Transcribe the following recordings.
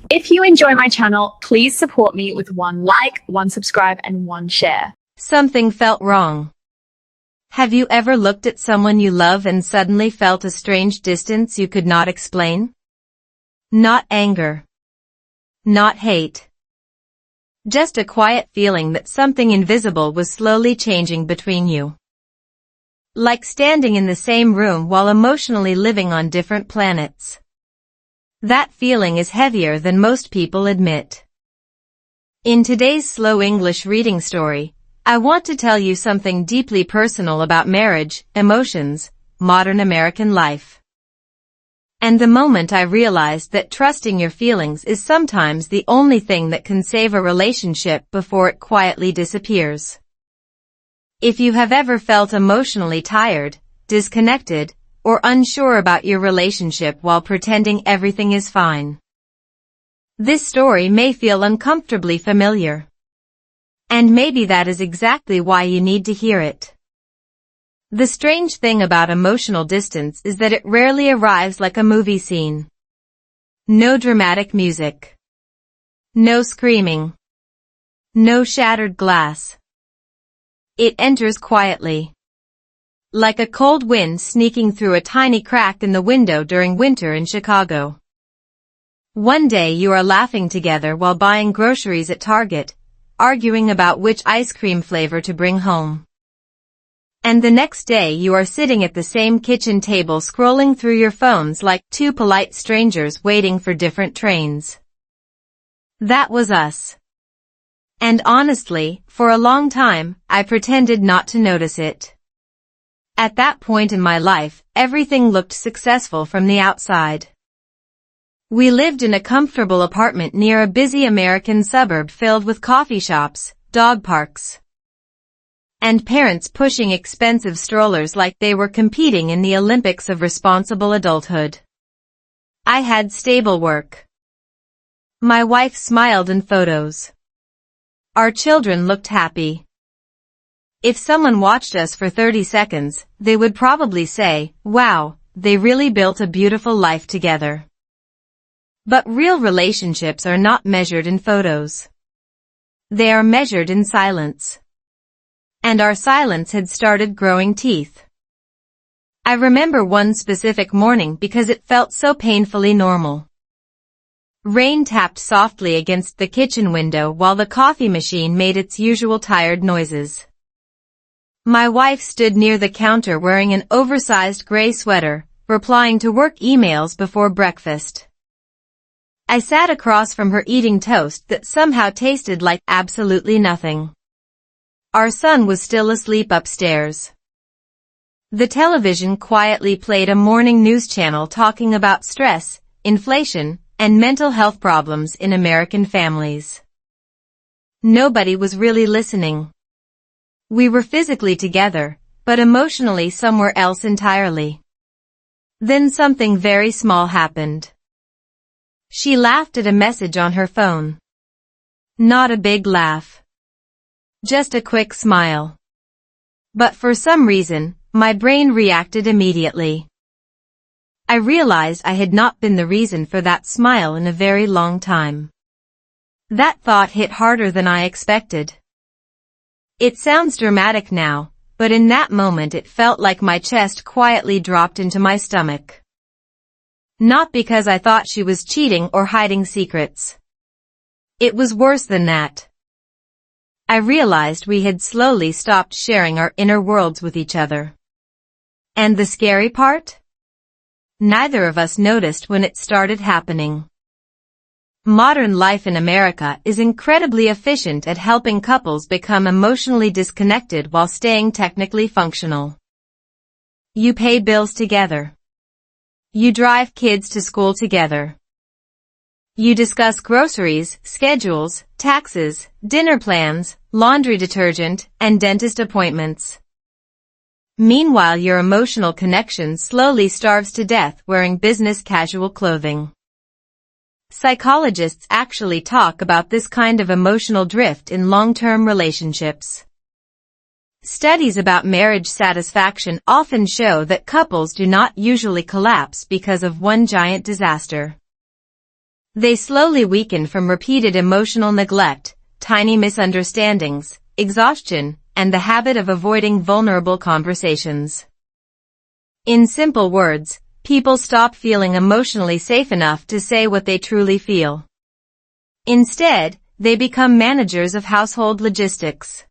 If you enjoy my channel, please support me with one like, one subscribe, and one share. Something felt wrong. Have you ever looked at someone you love and suddenly felt a strange distance you could not explain? Not anger. Not hate. Just a quiet feeling that something invisible was slowly changing between you. Like standing in the same room while emotionally living on different planets. That feeling is heavier than most people admit. In today's slow English reading story, I want to tell you something deeply personal about marriage, emotions, modern American life. And the moment I realized that trusting your feelings is sometimes the only thing that can save a relationship before it quietly disappears. If you have ever felt emotionally tired, disconnected, or unsure about your relationship while pretending everything is fine, this story may feel uncomfortably familiar. And maybe that is exactly why you need to hear it. The strange thing about emotional distance is that it rarely arrives like a movie scene. No dramatic music. No screaming. No shattered glass. It enters quietly. Like a cold wind sneaking through a tiny crack in the window during winter in Chicago. One day you are laughing together while buying groceries at Target, arguing about which ice cream flavor to bring home. And the next day you are sitting at the same kitchen table scrolling through your phones like two polite strangers waiting for different trains. That was us. And honestly, for a long time, I pretended not to notice it. At that point in my life, everything looked successful from the outside. We lived in a comfortable apartment near a busy American suburb filled with coffee shops, dog parks, and parents pushing expensive strollers like they were competing in the Olympics of responsible adulthood. I had stable work. My wife smiled in photos. Our children looked happy. If someone watched us for 30 seconds, they would probably say, "Wow, they really built a beautiful life together." But real relationships are not measured in photos. They are measured in silence. And our silence had started growing teeth. I remember one specific morning because it felt so painfully normal. Rain tapped softly against the kitchen window while the coffee machine made its usual tired noises. My wife stood near the counter wearing an oversized gray sweater, replying to work emails before breakfast. I sat across from her eating toast that somehow tasted like absolutely nothing. Our son was still asleep upstairs. The television quietly played a morning news channel talking about stress, inflation, and mental health problems in American families. Nobody was really listening. We were physically together, but emotionally somewhere else entirely. Then something very small happened. She laughed at a message on her phone. Not a big laugh. Just a quick smile. But for some reason, my brain reacted immediately. I realized I had not been the reason for that smile in a very long time. That thought hit harder than I expected. It sounds dramatic now, but in that moment it felt like my chest quietly dropped into my stomach. Not because I thought she was cheating or hiding secrets. It was worse than that. I realized we had slowly stopped sharing our inner worlds with each other. And the scary part? Neither of us noticed when it started happening. Modern life in America is incredibly efficient at helping couples become emotionally disconnected while staying technically functional. You pay bills together. You drive kids to school together. You discuss groceries, schedules, taxes, dinner plans, laundry detergent, and dentist appointments. Meanwhile, your emotional connection slowly starves to death wearing business casual clothing. Psychologists actually talk about this kind of emotional drift in long-term relationships. Studies about marriage satisfaction often show that couples do not usually collapse because of one giant disaster. They slowly weaken from repeated emotional neglect, tiny misunderstandings, exhaustion, and the habit of avoiding vulnerable conversations. In simple words, people stop feeling emotionally safe enough to say what they truly feel. Instead, they become managers of household logistics.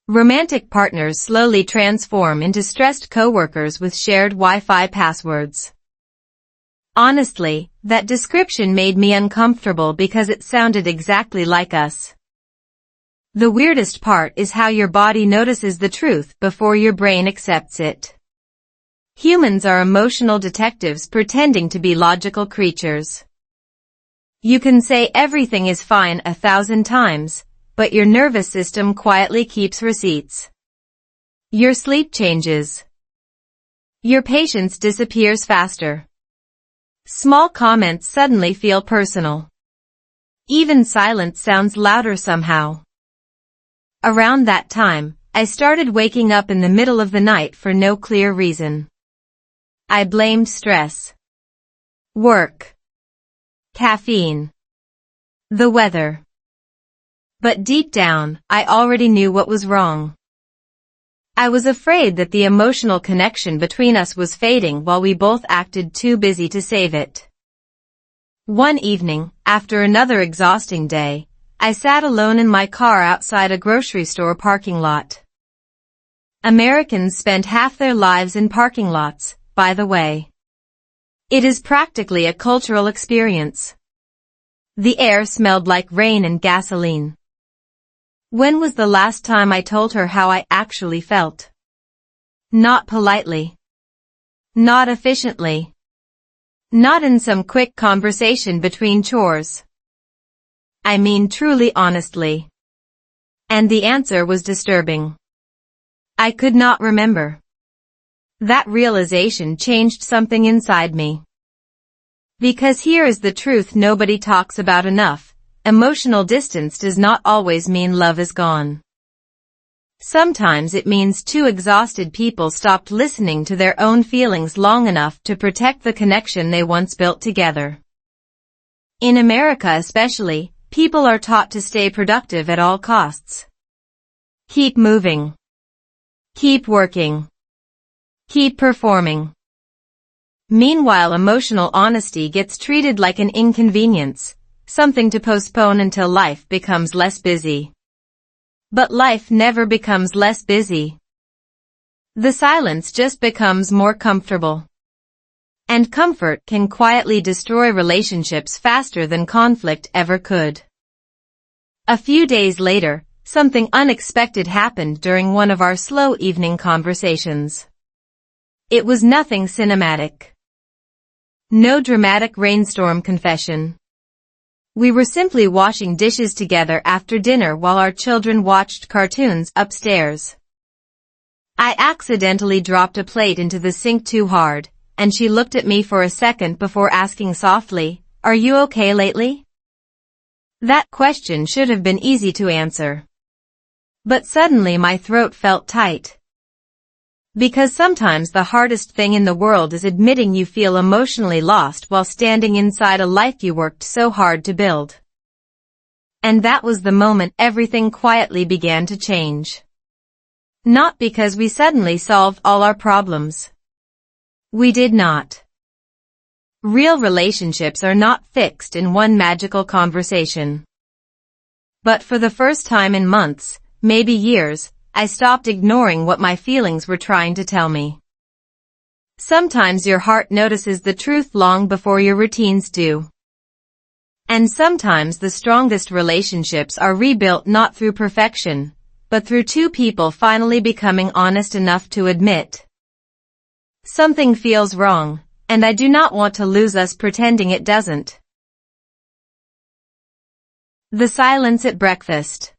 Romantic partners slowly transform into stressed coworkers with shared Wi-Fi passwords. Honestly, that description made me uncomfortable because it sounded exactly like us. The weirdest part is how your body notices the truth before your brain accepts it. Humans are emotional detectives pretending to be logical creatures. You can say everything is fine 1,000 times, but your nervous system quietly keeps receipts. Your sleep changes. Your patience disappears faster. Small comments suddenly feel personal. Even silence sounds louder somehow. Around that time, I started waking up in the middle of the night for no clear reason. I blamed stress, work, caffeine, the weather. But deep down, I already knew what was wrong. I was afraid that the emotional connection between us was fading while we both acted too busy to save it. One evening, after another exhausting day, I sat alone in my car outside a grocery store parking lot. Americans spend half their lives in parking lots, by the way. It is practically a cultural experience. The air smelled like rain and gasoline. When was the last time I told her how I actually felt? Not politely. Not efficiently. Not in some quick conversation between chores. I mean truly honestly. And the answer was disturbing. I could not remember. That realization changed something inside me. Because here is the truth nobody talks about enough. Emotional distance does not always mean love is gone. Sometimes it means two exhausted people stopped listening to their own feelings long enough to protect the connection they once built together. In America especially, people are taught to stay productive at all costs. Keep moving. Keep working. Keep performing. Meanwhile, emotional honesty gets treated like an inconvenience. Something to postpone until life becomes less busy. But life never becomes less busy. The silence just becomes more comfortable. And comfort can quietly destroy relationships faster than conflict ever could. A few days later, something unexpected happened during one of our slow evening conversations. It was nothing cinematic. No dramatic rainstorm confession. We were simply washing dishes together after dinner while our children watched cartoons upstairs. I accidentally dropped a plate into the sink too hard, and she looked at me for a second before asking softly, "Are you okay lately?" That question should have been easy to answer. But suddenly my throat felt tight. Because sometimes the hardest thing in the world is admitting you feel emotionally lost while standing inside a life you worked so hard to build. And that was the moment everything quietly began to change. Not because we suddenly solved all our problems. We did not. Real relationships are not fixed in one magical conversation. But for the first time in months, maybe years, I stopped ignoring what my feelings were trying to tell me. Sometimes your heart notices the truth long before your routines do. And sometimes the strongest relationships are rebuilt not through perfection, but through two people finally becoming honest enough to admit, something feels wrong, and I do not want to lose us pretending it doesn't. The silence at breakfast.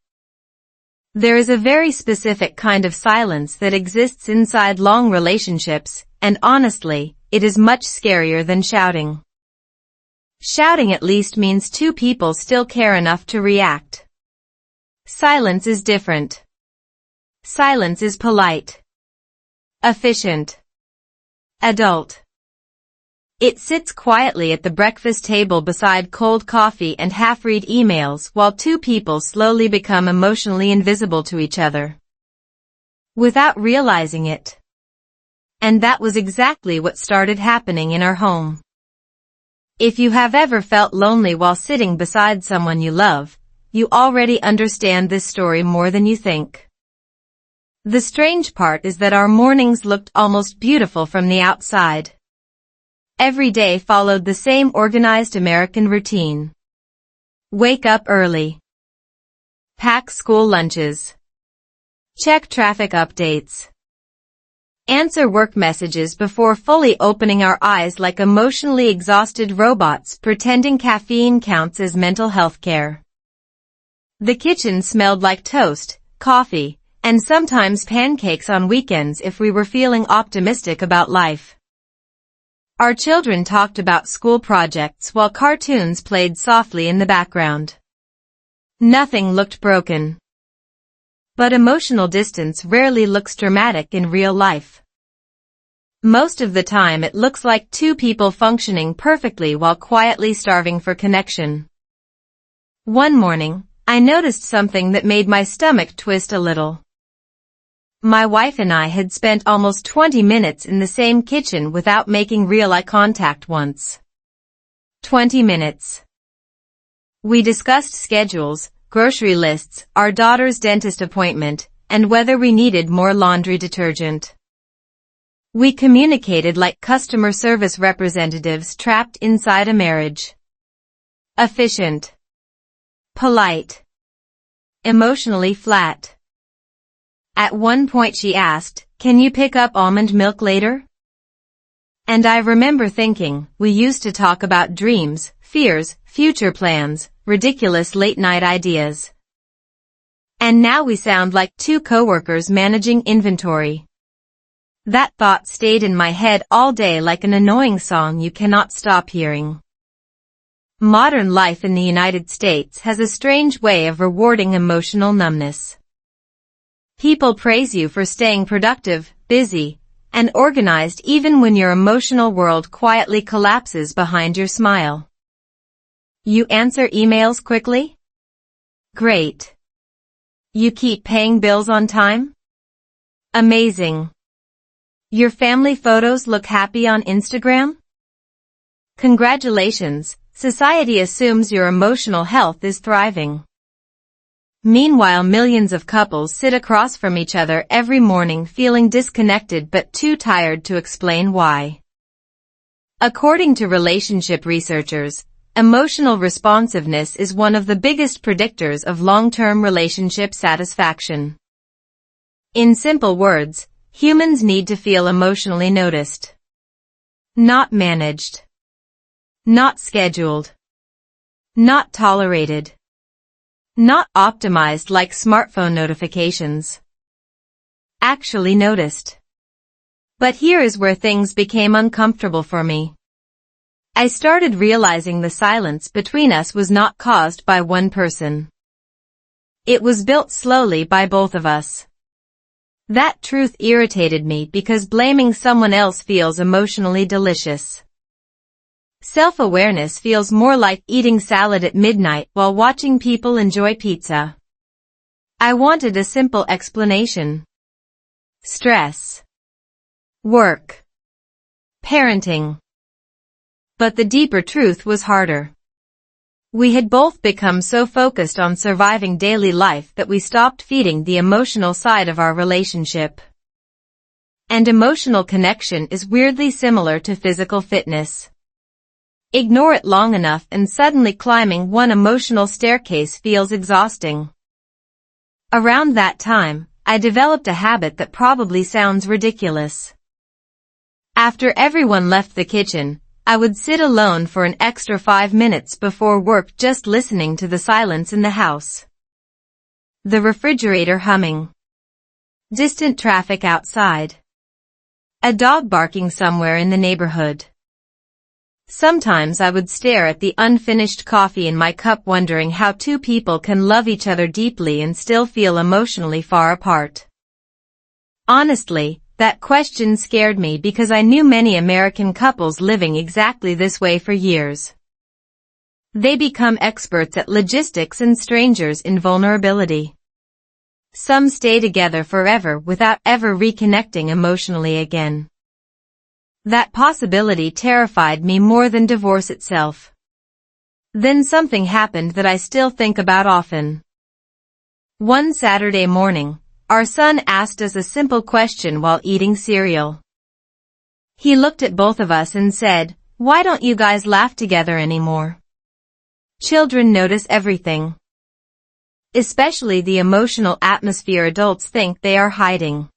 There is a very specific kind of silence that exists inside long relationships, and honestly, it is much scarier than shouting. Shouting at least means two people still care enough to react. Silence is different. Silence is polite, efficient, adult. It sits quietly at the breakfast table beside cold coffee and half-read emails while two people slowly become emotionally invisible to each other, without realizing it. And that was exactly what started happening in our home. If you have ever felt lonely while sitting beside someone you love, you already understand this story more than you think. The strange part is that our mornings looked almost beautiful from the outside. Every day followed the same organized American routine. Wake up early. Pack school lunches. Check traffic updates. Answer work messages before fully opening our eyes like emotionally exhausted robots pretending caffeine counts as mental health care. The kitchen smelled like toast, coffee, and sometimes pancakes on weekends if we were feeling optimistic about life. Our children talked about school projects while cartoons played softly in the background. Nothing looked broken. But emotional distance rarely looks dramatic in real life. Most of the time it looks like two people functioning perfectly while quietly starving for connection. One morning, I noticed something that made my stomach twist a little. My wife and I had spent almost 20 minutes in the same kitchen without making real eye contact once. 20 minutes. We discussed schedules, grocery lists, our daughter's dentist appointment, and whether we needed more laundry detergent. We communicated like customer service representatives trapped inside a marriage. Efficient. Polite. Emotionally flat. At one point she asked, "Can you pick up almond milk later?" And I remember thinking, we used to talk about dreams, fears, future plans, ridiculous late-night ideas. And now we sound like two coworkers managing inventory. That thought stayed in my head all day like an annoying song you cannot stop hearing. Modern life in the United States has a strange way of rewarding emotional numbness. People praise you for staying productive, busy, and organized even when your emotional world quietly collapses behind your smile. You answer emails quickly? Great. You keep paying bills on time? Amazing. Your family photos look happy on Instagram? Congratulations, society assumes your emotional health is thriving. Meanwhile, millions of couples sit across from each other every morning feeling disconnected but too tired to explain why. According to relationship researchers, emotional responsiveness is one of the biggest predictors of long-term relationship satisfaction. In simple words, humans need to feel emotionally noticed. Not managed. Not scheduled. Not tolerated. Not optimized like smartphone notifications. Actually noticed. But here is where things became uncomfortable for me. I started realizing the silence between us was not caused by one person. It was built slowly by both of us. That truth irritated me because blaming someone else feels emotionally delicious. Self-awareness feels more like eating salad at midnight while watching people enjoy pizza. I wanted a simple explanation. Stress. Work. Parenting. But the deeper truth was harder. We had both become so focused on surviving daily life that we stopped feeding the emotional side of our relationship. And emotional connection is weirdly similar to physical fitness. Ignore it long enough and suddenly climbing one emotional staircase feels exhausting. Around that time, I developed a habit that probably sounds ridiculous. After everyone left the kitchen, I would sit alone for an extra 5 minutes before work just listening to the silence in the house. The refrigerator humming. Distant traffic outside. A dog barking somewhere in the neighborhood. Sometimes I would stare at the unfinished coffee in my cup wondering how two people can love each other deeply and still feel emotionally far apart. Honestly, That question scared me because I knew many American couples living exactly this way for years. They become experts at logistics and strangers in vulnerability. Some stay together forever without ever reconnecting emotionally again. That possibility terrified me more than divorce itself. Then something happened that I still think about often. One Saturday morning, our son asked us a simple question while eating cereal. He looked at both of us and said, "Why don't you guys laugh together anymore?" Children notice everything. Especially the emotional atmosphere adults think they are hiding.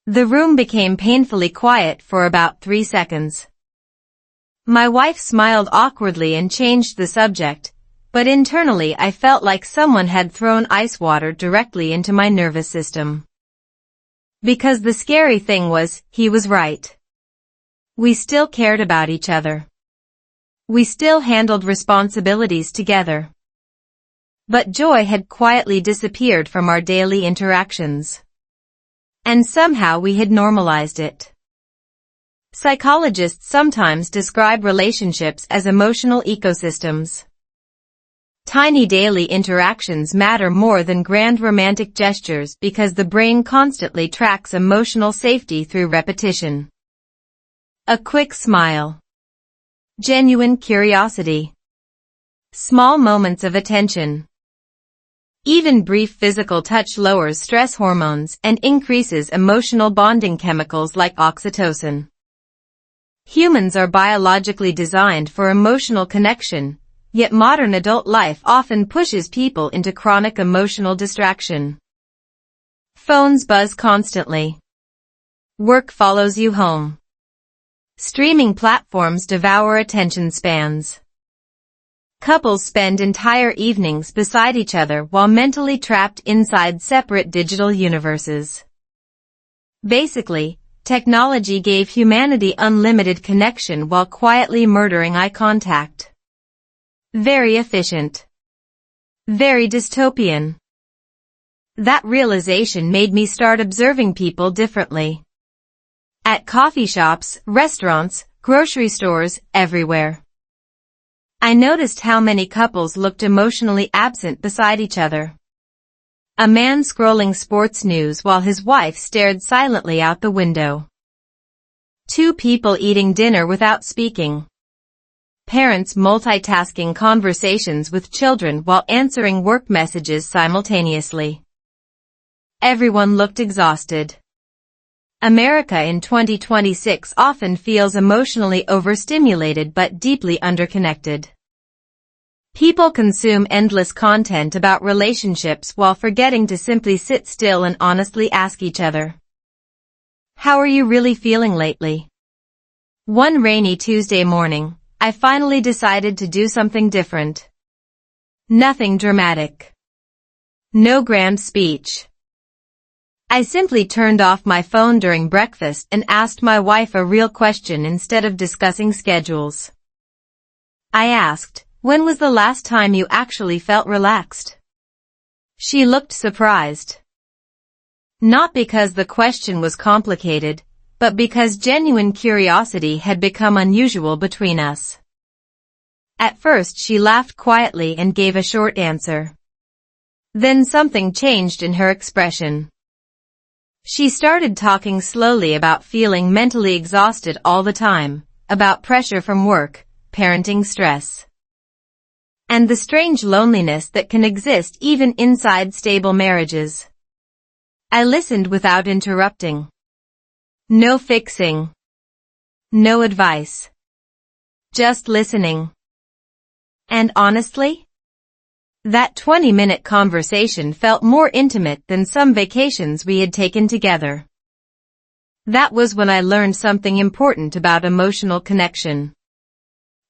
The room became painfully quiet for about 3 seconds. My wife smiled awkwardly and changed the subject, but internally I felt like someone had thrown ice water directly into my nervous system. Because the scary thing was, he was right. We still cared about each other. We still handled responsibilities together. But joy had quietly disappeared from our daily interactions. And somehow we had normalized it. Psychologists sometimes describe relationships as emotional ecosystems. Tiny daily interactions matter more than grand romantic gestures because the brain constantly tracks emotional safety through repetition. A quick smile. Genuine curiosity. Small moments of attention. Even brief physical touch lowers stress hormones and increases emotional bonding chemicals like oxytocin. Humans are biologically designed for emotional connection, yet modern adult life often pushes people into chronic emotional distraction. Phones buzz constantly. Work follows you home. Streaming platforms devour attention spans. Couples spend entire evenings beside each other while mentally trapped inside separate digital universes. Basically, technology gave humanity unlimited connection while quietly murdering eye contact. Very efficient. Very dystopian. That realization made me start observing people differently. At coffee shops, restaurants, grocery stores, everywhere. I noticed how many couples looked emotionally absent beside each other. A man scrolling sports news while his wife stared silently out the window. Two people eating dinner without speaking. Parents multitasking conversations with children while answering work messages simultaneously. Everyone looked exhausted. America in 2026 often feels emotionally overstimulated but deeply underconnected. People consume endless content about relationships while forgetting to simply sit still and honestly ask each other, "How are you really feeling lately?" One rainy Tuesday morning, I finally decided to do something different. Nothing dramatic. No grand speech. I simply turned off my phone during breakfast and asked my wife a real question instead of discussing schedules. I asked, "When was the last time you actually felt relaxed?" She looked surprised. Not because the question was complicated, but because genuine curiosity had become unusual between us. At first she laughed quietly and gave a short answer. Then something changed in her expression. She started talking slowly about feeling mentally exhausted all the time, about pressure from work, parenting stress, and the strange loneliness that can exist even inside stable marriages. I listened without interrupting. No fixing. No advice. Just listening. And honestly, that 20-minute conversation felt more intimate than some vacations we had taken together. That was when I learned something important about emotional connection.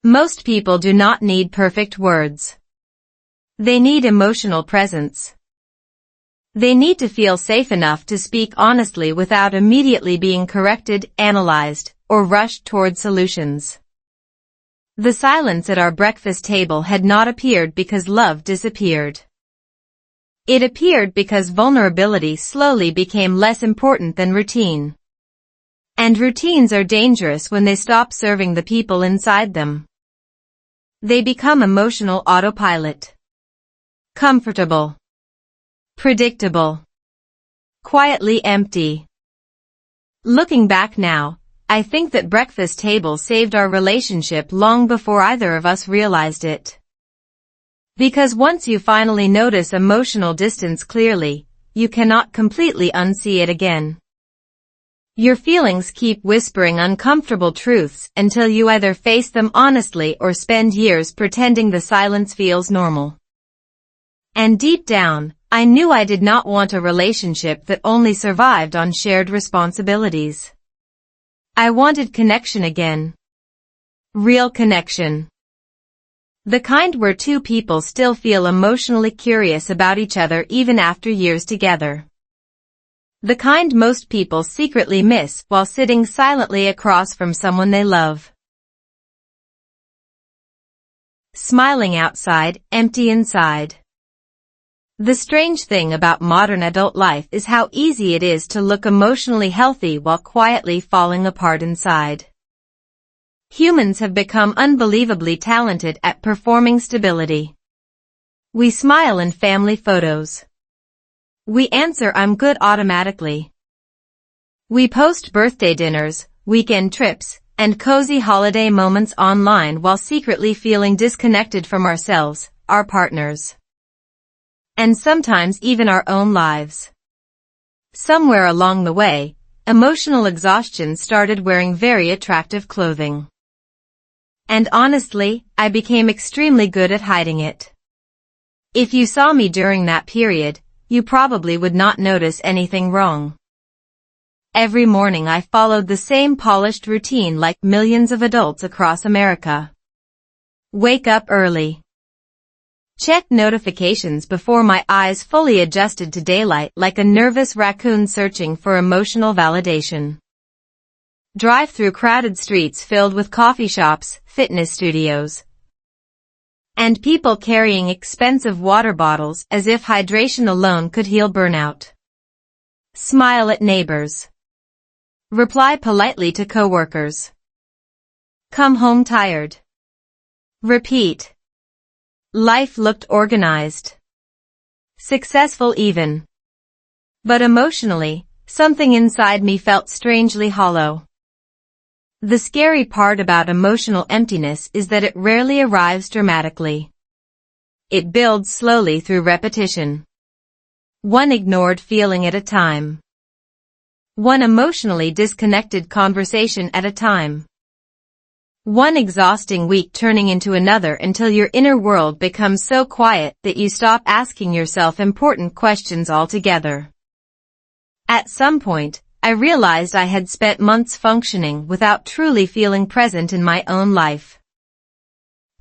Most people do not need perfect words. They need emotional presence. They need to feel safe enough to speak honestly without immediately being corrected, analyzed, or rushed toward solutions. The silence at our breakfast table had not appeared because love disappeared. It appeared because vulnerability slowly became less important than routine. And routines are dangerous when they stop serving the people inside them. They become emotional autopilot. Comfortable. Predictable. Quietly empty. Looking back now, I think that breakfast table saved our relationship long before either of us realized it. Because once you finally notice emotional distance clearly, you cannot completely unsee it again. Your feelings keep whispering uncomfortable truths until you either face them honestly or spend years pretending the silence feels normal. And deep down, I knew I did not want a relationship that only survived on shared responsibilities. I wanted connection again. Real connection. The kind where two people still feel emotionally curious about each other even after years together. The kind most people secretly miss while sitting silently across from someone they love. Smiling outside, empty inside. The strange thing about modern adult life is how easy it is to look emotionally healthy while quietly falling apart inside. Humans have become unbelievably talented at performing stability. We smile in family photos. We answer "I'm good" automatically. We post birthday dinners, weekend trips, and cozy holiday moments online while secretly feeling disconnected from ourselves, our partners, and sometimes even our own lives. Somewhere along the way, emotional exhaustion started wearing very attractive clothing. And honestly, I became extremely good at hiding it. If you saw me during that period, you probably would not notice anything wrong. Every morning I followed the same polished routine like millions of adults across America. Wake up early. Check notifications before my eyes fully adjusted to daylight like a nervous raccoon searching for emotional validation. Drive through crowded streets filled with coffee shops, fitness studios, and people carrying expensive water bottles as if hydration alone could heal burnout. Smile at neighbors. Reply politely to coworkers. Come home tired. Repeat. Life looked organized. Successful even. But emotionally, something inside me felt strangely hollow. The scary part about emotional emptiness is that it rarely arrives dramatically. It builds slowly through repetition. One ignored feeling at a time. One emotionally disconnected conversation at a time. One exhausting week turning into another until your inner world becomes so quiet that you stop asking yourself important questions altogether. At some point, I realized I had spent months functioning without truly feeling present in my own life.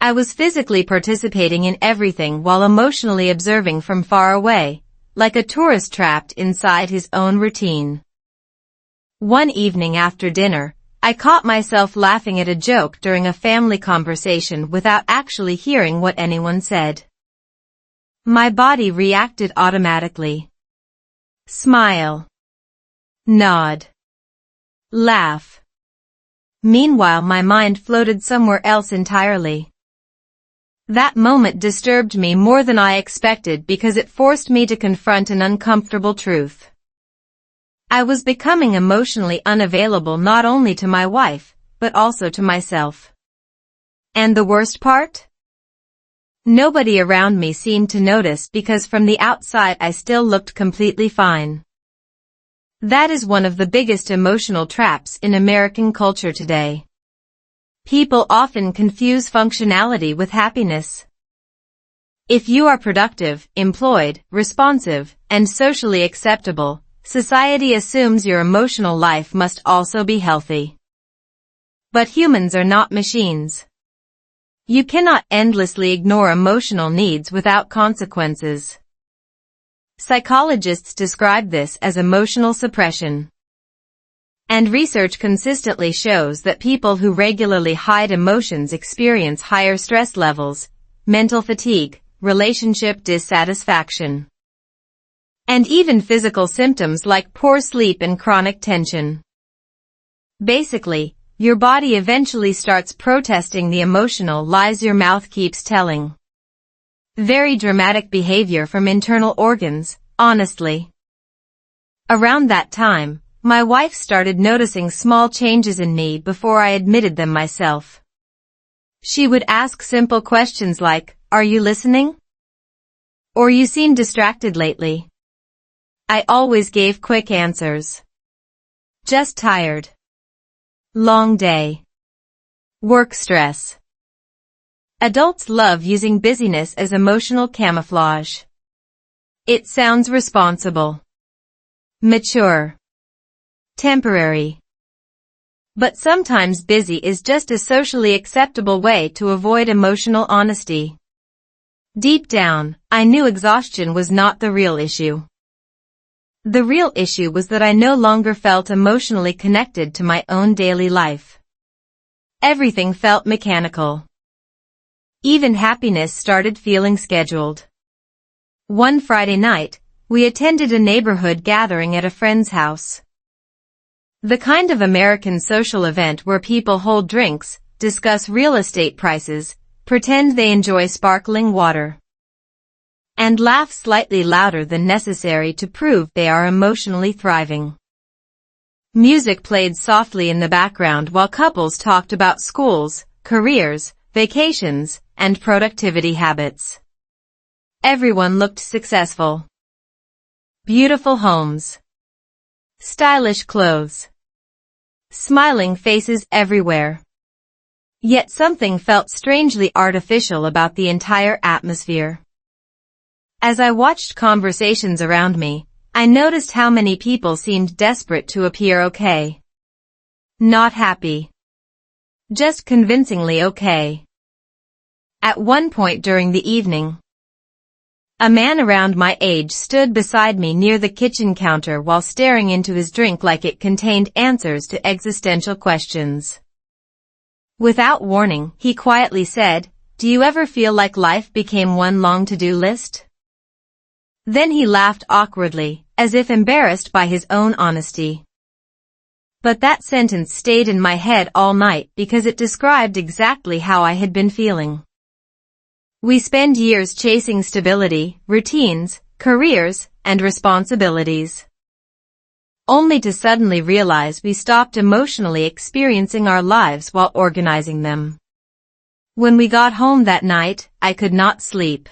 I was physically participating in everything while emotionally observing from far away, like a tourist trapped inside his own routine. One evening after dinner, I caught myself laughing at a joke during a family conversation without actually hearing what anyone said. My body reacted automatically. Smile. Nod. Laugh. Meanwhile, my mind floated somewhere else entirely. That moment disturbed me more than I expected because it forced me to confront an uncomfortable truth. I was becoming emotionally unavailable not only to my wife, but also to myself. And the worst part? Nobody around me seemed to notice because from the outside I still looked completely fine. That is one of the biggest emotional traps in American culture today. People often confuse functionality with happiness. If you are productive, employed, responsive, and socially acceptable, society assumes your emotional life must also be healthy. But humans are not machines. You cannot endlessly ignore emotional needs without consequences. Psychologists describe this as emotional suppression. And research consistently shows that people who regularly hide emotions experience higher stress levels, mental fatigue, relationship dissatisfaction, and even physical symptoms like poor sleep and chronic tension. Basically, your body eventually starts protesting the emotional lies your mouth keeps telling. Very dramatic behavior from internal organs, honestly. Around that time, my wife started noticing small changes in me before I admitted them myself. She would ask simple questions like, "Are you listening?" Or "You seem distracted lately." I always gave quick answers. Just tired. Long day. Work stress. Adults love using busyness as emotional camouflage. It sounds responsible. Mature. Temporary. But sometimes busy is just a socially acceptable way to avoid emotional honesty. Deep down, I knew exhaustion was not the real issue. The real issue was that I no longer felt emotionally connected to my own daily life. Everything felt mechanical. Even happiness started feeling scheduled. One Friday night, we attended a neighborhood gathering at a friend's house. The kind of American social event where people hold drinks, discuss real estate prices, pretend they enjoy sparkling water, and laugh slightly louder than necessary to prove they are emotionally thriving. Music played softly in the background while couples talked about schools, careers, vacations, and productivity habits. Everyone looked successful. Beautiful homes. Stylish clothes. Smiling faces everywhere. Yet something felt strangely artificial about the entire atmosphere. As I watched conversations around me, I noticed how many people seemed desperate to appear okay. Not happy. Just convincingly okay. At one point during the evening, a man around my age stood beside me near the kitchen counter while staring into his drink like it contained answers to existential questions. Without warning, he quietly said, "Do you ever feel like life became one long to-do list?" Then he laughed awkwardly, as if embarrassed by his own honesty. But that sentence stayed in my head all night because it described exactly how I had been feeling. We spend years chasing stability, routines, careers, and responsibilities, only to suddenly realize we stopped emotionally experiencing our lives while organizing them. When we got home that night, I could not sleep.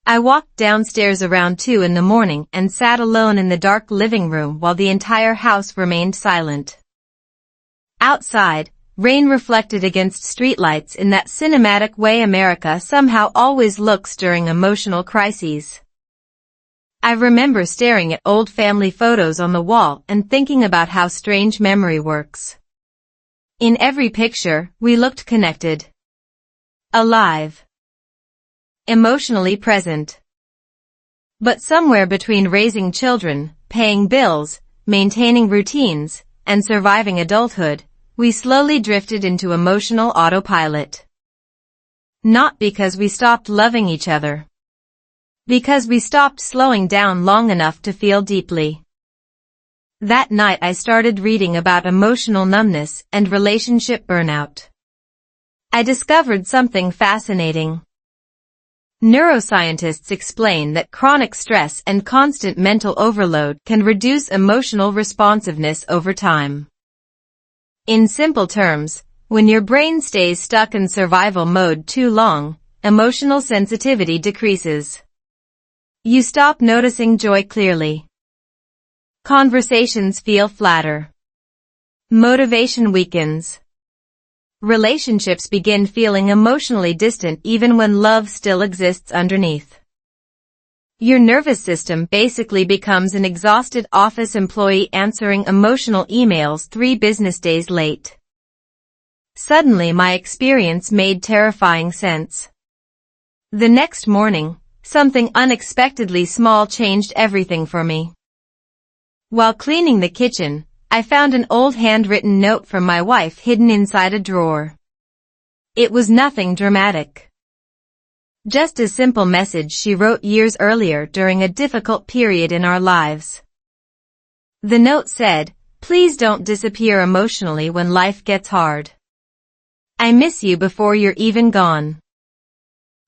I walked downstairs around 2 in the morning and sat alone in the dark living room while the entire house remained silent. Outside, rain reflected against streetlights in that cinematic way America somehow always looks during emotional crises. I remember staring at old family photos on the wall and thinking about how strange memory works. In every picture, we looked connected. Alive. Emotionally present. But somewhere between raising children, paying bills, maintaining routines, and surviving adulthood, we slowly drifted into emotional autopilot. Not because we stopped loving each other. Because we stopped slowing down long enough to feel deeply. That night I started reading about emotional numbness and relationship burnout. I discovered something fascinating. Neuroscientists explain that chronic stress and constant mental overload can reduce emotional responsiveness over time. In simple terms, when your brain stays stuck in survival mode too long, emotional sensitivity decreases. You stop noticing joy clearly. Conversations feel flatter. Motivation weakens. Relationships begin feeling emotionally distant even when love still exists underneath. Your nervous system basically becomes an exhausted office employee answering emotional emails 3 business days late. Suddenly my experience made terrifying sense. The next morning, something unexpectedly small changed everything for me. While cleaning the kitchen, I found an old handwritten note from my wife hidden inside a drawer. It was nothing dramatic. Just a simple message she wrote years earlier during a difficult period in our lives. The note said, Please don't disappear emotionally when life gets hard. I miss you before you're even gone.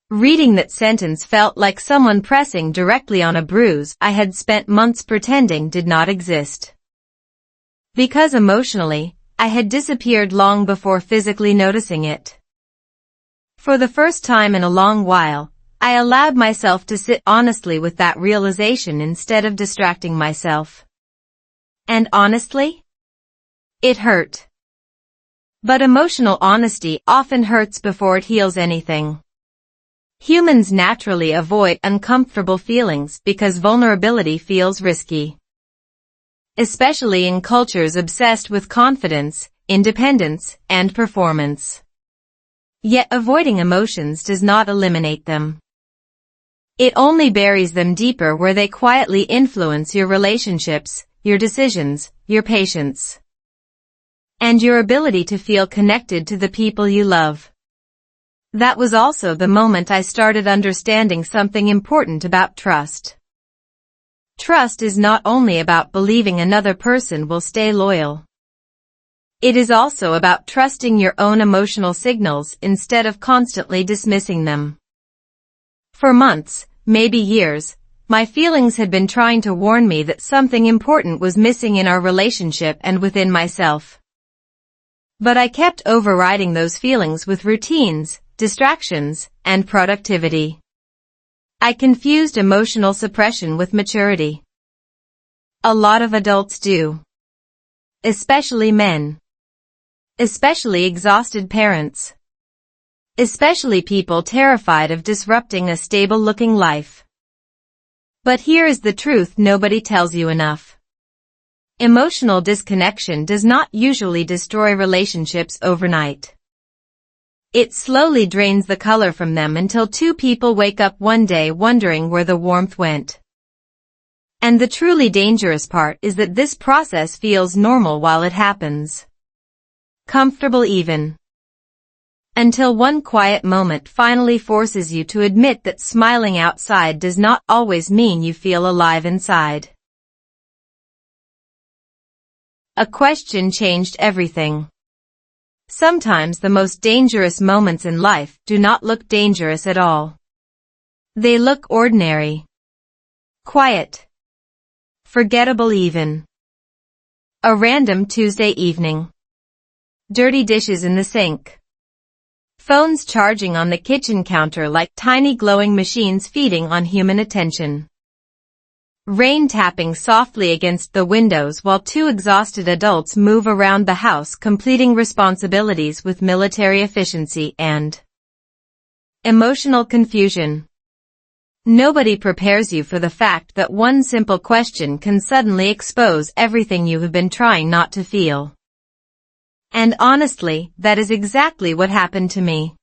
Reading that sentence felt like someone pressing directly on a bruise I had spent months pretending did not exist. Because emotionally, I had disappeared long before physically noticing it. For the first time in a long while, I allowed myself to sit honestly with that realization instead of distracting myself. And honestly, it hurt. But emotional honesty often hurts before it heals anything. Humans naturally avoid uncomfortable feelings because vulnerability feels risky. Especially in cultures obsessed with confidence, independence, and performance. Yet avoiding emotions does not eliminate them. It only buries them deeper where they quietly influence your relationships, your decisions, your patience, and your ability to feel connected to the people you love. That was also the moment I started understanding something important about trust. Trust is not only about believing another person will stay loyal. It is also about trusting your own emotional signals instead of constantly dismissing them. For months, maybe years, my feelings had been trying to warn me that something important was missing in our relationship and within myself. But I kept overriding those feelings with routines, distractions, and productivity. I confused emotional suppression with maturity. A lot of adults do. Especially men. Especially exhausted parents. Especially people terrified of disrupting a stable-looking life. But here is the truth nobody tells you enough. Emotional disconnection does not usually destroy relationships overnight. It slowly drains the color from them until two people wake up one day wondering where the warmth went. And the truly dangerous part is that this process feels normal while it happens. Comfortable even. Until one quiet moment finally forces you to admit that smiling outside does not always mean you feel alive inside. A question changed everything. Sometimes the most dangerous moments in life do not look dangerous at all. They look ordinary. Quiet. Forgettable even. A random Tuesday evening. Dirty dishes in the sink. Phones charging on the kitchen counter like tiny glowing machines feeding on human attention. Rain tapping softly against the windows while two exhausted adults move around the house completing responsibilities with military efficiency and emotional confusion. Nobody prepares you for the fact that one simple question can suddenly expose everything you have been trying not to feel. And honestly, that is exactly what happened to me.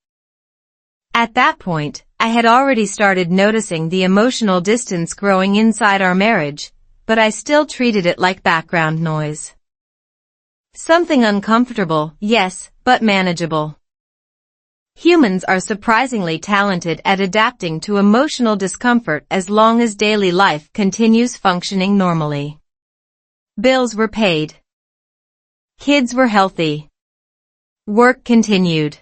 At that point, I had already started noticing the emotional distance growing inside our marriage, but I still treated it like background noise. Something uncomfortable, yes, but manageable. Humans are surprisingly talented at adapting to emotional discomfort as long as daily life continues functioning normally. Bills were paid. Kids were healthy. Work continued.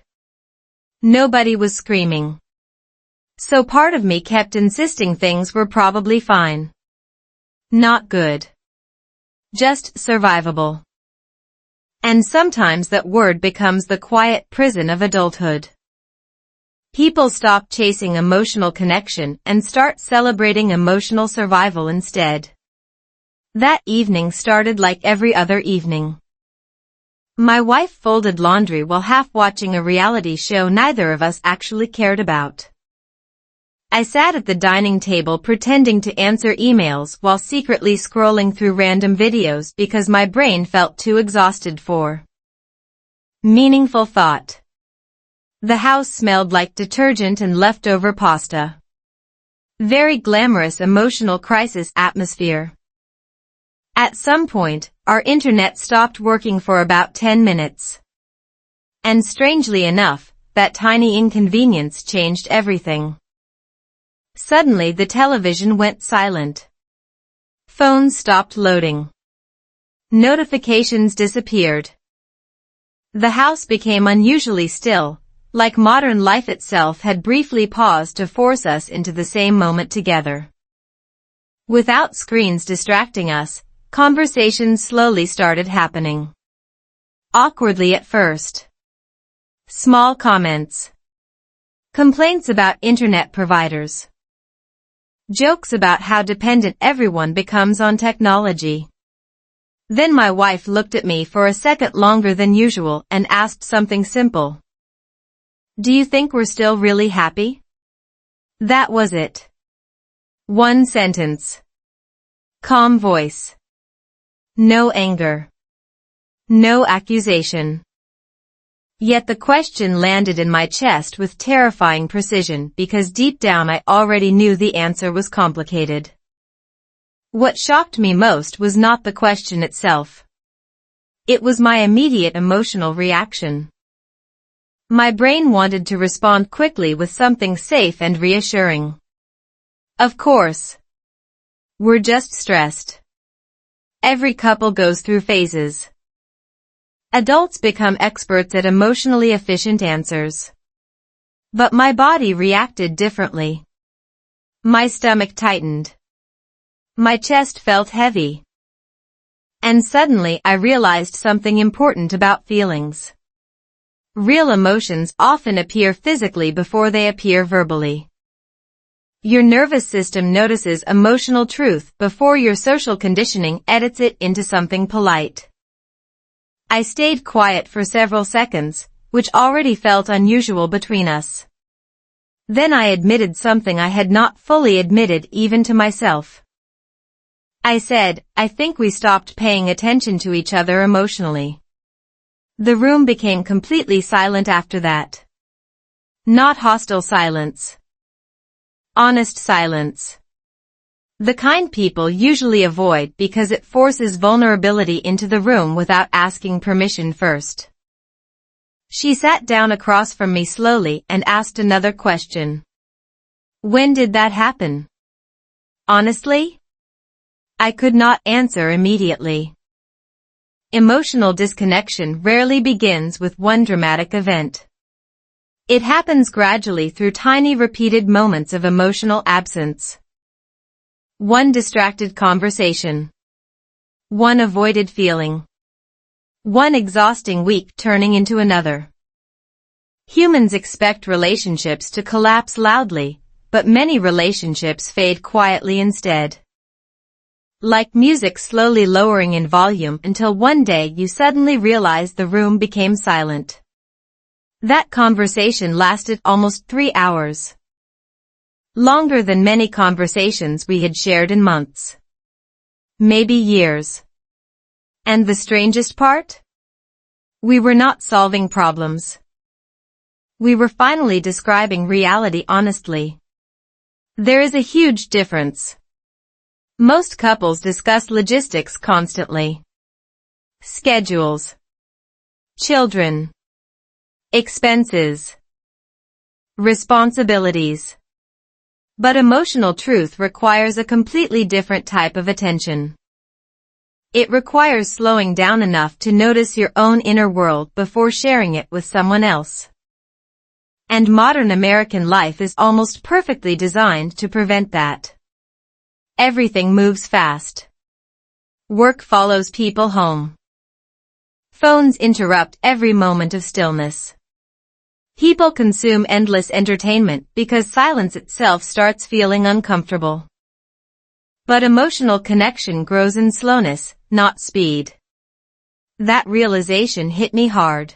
Nobody was screaming. So part of me kept insisting things were probably fine. Not good. Just survivable. And sometimes that word becomes the quiet prison of adulthood. People stop chasing emotional connection and start celebrating emotional survival instead. That evening started like every other evening. My wife folded laundry while half watching a reality show neither of us actually cared about. I sat at the dining table pretending to answer emails while secretly scrolling through random videos because my brain felt too exhausted for meaningful thought. The house smelled like detergent and leftover pasta. Very glamorous emotional crisis atmosphere. At some point, our internet stopped working for about 10 minutes. And strangely enough, that tiny inconvenience changed everything. Suddenly the television went silent. Phones stopped loading. Notifications disappeared. The house became unusually still, like modern life itself had briefly paused to force us into the same moment together. Without screens distracting us, conversations slowly started happening. Awkwardly at first. Small comments. Complaints about internet providers. Jokes about how dependent everyone becomes on technology. Then my wife looked at me for a second longer than usual and asked something simple. Do you think we're still really happy? That was it. One sentence. Calm voice. No anger. No accusation. Yet the question landed in my chest with terrifying precision because deep down I already knew the answer was complicated. What shocked me most was not the question itself. It was my immediate emotional reaction. My brain wanted to respond quickly with something safe and reassuring. Of course. We're just stressed. Every couple goes through phases. Adults become experts at emotionally efficient answers. But my body reacted differently. My stomach tightened. My chest felt heavy. And suddenly I realized something important about feelings. Real emotions often appear physically before they appear verbally. Your nervous system notices emotional truth before your social conditioning edits it into something polite. I stayed quiet for several seconds, which already felt unusual between us. Then I admitted something I had not fully admitted even to myself. I said, I think we stopped paying attention to each other emotionally. The room became completely silent after that. Not hostile silence. Honest silence. The kind people usually avoid because it forces vulnerability into the room without asking permission first. She sat down across from me slowly and asked another question. When did that happen? Honestly? I could not answer immediately. Emotional disconnection rarely begins with one dramatic event. It happens gradually through tiny repeated moments of emotional absence. One distracted conversation. One avoided feeling. One exhausting week turning into another. Humans expect relationships to collapse loudly, but many relationships fade quietly instead. Like music slowly lowering in volume until one day you suddenly realize the room became silent. That conversation lasted almost 3 hours. Longer than many conversations we had shared in months. Maybe years. And the strangest part? We were not solving problems. We were finally describing reality honestly. There is a huge difference. Most couples discuss logistics constantly. Schedules. Children. Expenses. Responsibilities. But emotional truth requires a completely different type of attention. It requires slowing down enough to notice your own inner world before sharing it with someone else. And modern American life is almost perfectly designed to prevent that. Everything moves fast. Work follows people home. Phones interrupt every moment of stillness. People consume endless entertainment because silence itself starts feeling uncomfortable. But emotional connection grows in slowness, not speed. That realization hit me hard.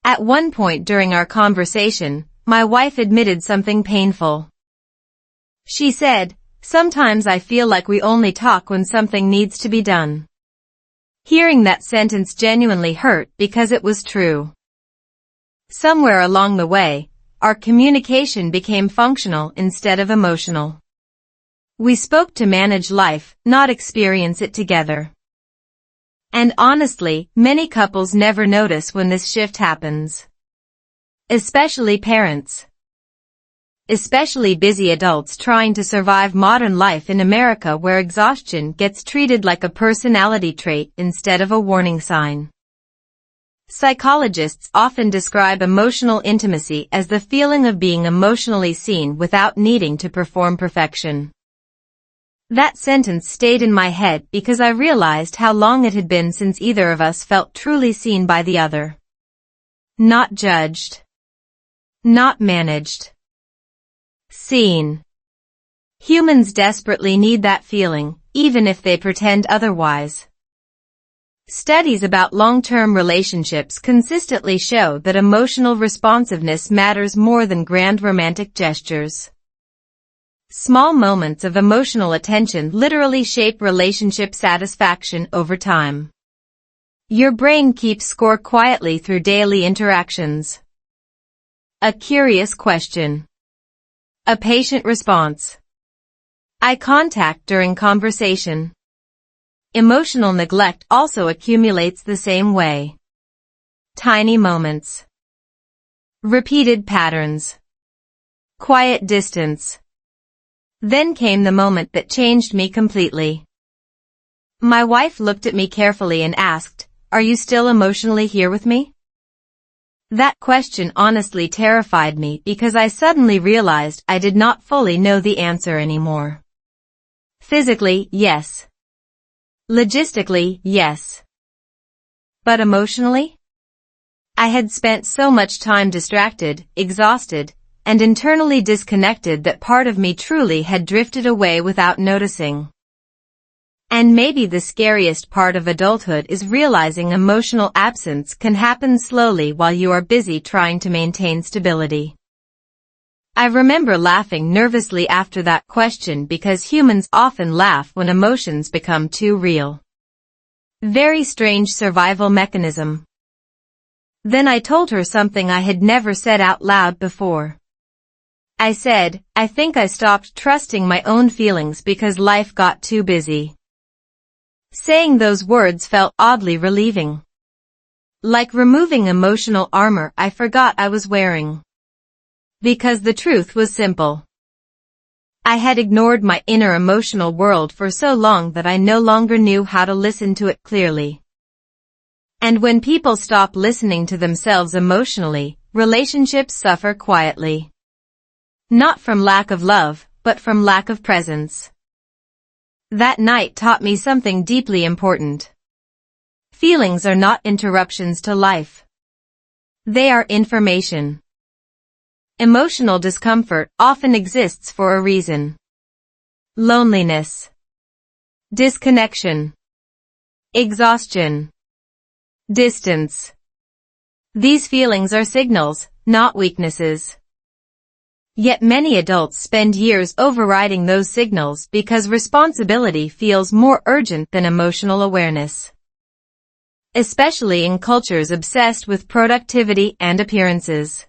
At one point during our conversation, my wife admitted something painful. She said, "Sometimes I feel like we only talk when something needs to be done." Hearing that sentence genuinely hurt because it was true. Somewhere along the way, our communication became functional instead of emotional. We spoke to manage life, not experience it together. And honestly, many couples never notice when this shift happens. Especially parents. especially busy adults trying to survive modern life in America where exhaustion gets treated like a personality trait instead of a warning sign. Psychologists often describe emotional intimacy as the feeling of being emotionally seen without needing to perform perfection. That sentence stayed in my head because I realized how long it had been since either of us felt truly seen by the other. Not judged. Not managed. Seen. Humans desperately need that feeling, even if they pretend otherwise. Studies about long-term relationships consistently show that emotional responsiveness matters more than grand romantic gestures. Small moments of emotional attention literally shape relationship satisfaction over time. Your brain keeps score quietly through daily interactions. A curious question. A patient response. Eye contact during conversation. Emotional neglect also accumulates the same way. Tiny moments. Repeated patterns. Quiet distance. Then came the moment that changed me completely. My wife looked at me carefully and asked, "Are you still emotionally here with me?" That question honestly terrified me because I suddenly realized I did not fully know the answer anymore. Physically, yes. Logistically, yes. But emotionally? I had spent so much time distracted, exhausted, and internally disconnected that part of me truly had drifted away without noticing. And maybe the scariest part of adulthood is realizing emotional absence can happen slowly while you are busy trying to maintain stability. I remember laughing nervously after that question because humans often laugh when emotions become too real. Very strange survival mechanism. Then I told her something I had never said out loud before. I said, "I think I stopped trusting my own feelings because life got too busy." Saying those words felt oddly relieving. Like removing emotional armor I forgot I was wearing. Because the truth was simple. I had ignored my inner emotional world for so long that I no longer knew how to listen to it clearly. And when people stop listening to themselves emotionally, relationships suffer quietly. Not from lack of love, but from lack of presence. That night taught me something deeply important. Feelings are not interruptions to life. They are information. Emotional discomfort often exists for a reason. Loneliness. Disconnection. Exhaustion. Distance. These feelings are signals, not weaknesses. Yet many adults spend years overriding those signals because responsibility feels more urgent than emotional awareness. Especially in cultures obsessed with productivity and appearances.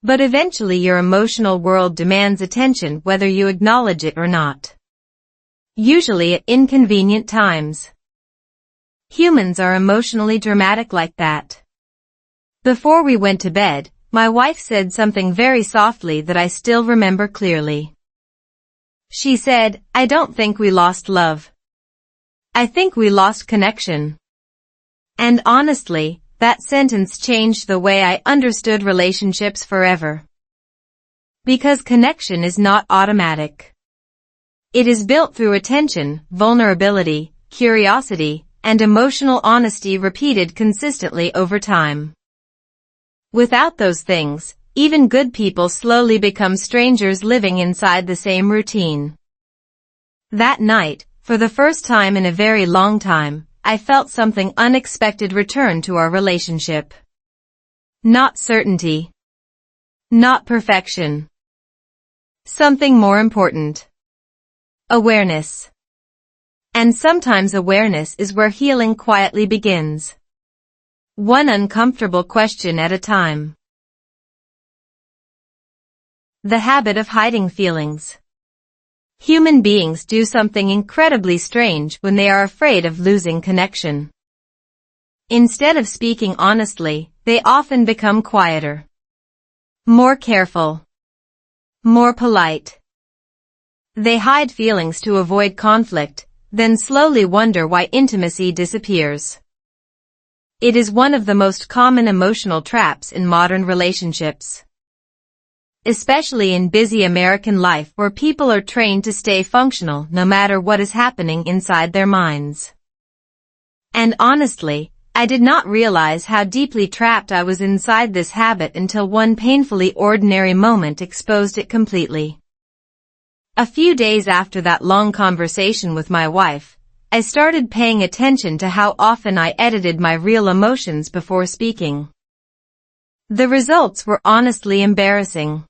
But eventually your emotional world demands attention whether you acknowledge it or not. Usually at inconvenient times. Humans are emotionally dramatic like that. Before we went to bed, my wife said something very softly that I still remember clearly. She said, "I don't think we lost love. I think we lost connection." And honestly, that sentence changed the way I understood relationships forever. Because connection is not automatic. It is built through attention, vulnerability, curiosity, and emotional honesty repeated consistently over time. Without those things, even good people slowly become strangers living inside the same routine. That night, for the first time in a very long time, I felt something unexpected return to our relationship. Not certainty. Not perfection. Something more important. Awareness. And sometimes awareness is where healing quietly begins. One uncomfortable question at a time. The habit of hiding feelings. Human beings do something incredibly strange when they are afraid of losing connection. Instead of speaking honestly, they often become quieter. More careful. more polite. They hide feelings to avoid conflict, then slowly wonder why intimacy disappears. It is one of the most common emotional traps in modern relationships. Especially in busy American life where people are trained to stay functional no matter what is happening inside their minds. And honestly, I did not realize how deeply trapped I was inside this habit until one painfully ordinary moment exposed it completely. A few days after that long conversation with my wife, I started paying attention to how often I edited my real emotions before speaking. The results were honestly embarrassing.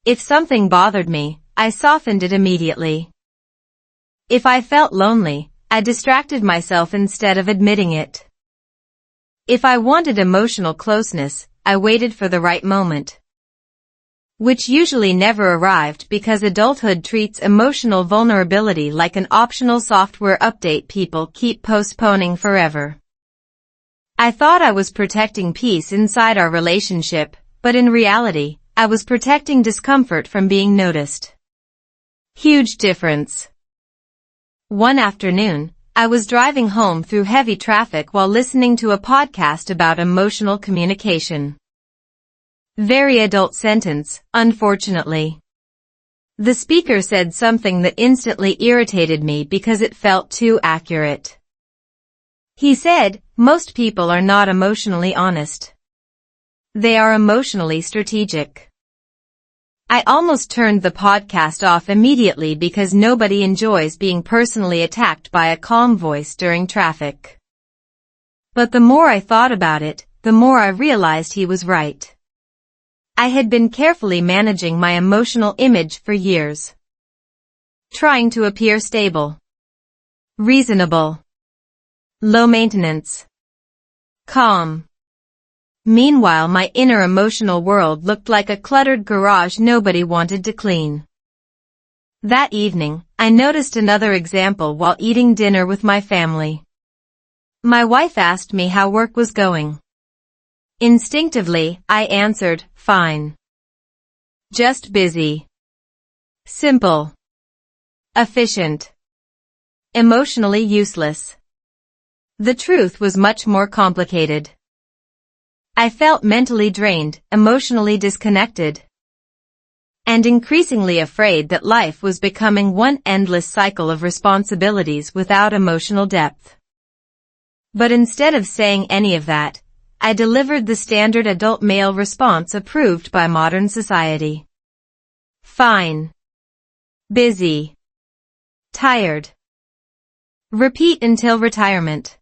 If something bothered me, I softened it immediately. If I felt lonely, I distracted myself instead of admitting it. If I wanted emotional closeness, I waited for the right moment. Which usually never arrived because adulthood treats emotional vulnerability like an optional software update people keep postponing forever. I thought I was protecting peace inside our relationship, but in reality, I was protecting discomfort from being noticed. Huge difference. One afternoon, I was driving home through heavy traffic while listening to a podcast about emotional communication. Very adult sentence, unfortunately. The speaker said something that instantly irritated me because it felt too accurate. He said, most people are not emotionally honest. They are emotionally strategic. I almost turned the podcast off immediately because nobody enjoys being personally attacked by a calm voice during traffic. But the more I thought about it, the more I realized he was right. I had been carefully managing my emotional image for years. Trying to appear stable, reasonable, low maintenance, calm. Meanwhile, my inner emotional world looked like a cluttered garage nobody wanted to clean. That evening, I noticed another example while eating dinner with my family. My wife asked me how work was going. Instinctively, I answered, fine. Just busy. Simple. Efficient. Emotionally useless. The truth was much more complicated. I felt mentally drained, emotionally disconnected, and increasingly afraid that life was becoming one endless cycle of responsibilities without emotional depth. But instead of saying any of that, I delivered the standard adult male response approved by modern society. Fine. Busy. Tired. Repeat until retirement.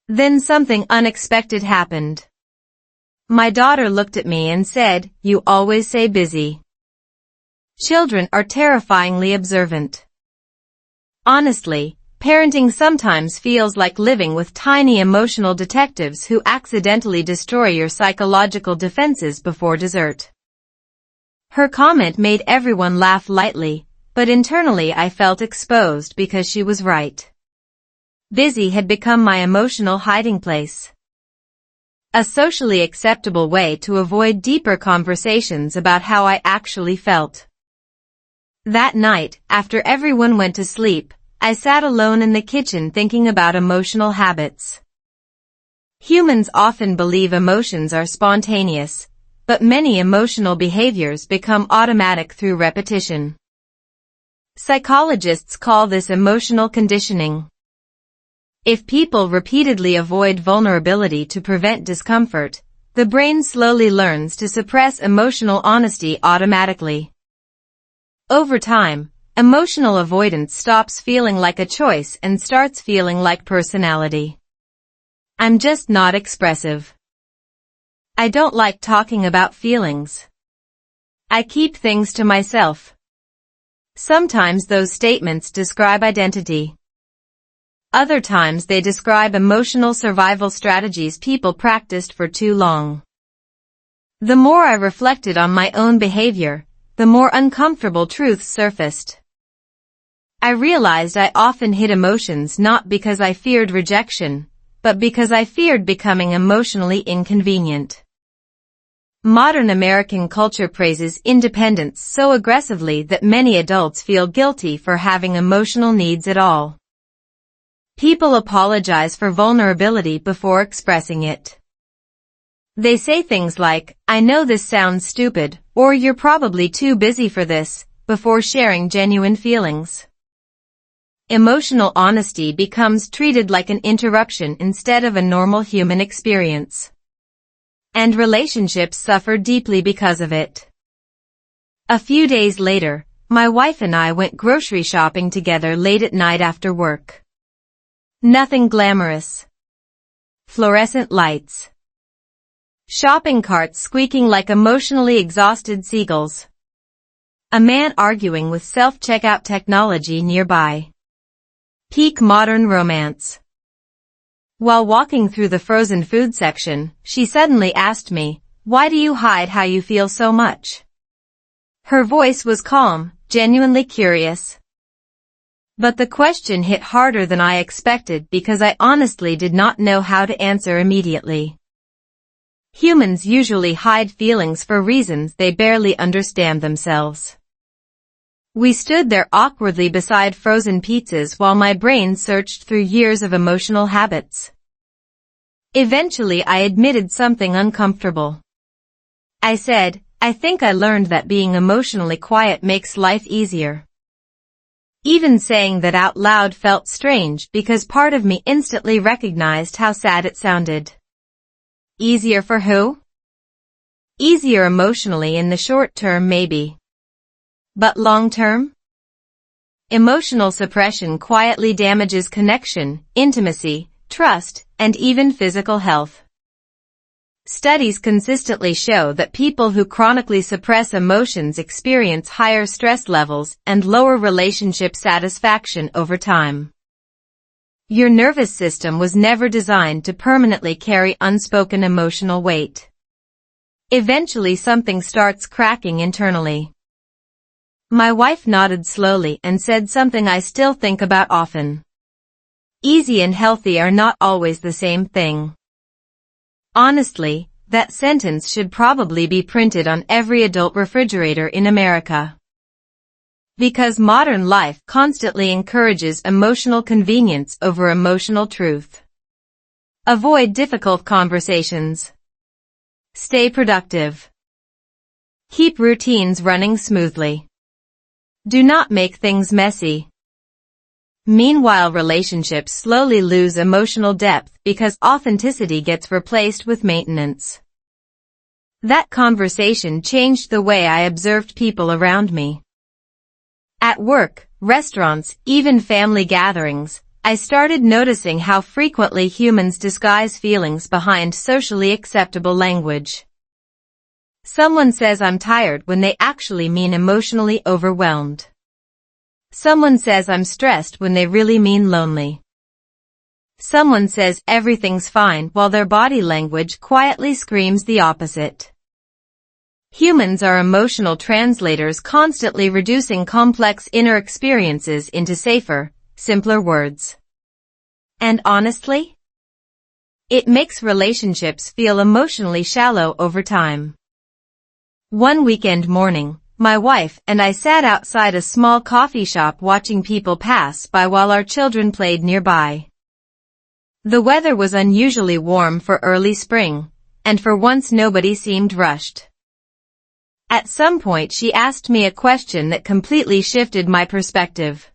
Then something unexpected happened. My daughter looked at me and said, "You always say busy." Children are terrifyingly observant. Honestly, parenting sometimes feels like living with tiny emotional detectives who accidentally destroy your psychological defenses before dessert. Her comment made everyone laugh lightly, but internally I felt exposed because she was right. Busy had become my emotional hiding place. A socially acceptable way to avoid deeper conversations about how I actually felt. That night, after everyone went to sleep, I sat alone in the kitchen thinking about emotional habits. Humans often believe emotions are spontaneous, but many emotional behaviors become automatic through repetition. Psychologists call this emotional conditioning. If people repeatedly avoid vulnerability to prevent discomfort, the brain slowly learns to suppress emotional honesty automatically. Over time, emotional avoidance stops feeling like a choice and starts feeling like personality. I'm just not expressive. I don't like talking about feelings. I keep things to myself. Sometimes those statements describe identity. Other times they describe emotional survival strategies people practiced for too long. The more I reflected on my own behavior, the more uncomfortable truths surfaced. I realized I often hid emotions not because I feared rejection, but because I feared becoming emotionally inconvenient. Modern American culture praises independence so aggressively that many adults feel guilty for having emotional needs at all. People apologize for vulnerability before expressing it. They say things like, "I know this sounds stupid," or "You're probably too busy for this," before sharing genuine feelings. Emotional honesty becomes treated like an interruption instead of a normal human experience. And relationships suffer deeply because of it. A few days later, my wife and I went grocery shopping together late at night after work. Nothing glamorous. Fluorescent lights. Shopping carts squeaking like emotionally exhausted seagulls. A man arguing with self-checkout technology nearby. Peak modern romance. While walking through the frozen food section, she suddenly asked me, "Why do you hide how you feel so much?" Her voice was calm, genuinely curious. But the question hit harder than I expected because I honestly did not know how to answer immediately. Humans usually hide feelings for reasons they barely understand themselves. We stood there awkwardly beside frozen pizzas while my brain searched through years of emotional habits. Eventually I admitted something uncomfortable. I said, "I think I learned that being emotionally quiet makes life easier." Even saying that out loud felt strange because part of me instantly recognized how sad it sounded. Easier for who? Easier emotionally in the short term maybe. But long term? Emotional suppression quietly damages connection, intimacy, trust, and even physical health. Studies consistently show that people who chronically suppress emotions experience higher stress levels and lower relationship satisfaction over time. Your nervous system was never designed to permanently carry unspoken emotional weight. Eventually something starts cracking internally. My wife nodded slowly and said something I still think about often. Easy and healthy are not always the same thing. Honestly, that sentence should probably be printed on every adult refrigerator in America. Because modern life constantly encourages emotional convenience over emotional truth. Avoid difficult conversations. Stay productive. Keep routines running smoothly. Do not make things messy. Meanwhile, relationships slowly lose emotional depth because authenticity gets replaced with maintenance. That conversation changed the way I observed people around me. At work, restaurants, even family gatherings, I started noticing how frequently humans disguise feelings behind socially acceptable language. Someone says I'm tired when they actually mean emotionally overwhelmed. Someone says I'm stressed when they really mean lonely. Someone says everything's fine while their body language quietly screams the opposite. Humans are emotional translators, constantly reducing complex inner experiences into safer, simpler words. And honestly, it makes relationships feel emotionally shallow over time. One weekend morning, my wife and I sat outside a small coffee shop watching people pass by while our children played nearby. The weather was unusually warm for early spring, and for once nobody seemed rushed. At some point she asked me a question that completely shifted my perspective.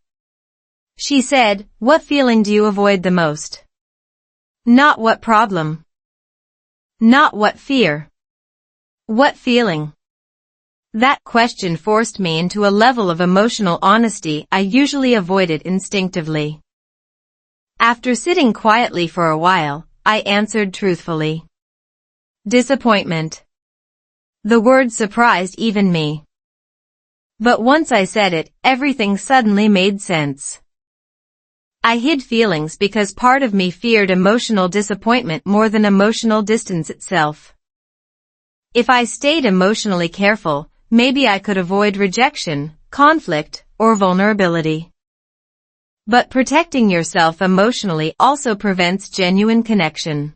She said, "What feeling do you avoid the most?" Not what problem. Not what fear. What feeling? That question forced me into a level of emotional honesty I usually avoided instinctively. After sitting quietly for a while, I answered truthfully. Disappointment. The word surprised even me. But once I said it, everything suddenly made sense. I hid feelings because part of me feared emotional disappointment more than emotional distance itself. If I stayed emotionally careful, maybe I could avoid rejection, conflict, or vulnerability. But protecting yourself emotionally also prevents genuine connection.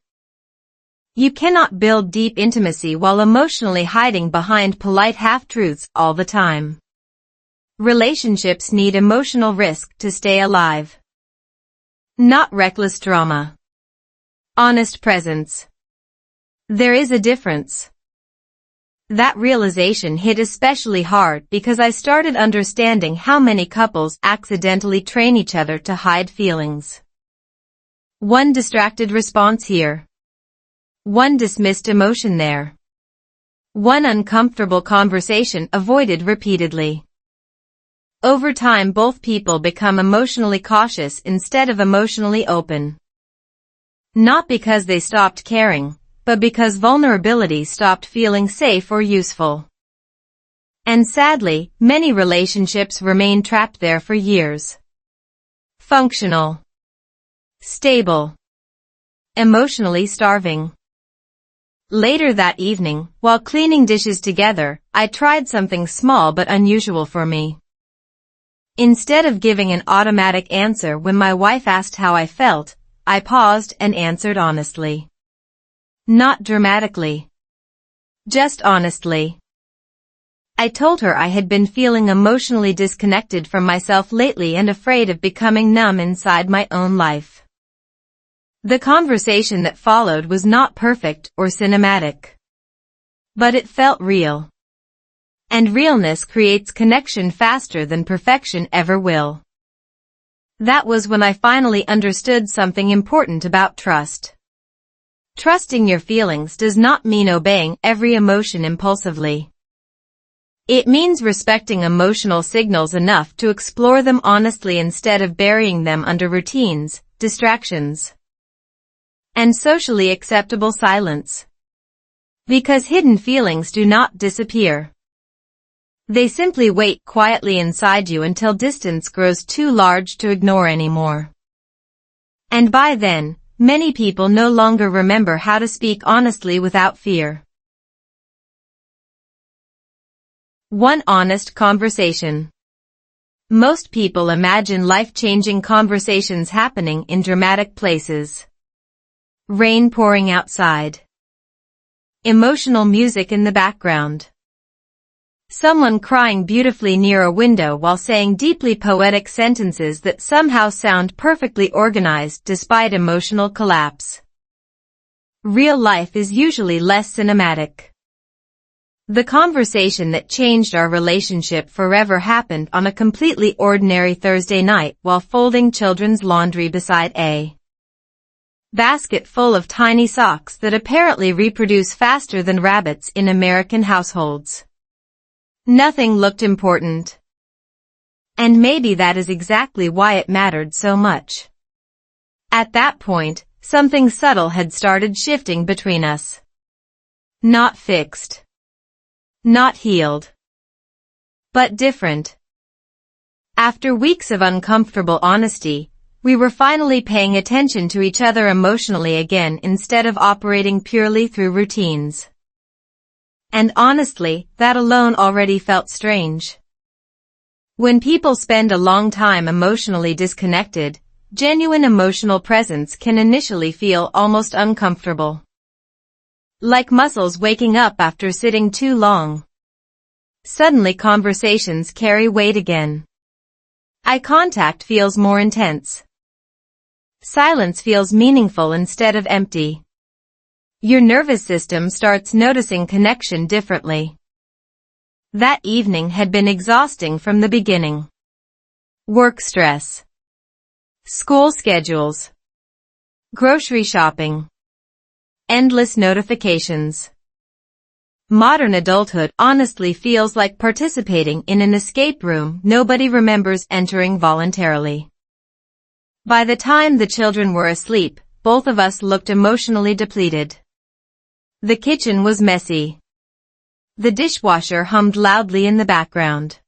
You cannot build deep intimacy while emotionally hiding behind polite half-truths all the time. Relationships need emotional risk to stay alive. Not reckless drama. Honest presence. There is a difference. That realization hit especially hard because I started understanding how many couples accidentally train each other to hide feelings. One distracted response here. One dismissed emotion there. One uncomfortable conversation avoided repeatedly. Over time, both people become emotionally cautious instead of emotionally open. Not because they stopped caring, but because vulnerability stopped feeling safe or useful. And sadly, many relationships remain trapped there for years. Functional. Stable. Emotionally starving. Later that evening, while cleaning dishes together, I tried something small but unusual for me. Instead of giving an automatic answer when my wife asked how I felt, I paused and answered honestly. Not dramatically. Just honestly. I told her I had been feeling emotionally disconnected from myself lately and afraid of becoming numb inside my own life. The conversation that followed was not perfect or cinematic. But it felt real. And realness creates connection faster than perfection ever will. That was when I finally understood something important about trust. Trusting your feelings does not mean obeying every emotion impulsively. It means respecting emotional signals enough to explore them honestly instead of burying them under routines, distractions, and socially acceptable silence. Because hidden feelings do not disappear. They simply wait quietly inside you until distance grows too large to ignore anymore. And by then, many people no longer remember how to speak honestly without fear. One honest conversation. Most people imagine life-changing conversations happening in dramatic places. Rain pouring outside. Emotional music in the background. Someone crying beautifully near a window while saying deeply poetic sentences that somehow sound perfectly organized despite emotional collapse. Real life is usually less cinematic. The conversation that changed our relationship forever happened on a completely ordinary Thursday night while folding children's laundry beside a basket full of tiny socks that apparently reproduce faster than rabbits in American households. Nothing looked important. And maybe that is exactly why it mattered so much. At that point, something subtle had started shifting between us. Not fixed. Not healed. But different. After weeks of uncomfortable honesty, we were finally paying attention to each other emotionally again instead of operating purely through routines. And honestly, that alone already felt strange. When people spend a long time emotionally disconnected, genuine emotional presence can initially feel almost uncomfortable. Like muscles waking up after sitting too long. Suddenly conversations carry weight again. Eye contact feels more intense. Silence feels meaningful instead of empty. Your nervous system starts noticing connection differently. That evening had been exhausting from the beginning. Work stress. School schedules. Grocery shopping. Endless notifications. Modern adulthood honestly feels like participating in an escape room nobody remembers entering voluntarily. By the time the children were asleep, both of us looked emotionally depleted. The kitchen was messy. The dishwasher hummed loudly in the background.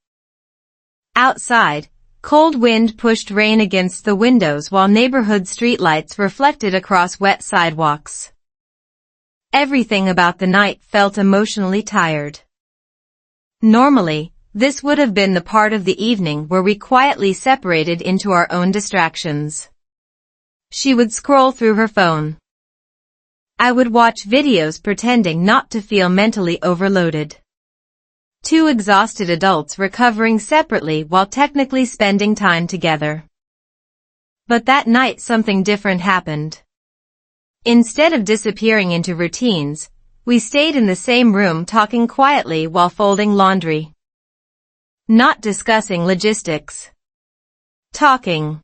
Outside, cold wind pushed rain against the windows while neighborhood streetlights reflected across wet sidewalks. Everything about the night felt emotionally tired. Normally, this would have been the part of the evening where we quietly separated into our own distractions. She would scroll through her phone. I would watch videos pretending not to feel mentally overloaded. Two exhausted adults recovering separately while technically spending time together. But that night something different happened. Instead of disappearing into routines, we stayed in the same room talking quietly while folding laundry. Not discussing logistics. Talking.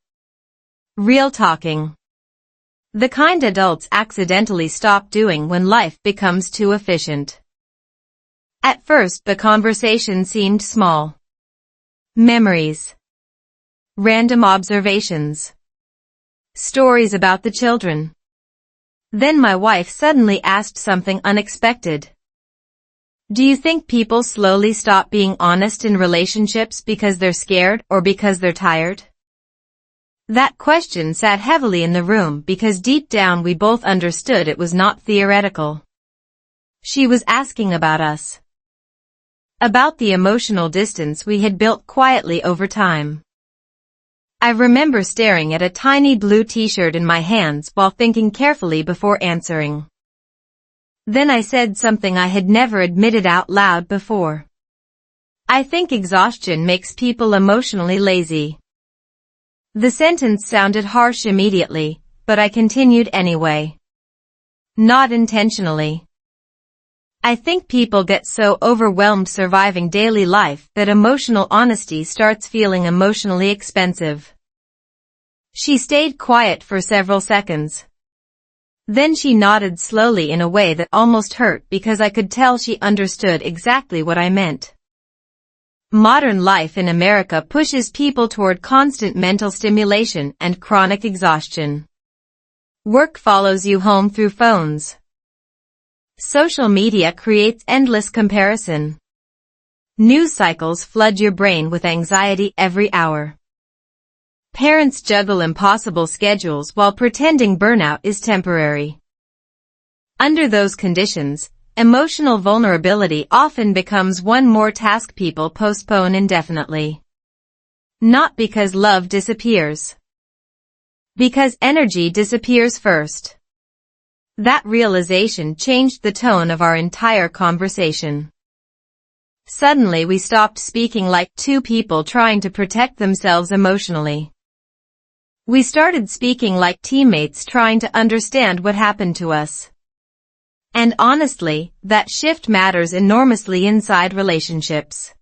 Real talking. The kind adults accidentally stop doing when life becomes too efficient. At first the conversation seemed small. Memories. Random observations. Stories about the children. Then my wife suddenly asked something unexpected. Do you think people slowly stop being honest in relationships because they're scared or because they're tired? That question sat heavily in the room because deep down we both understood it was not theoretical. She was asking about us. About the emotional distance we had built quietly over time. I remember staring at a tiny blue t-shirt in my hands while thinking carefully before answering. Then I said something I had never admitted out loud before. I think exhaustion makes people emotionally lazy. The sentence sounded harsh immediately, but I continued anyway. Not intentionally. I think people get so overwhelmed surviving daily life that emotional honesty starts feeling emotionally expensive. She stayed quiet for several seconds. Then she nodded slowly in a way that almost hurt because I could tell she understood exactly what I meant. Modern life in America pushes people toward constant mental stimulation and chronic exhaustion. Work follows you home through phones. Social media creates endless comparison. News cycles flood your brain with anxiety every hour. Parents juggle impossible schedules while pretending burnout is temporary. Under those conditions, emotional vulnerability often becomes one more task people postpone indefinitely. Not because love disappears. Because energy disappears first. That realization changed the tone of our entire conversation. Suddenly we stopped speaking like two people trying to protect themselves emotionally. We started speaking like teammates trying to understand what happened to us. And honestly, that shift matters enormously inside relationships.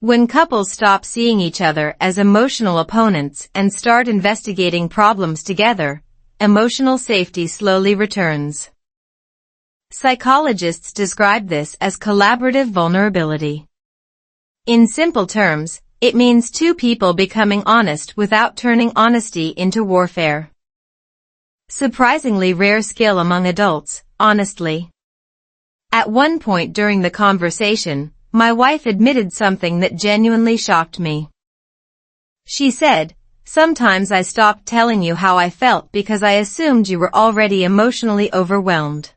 When couples stop seeing each other as emotional opponents and start investigating problems together, emotional safety slowly returns. Psychologists describe this as collaborative vulnerability. In simple terms, it means two people becoming honest without turning honesty into warfare. Surprisingly rare skill among adults, honestly. At one point during the conversation, my wife admitted something that genuinely shocked me. She said, "Sometimes I stopped telling you how I felt because I assumed you were already emotionally overwhelmed."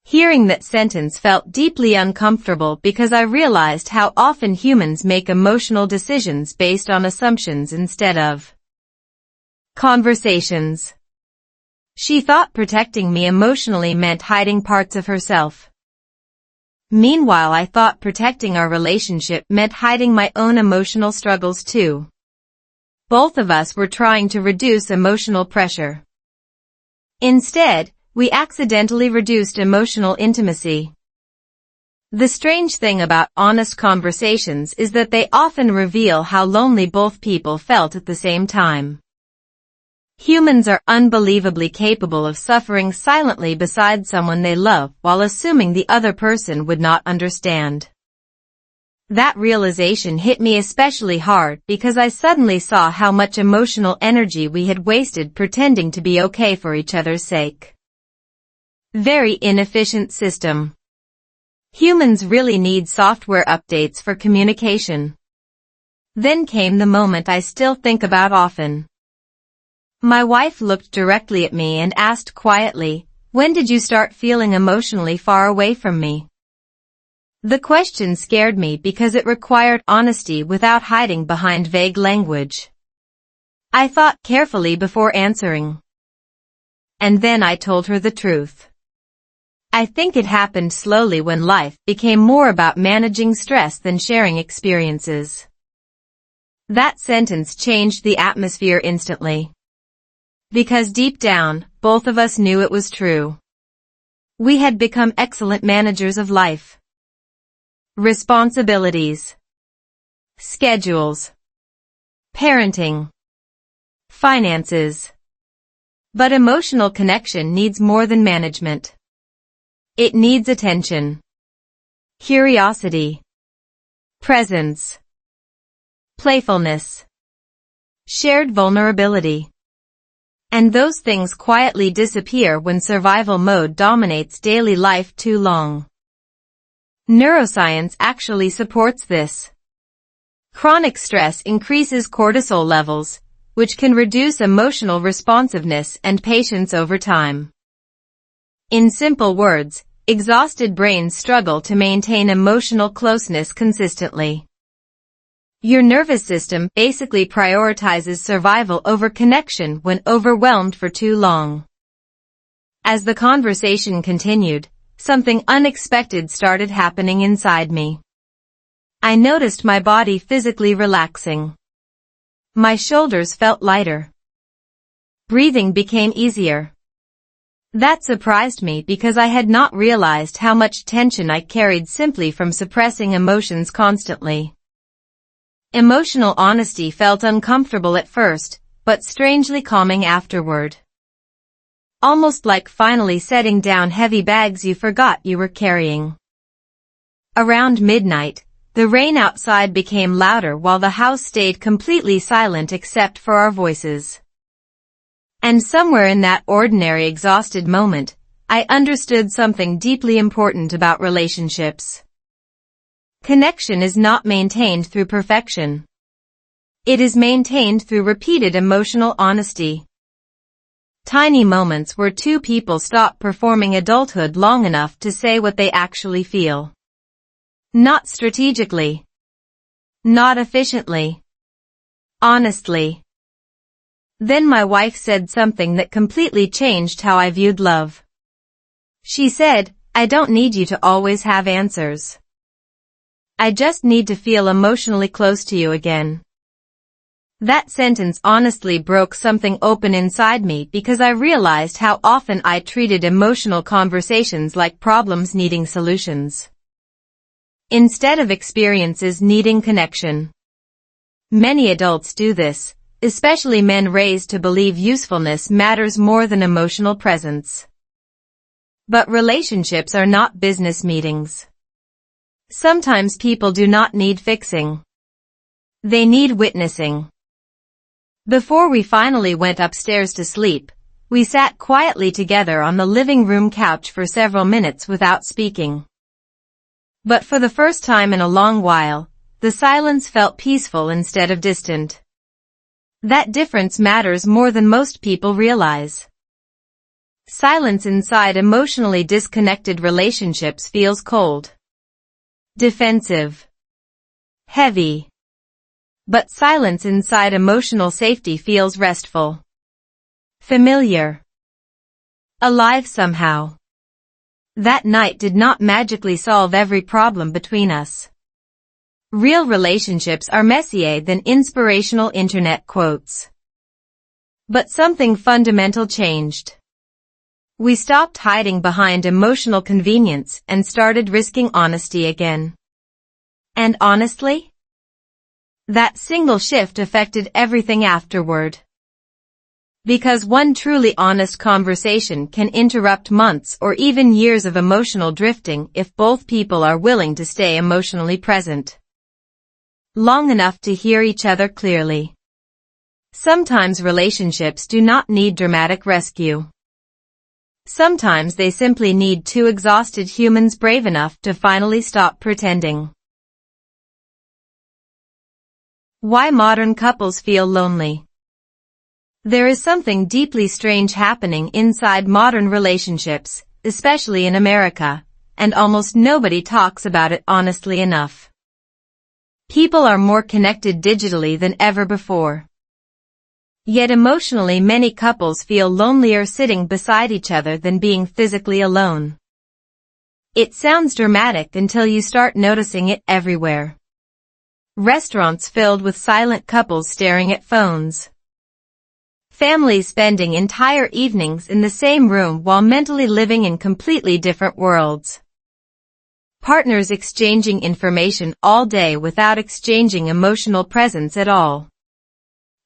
Hearing that sentence felt deeply uncomfortable because I realized how often humans make emotional decisions based on assumptions instead of conversations. She thought protecting me emotionally meant hiding parts of herself. Meanwhile, I thought protecting our relationship meant hiding my own emotional struggles too. Both of us were trying to reduce emotional pressure. Instead, we accidentally reduced emotional intimacy. The strange thing about honest conversations is that they often reveal how lonely both people felt at the same time. Humans are unbelievably capable of suffering silently beside someone they love while assuming the other person would not understand. That realization hit me especially hard because I suddenly saw how much emotional energy we had wasted pretending to be okay for each other's sake. Very inefficient system. Humans really need software updates for communication. Then came the moment I still think about often. My wife looked directly at me and asked quietly, "When did you start feeling emotionally far away from me?" The question scared me because it required honesty without hiding behind vague language. I thought carefully before answering. and then I told her the truth. I think it happened slowly when life became more about managing stress than sharing experiences. That sentence changed the atmosphere instantly. Because deep down, both of us knew it was true. We had become excellent managers of life. Responsibilities. Schedules. Parenting. Finances. But emotional connection needs more than management. It needs attention. Curiosity. Presence. Playfulness. Shared vulnerability. And those things quietly disappear when survival mode dominates daily life too long. Neuroscience actually supports this. Chronic stress increases cortisol levels, which can reduce emotional responsiveness and patience over time. In simple words, exhausted brains struggle to maintain emotional closeness consistently. Your nervous system basically prioritizes survival over connection when overwhelmed for too long. As the conversation continued, something unexpected started happening inside me. I noticed my body physically relaxing. My shoulders felt lighter. Breathing became easier. That surprised me because I had not realized how much tension I carried simply from suppressing emotions constantly. Emotional honesty felt uncomfortable at first, but strangely calming afterward. Almost like finally setting down heavy bags you forgot you were carrying. Around midnight, the rain outside became louder while the house stayed completely silent except for our voices. And somewhere in that ordinary exhausted moment, I understood something deeply important about relationships. Connection is not maintained through perfection. It is maintained through repeated emotional honesty. Tiny moments where two people stop performing adulthood long enough to say what they actually feel. Not strategically. Not efficiently. Honestly. Then my wife said something that completely changed how I viewed love. She said, "I don't need you to always have answers. I just need to feel emotionally close to you again." That sentence honestly broke something open inside me because I realized how often I treated emotional conversations like problems needing solutions, instead of experiences needing connection. Many adults do this, especially men raised to believe usefulness matters more than emotional presence. But relationships are not business meetings. Sometimes people do not need fixing. They need witnessing. Before we finally went upstairs to sleep, we sat quietly together on the living room couch for several minutes without speaking. But for the first time in a long while, the silence felt peaceful instead of distant. That difference matters more than most people realize. Silence inside emotionally disconnected relationships feels cold, defensive, heavy. But silence inside emotional safety feels restful, familiar, alive somehow. That night did not magically solve every problem between us. Real relationships are messier than inspirational internet quotes. But something fundamental changed. We stopped hiding behind emotional convenience and started risking honesty again. And honestly, that single shift affected everything afterward. Because one truly honest conversation can interrupt months or even years of emotional drifting if both people are willing to stay emotionally present long enough to hear each other clearly. Sometimes relationships do not need dramatic rescue. Sometimes they simply need two exhausted humans brave enough to finally stop pretending. Why modern couples feel lonely. There is something deeply strange happening inside modern relationships, especially in America, and almost nobody talks about it honestly enough. People are more connected digitally than ever before. Yet emotionally many couples feel lonelier sitting beside each other than being physically alone. It sounds dramatic until you start noticing it everywhere. Restaurants filled with silent couples staring at phones. Families spending entire evenings in the same room while mentally living in completely different worlds. Partners exchanging information all day without exchanging emotional presence at all.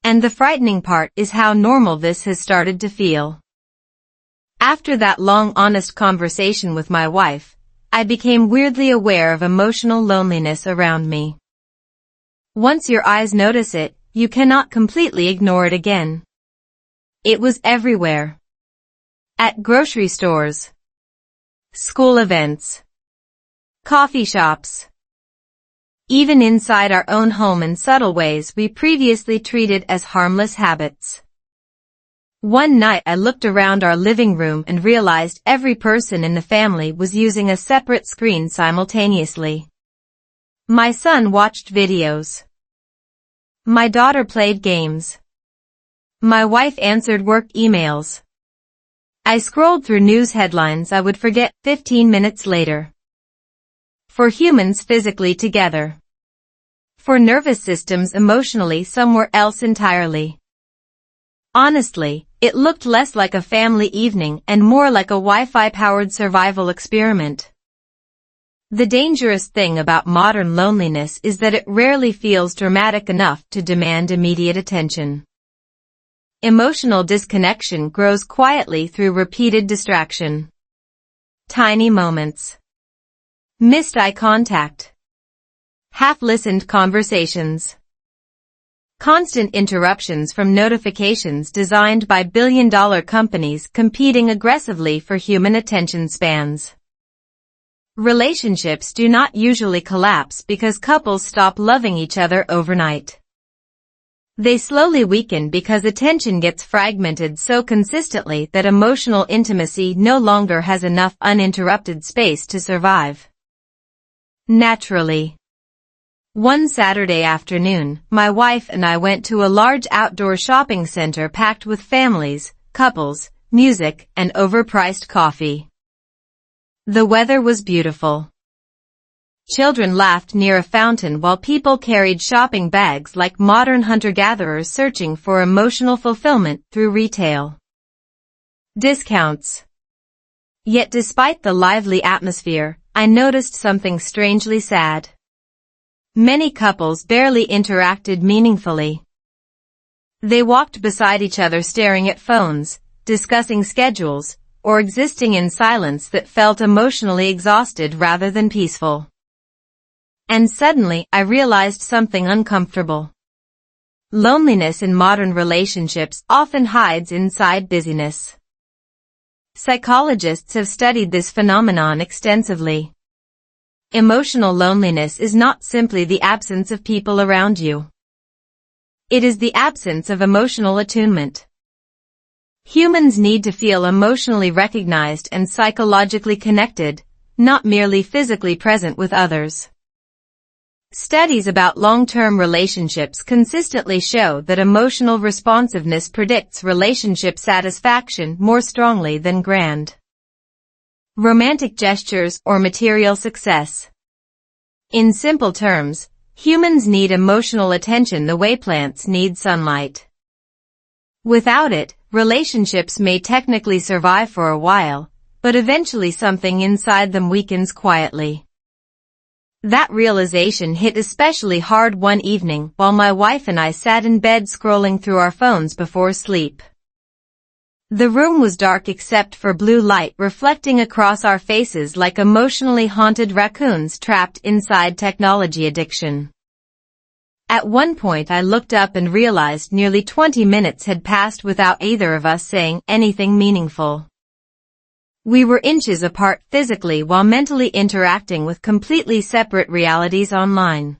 And the frightening part is how normal this has started to feel. After that long honest conversation with my wife, I became weirdly aware of emotional loneliness around me. Once your eyes notice it, you cannot completely ignore it again. It was everywhere. At grocery stores, school events, coffee shops, even inside our own home in subtle ways we previously treated as harmless habits. One night I looked around our living room and realized every person in the family was using a separate screen simultaneously. My son watched videos. My daughter played games. My wife answered work emails. I scrolled through news headlines I would forget 15 minutes later. For humans physically together. For nervous systems emotionally somewhere else entirely. Honestly, it looked less like a family evening and more like a Wi-Fi powered survival experiment. The dangerous thing about modern loneliness is that it rarely feels dramatic enough to demand immediate attention. Emotional disconnection grows quietly through repeated distraction. Tiny moments. Missed eye contact. Half-listened conversations. Constant interruptions from notifications designed by billion-dollar companies competing aggressively for human attention spans. Relationships do not usually collapse because couples stop loving each other overnight. They slowly weaken because attention gets fragmented so consistently that emotional intimacy no longer has enough uninterrupted space to survive. Naturally. One Saturday afternoon, my wife and I went to a large outdoor shopping center packed with families, couples, music, and overpriced coffee. The weather was beautiful. Children laughed near a fountain while people carried shopping bags like modern hunter-gatherers searching for emotional fulfillment through retail. Discounts. Yet despite the lively atmosphere, I noticed something strangely sad. Many couples barely interacted meaningfully. They walked beside each other staring at phones, discussing schedules, or existing in silence that felt emotionally exhausted rather than peaceful. And suddenly I realized something uncomfortable. Loneliness in modern relationships often hides inside busyness. Psychologists have studied this phenomenon extensively. Emotional loneliness is not simply the absence of people around you. It is the absence of emotional attunement. Humans need to feel emotionally recognized and psychologically connected, not merely physically present with others. Studies about long-term relationships consistently show that emotional responsiveness predicts relationship satisfaction more strongly than grand romantic gestures or material success. In simple terms, humans need emotional attention the way plants need sunlight. Without it, relationships may technically survive for a while, but eventually something inside them weakens quietly. That realization hit especially hard one evening while my wife and I sat in bed scrolling through our phones before sleep. The room was dark except for blue light reflecting across our faces like emotionally haunted raccoons trapped inside technology addiction. At one point I looked up and realized nearly 20 minutes had passed without either of us saying anything meaningful. We were inches apart physically while mentally interacting with completely separate realities online.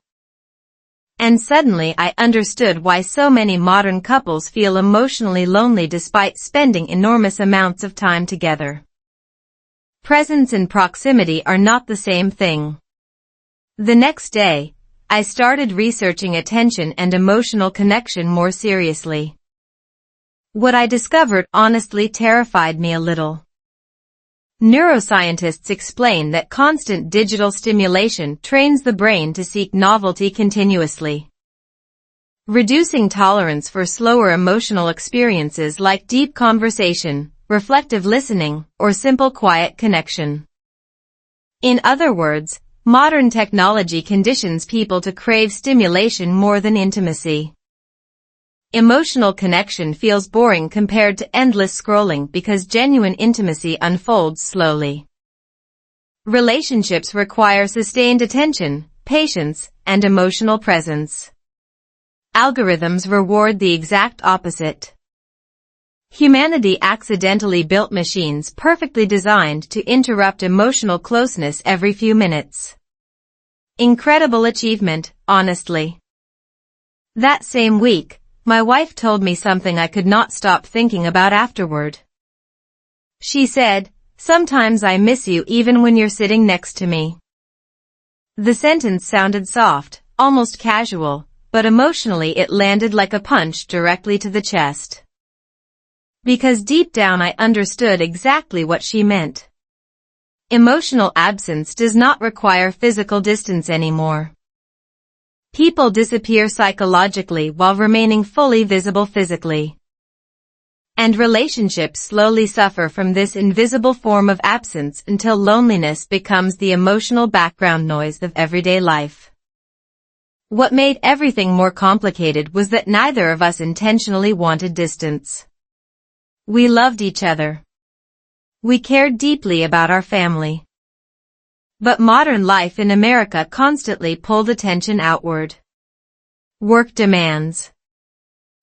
And suddenly I understood why so many modern couples feel emotionally lonely despite spending enormous amounts of time together. Presence and proximity are not the same thing. The next day, I started researching attention and emotional connection more seriously. What I discovered honestly terrified me a little. Neuroscientists explain that constant digital stimulation trains the brain to seek novelty continuously, reducing tolerance for slower emotional experiences like deep conversation, reflective listening, or simple quiet connection. In other words, modern technology conditions people to crave stimulation more than intimacy. Emotional connection feels boring compared to endless scrolling because genuine intimacy unfolds slowly. Relationships require sustained attention, patience, and emotional presence. Algorithms reward the exact opposite. Humanity accidentally built machines perfectly designed to interrupt emotional closeness every few minutes. Incredible achievement, honestly. That same week, my wife told me something I could not stop thinking about afterward. She said, "Sometimes I miss you even when you're sitting next to me." The sentence sounded soft, almost casual, but emotionally it landed like a punch directly to the chest. Because deep down I understood exactly what she meant. Emotional absence does not require physical distance anymore. People disappear psychologically while remaining fully visible physically. And relationships slowly suffer from this invisible form of absence until loneliness becomes the emotional background noise of everyday life. What made everything more complicated was that neither of us intentionally wanted distance. We loved each other. We cared deeply about our family. But modern life in America constantly pulled attention outward. Work demands,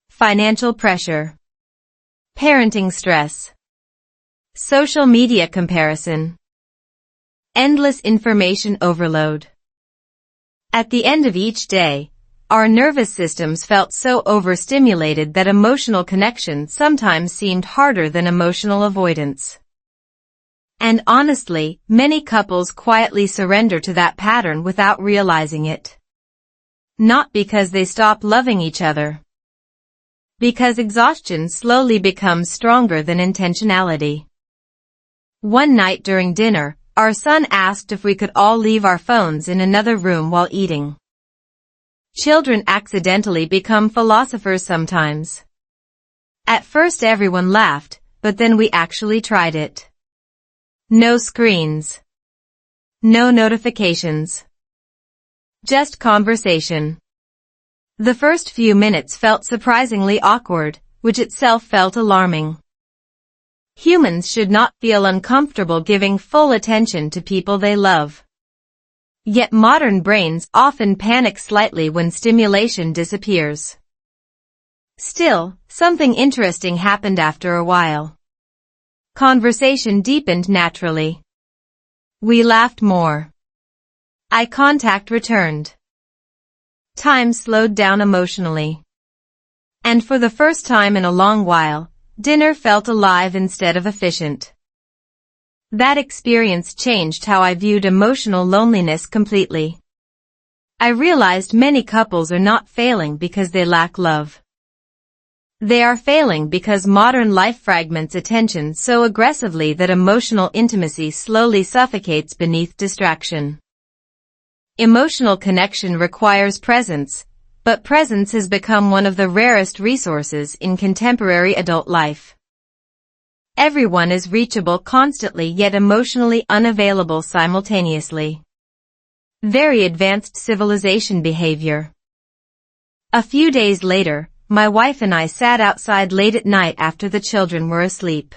financial pressure, parenting stress, social media comparison, endless information overload. At the end of each day, our nervous systems felt so overstimulated that emotional connection sometimes seemed harder than emotional avoidance. And honestly, many couples quietly surrender to that pattern without realizing it. Not because they stop loving each other. Because exhaustion slowly becomes stronger than intentionality. One night during dinner, our son asked if we could all leave our phones in another room while eating. Children accidentally become philosophers sometimes. At first everyone laughed, but then we actually tried it. No screens. No notifications. Just conversation. The first few minutes felt surprisingly awkward, which itself felt alarming. Humans should not feel uncomfortable giving full attention to people they love. Yet modern brains often panic slightly when stimulation disappears. Still, something interesting happened after a while. Conversation deepened naturally. We laughed more. Eye contact returned. Time slowed down emotionally. And for the first time in a long while, dinner felt alive instead of efficient. That experience changed how I viewed emotional loneliness completely. I realized many couples are not failing because they lack love. They are failing because modern life fragments attention so aggressively that emotional intimacy slowly suffocates beneath distraction. Emotional connection requires presence, but presence has become one of the rarest resources in contemporary adult life. Everyone is reachable constantly yet emotionally unavailable simultaneously. Very advanced civilization behavior. A few days later, my wife and I sat outside late at night after the children were asleep.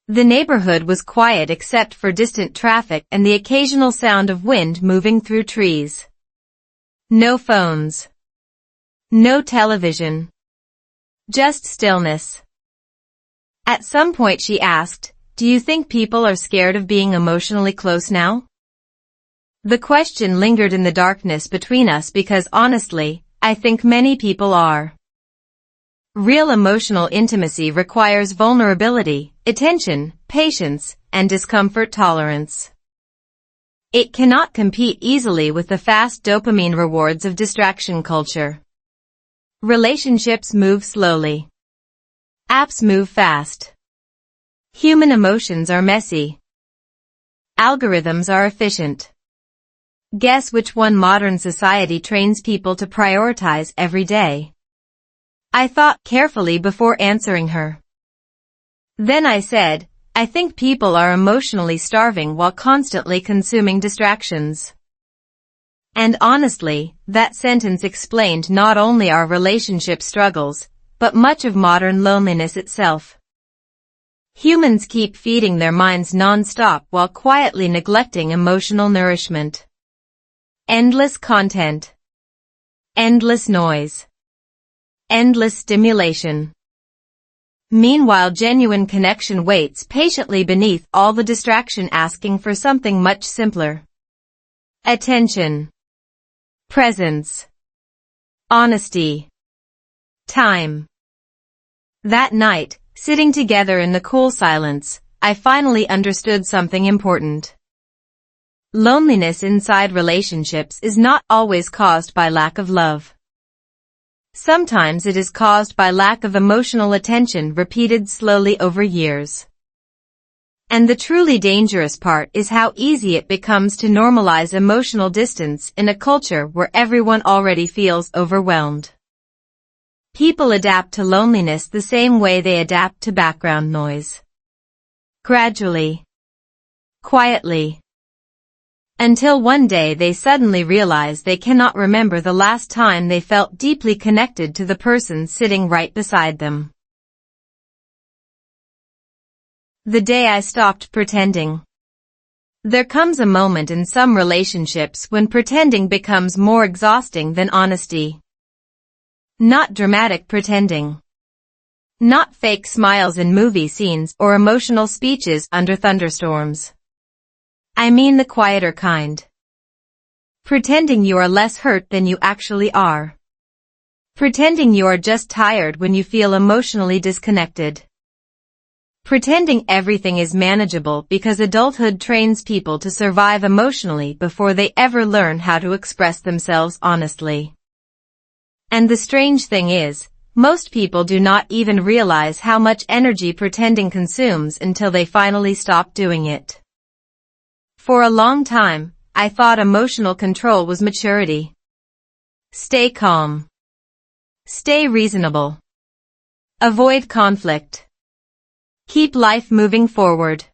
The neighborhood was quiet except for distant traffic and the occasional sound of wind moving through trees. No phones. No television. Just stillness. At some point she asked, "Do you think people are scared of being emotionally close now?" The question lingered in the darkness between us because honestly, I think many people are. Real emotional intimacy requires vulnerability, attention, patience, and discomfort tolerance. It cannot compete easily with the fast dopamine rewards of distraction culture. Relationships move slowly. Apps move fast. Human emotions are messy. Algorithms are efficient. Guess which one modern society trains people to prioritize every day? I thought carefully before answering her. Then I said, I think people are emotionally starving while constantly consuming distractions. And honestly, that sentence explained not only our relationship struggles, but much of modern loneliness itself. Humans keep feeding their minds non-stop while quietly neglecting emotional nourishment. Endless content. Endless noise. Endless stimulation. Meanwhile, genuine connection waits patiently beneath all the distraction, asking for something much simpler. Attention. Presence. Honesty. Time. That night, sitting together in the cool silence, I finally understood something important. Loneliness inside relationships is not always caused by lack of love. Sometimes it is caused by lack of emotional attention repeated slowly over years. And the truly dangerous part is how easy it becomes to normalize emotional distance in a culture where everyone already feels overwhelmed. People adapt to loneliness the same way they adapt to background noise. Gradually. Quietly. Until one day they suddenly realize they cannot remember the last time they felt deeply connected to the person sitting right beside them. The day I stopped pretending. There comes a moment in some relationships when pretending becomes more exhausting than honesty. Not dramatic pretending. Not fake smiles in movie scenes or emotional speeches under thunderstorms. I mean the quieter kind. Pretending you are less hurt than you actually are. Pretending you are just tired when you feel emotionally disconnected. Pretending everything is manageable because adulthood trains people to survive emotionally before they ever learn how to express themselves honestly. And the strange thing is, most people do not even realize how much energy pretending consumes until they finally stop doing it. For a long time, I thought emotional control was maturity. Stay calm. Stay reasonable. Avoid conflict. Keep life moving forward.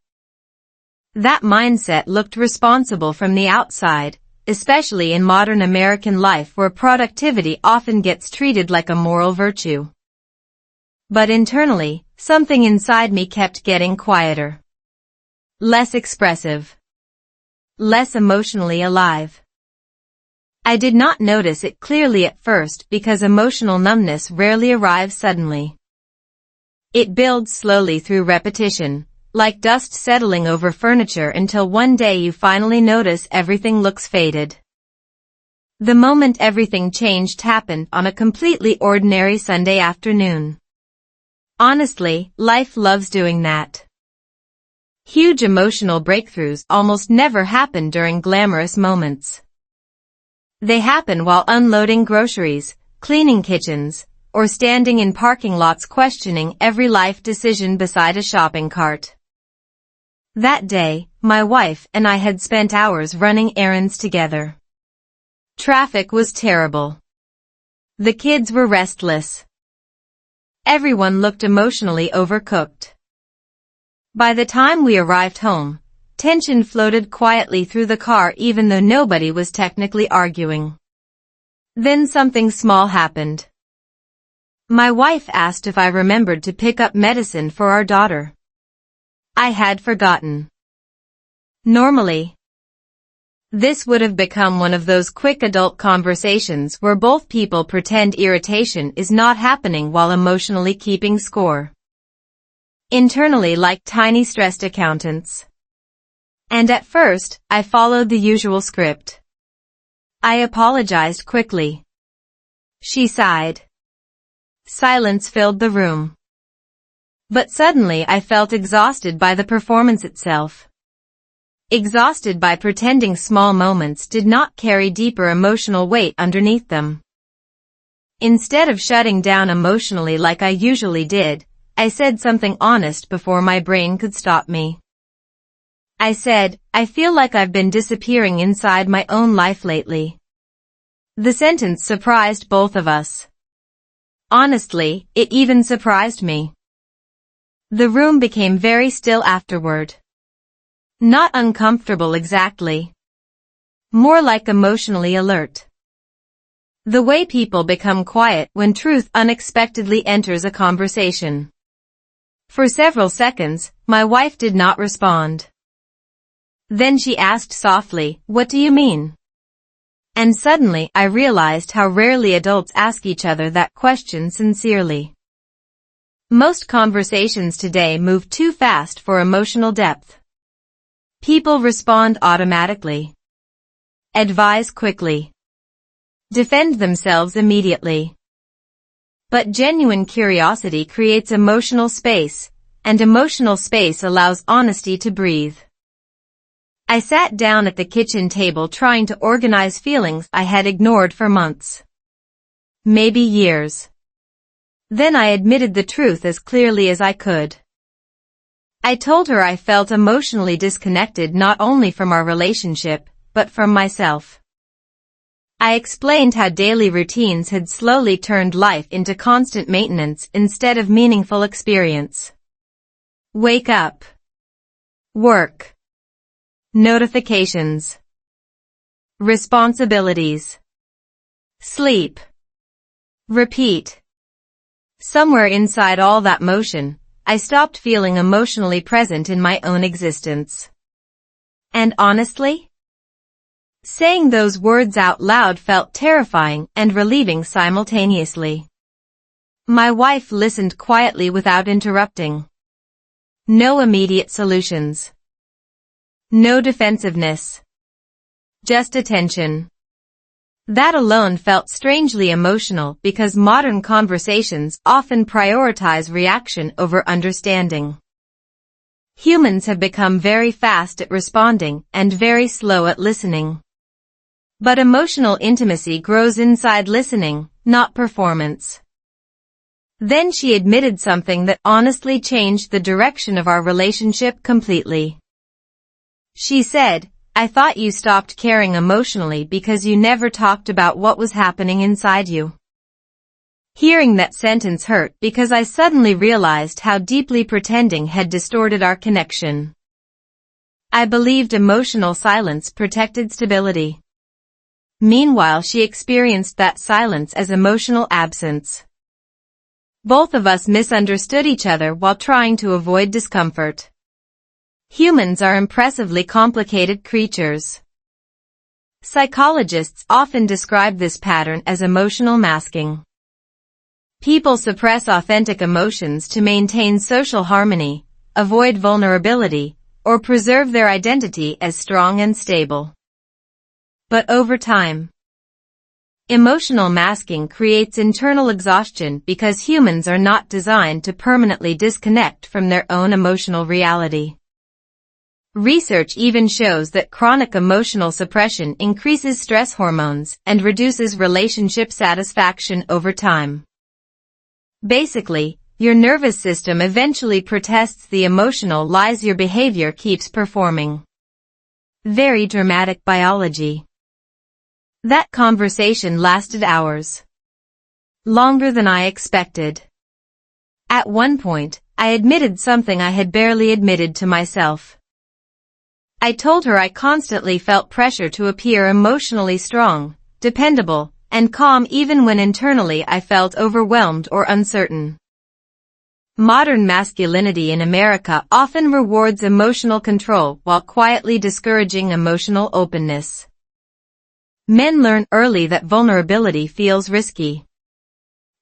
That mindset looked responsible from the outside, especially in modern American life where productivity often gets treated like a moral virtue. But internally, something inside me kept getting quieter. Less expressive. Less emotionally alive. I did not notice it clearly at first because emotional numbness rarely arrives suddenly. It builds slowly through repetition, like dust settling over furniture until one day you finally notice everything looks faded. The moment everything changed happened on a completely ordinary Sunday afternoon. Honestly, life loves doing that. Huge emotional breakthroughs almost never happen during glamorous moments. They happen while unloading groceries, cleaning kitchens, or standing in parking lots questioning every life decision beside a shopping cart. That day, my wife and I had spent hours running errands together. Traffic was terrible. The kids were restless. Everyone looked emotionally overcooked. By the time we arrived home, tension floated quietly through the car even though nobody was technically arguing. Then something small happened. My wife asked if I remembered to pick up medicine for our daughter. I had forgotten. Normally, this would have become one of those quick adult conversations where both people pretend irritation is not happening while emotionally keeping score. Internally, like tiny stressed accountants. And at first, I followed the usual script. I apologized quickly. She sighed. Silence filled the room. But suddenly I felt exhausted by the performance itself. Exhausted by pretending small moments did not carry deeper emotional weight underneath them. Instead of shutting down emotionally like I usually did, I said something honest before my brain could stop me. I said, I feel like I've been disappearing inside my own life lately. The sentence surprised both of us. Honestly, it even surprised me. The room became very still afterward. Not uncomfortable exactly. More like emotionally alert. The way people become quiet when truth unexpectedly enters a conversation. For several seconds, my wife did not respond. Then she asked softly, "What do you mean?" And suddenly I realized how rarely adults ask each other that question sincerely. Most conversations today move too fast for emotional depth. People respond automatically. Advise quickly. Defend themselves immediately. But genuine curiosity creates emotional space, and emotional space allows honesty to breathe. I sat down at the kitchen table trying to organize feelings I had ignored for months. Maybe years. Then I admitted the truth as clearly as I could. I told her I felt emotionally disconnected not only from our relationship, but from myself. I explained how daily routines had slowly turned life into constant maintenance instead of meaningful experience. Wake up. Work. Notifications. Responsibilities. Sleep. Repeat. Somewhere inside all that motion, I stopped feeling emotionally present in my own existence. And honestly, saying those words out loud felt terrifying and relieving simultaneously. My wife listened quietly without interrupting. No immediate solutions. No defensiveness. Just attention. That alone felt strangely emotional because modern conversations often prioritize reaction over understanding. Humans have become very fast at responding and very slow at listening. But emotional intimacy grows inside listening, not performance. Then she admitted something that honestly changed the direction of our relationship completely. She said, "I thought you stopped caring emotionally because you never talked about what was happening inside you." Hearing that sentence hurt because I suddenly realized how deeply pretending had distorted our connection. I believed emotional silence protected stability. Meanwhile, she experienced that silence as emotional absence. Both of us misunderstood each other while trying to avoid discomfort. Humans are impressively complicated creatures. Psychologists often describe this pattern as emotional masking. People suppress authentic emotions to maintain social harmony, avoid vulnerability, or preserve their identity as strong and stable. But over time, emotional masking creates internal exhaustion because humans are not designed to permanently disconnect from their own emotional reality. Research even shows that chronic emotional suppression increases stress hormones and reduces relationship satisfaction over time. Basically, your nervous system eventually protests the emotional lies your behavior keeps performing. Very dramatic biology. That conversation lasted hours. Longer than I expected. At one point, I admitted something I had barely admitted to myself. I told her I constantly felt pressure to appear emotionally strong, dependable, and calm even when internally I felt overwhelmed or uncertain. Modern masculinity in America often rewards emotional control while quietly discouraging emotional openness. Men learn early that vulnerability feels risky.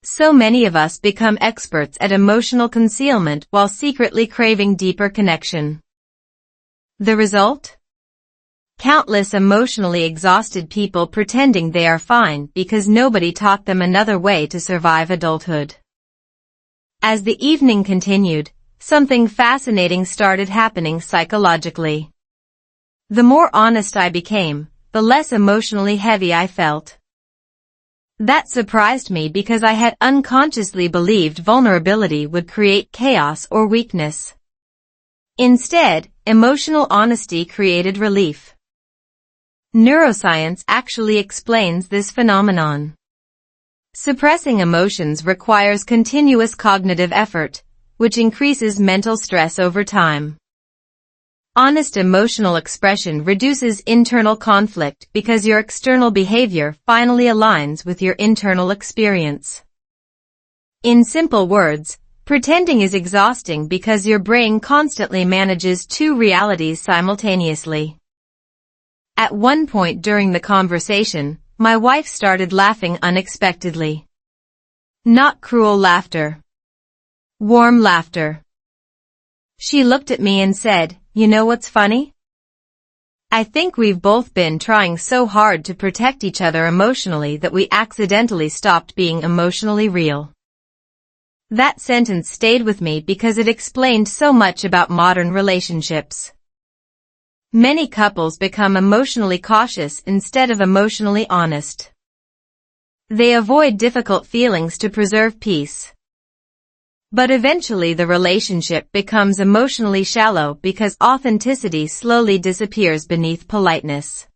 So many of us become experts at emotional concealment while secretly craving deeper connection. The result? Countless emotionally exhausted people pretending they are fine because nobody taught them another way to survive adulthood. As the evening continued, something fascinating started happening psychologically. The more honest I became, the less emotionally heavy I felt. That surprised me because I had unconsciously believed vulnerability would create chaos or weakness. Instead, emotional honesty created relief. Neuroscience actually explains this phenomenon. Suppressing emotions requires continuous cognitive effort, which increases mental stress over time. Honest emotional expression reduces internal conflict because your external behavior finally aligns with your internal experience. In simple words, pretending is exhausting because your brain constantly manages two realities simultaneously. At one point during the conversation, my wife started laughing unexpectedly. Not cruel laughter. Warm laughter. She looked at me and said, "You know what's funny? I think we've both been trying so hard to protect each other emotionally that we accidentally stopped being emotionally real." That sentence stayed with me because it explained so much about modern relationships. Many couples become emotionally cautious instead of emotionally honest. They avoid difficult feelings to preserve peace. But eventually the relationship becomes emotionally shallow because authenticity slowly disappears beneath politeness.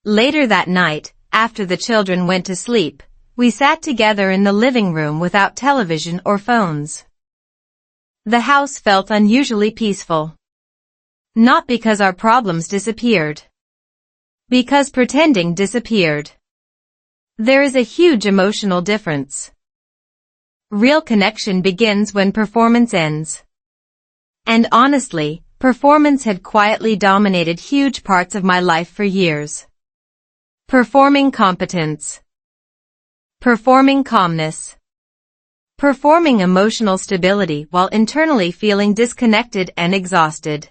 Later that night, after the children went to sleep, we sat together in the living room without television or phones. The house felt unusually peaceful. Not because our problems disappeared. Because pretending disappeared. There is a huge emotional difference. Real connection begins when performance ends. And honestly, performance had quietly dominated huge parts of my life for years. Performing competence. Performing calmness. Performing emotional stability while internally feeling disconnected and exhausted.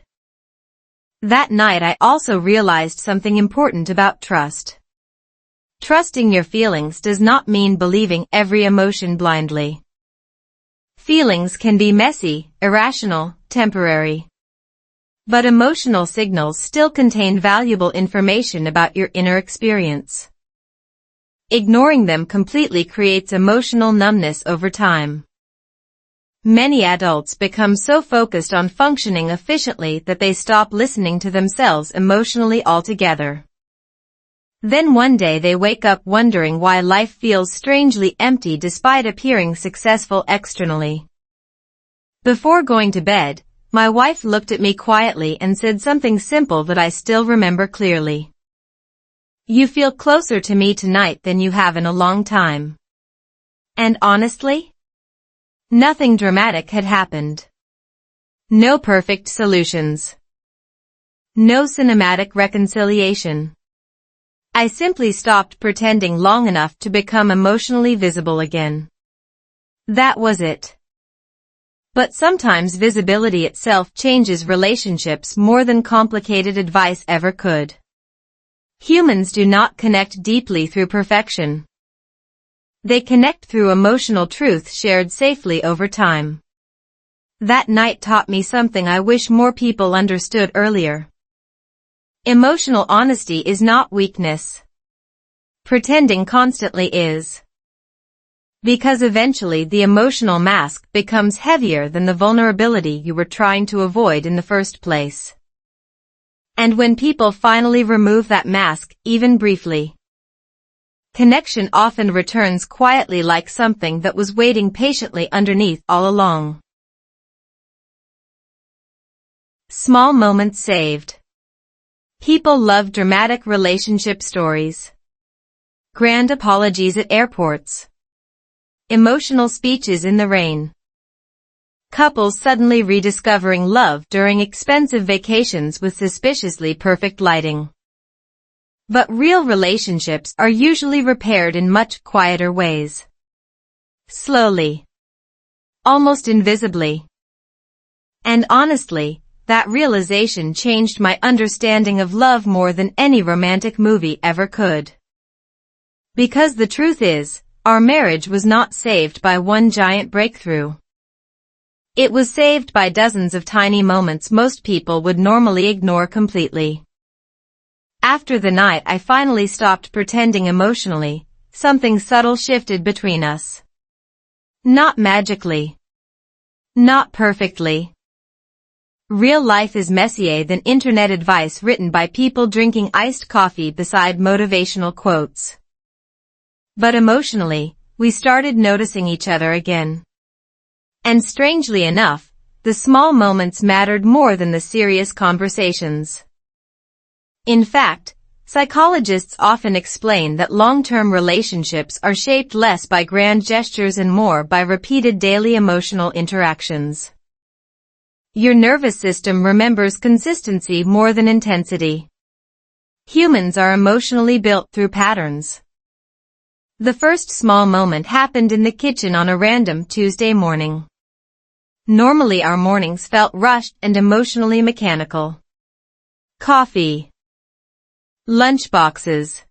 That night I also realized something important about trust. Trusting your feelings does not mean believing every emotion blindly. Feelings can be messy, irrational, temporary. But emotional signals still contain valuable information about your inner experience. Ignoring them completely creates emotional numbness over time. Many adults become so focused on functioning efficiently that they stop listening to themselves emotionally altogether. Then one day they wake up wondering why life feels strangely empty despite appearing successful externally. Before going to bed, my wife looked at me quietly and said something simple that I still remember clearly. "You feel closer to me tonight than you have in a long time." And honestly, nothing dramatic had happened. No perfect solutions. No cinematic reconciliation. I simply stopped pretending long enough to become emotionally visible again. That was it. But sometimes visibility itself changes relationships more than complicated advice ever could. Humans do not connect deeply through perfection. They connect through emotional truth shared safely over time. That night taught me something I wish more people understood earlier. Emotional honesty is not weakness. Pretending constantly is. Because eventually the emotional mask becomes heavier than the vulnerability you were trying to avoid in the first place. And when people finally remove that mask, even briefly, connection often returns quietly like something that was waiting patiently underneath all along. Small moments saved. People love dramatic relationship stories. Grand apologies at airports. Emotional speeches in the rain. Couples suddenly rediscovering love during expensive vacations with suspiciously perfect lighting. But real relationships are usually repaired in much quieter ways. Slowly. Almost invisibly. And honestly, that realization changed my understanding of love more than any romantic movie ever could. Because the truth is, our marriage was not saved by one giant breakthrough. It was saved by dozens of tiny moments most people would normally ignore completely. After the night I finally stopped pretending emotionally, something subtle shifted between us. Not magically. Not perfectly. Real life is messier than internet advice written by people drinking iced coffee beside motivational quotes. But emotionally, we started noticing each other again. And strangely enough, the small moments mattered more than the serious conversations. In fact, psychologists often explain that long-term relationships are shaped less by grand gestures and more by repeated daily emotional interactions. Your nervous system remembers consistency more than intensity. Humans are emotionally built through patterns. The first small moment happened in the kitchen on a random Tuesday morning. Normally our mornings felt rushed and emotionally mechanical. Coffee. Lunchboxes.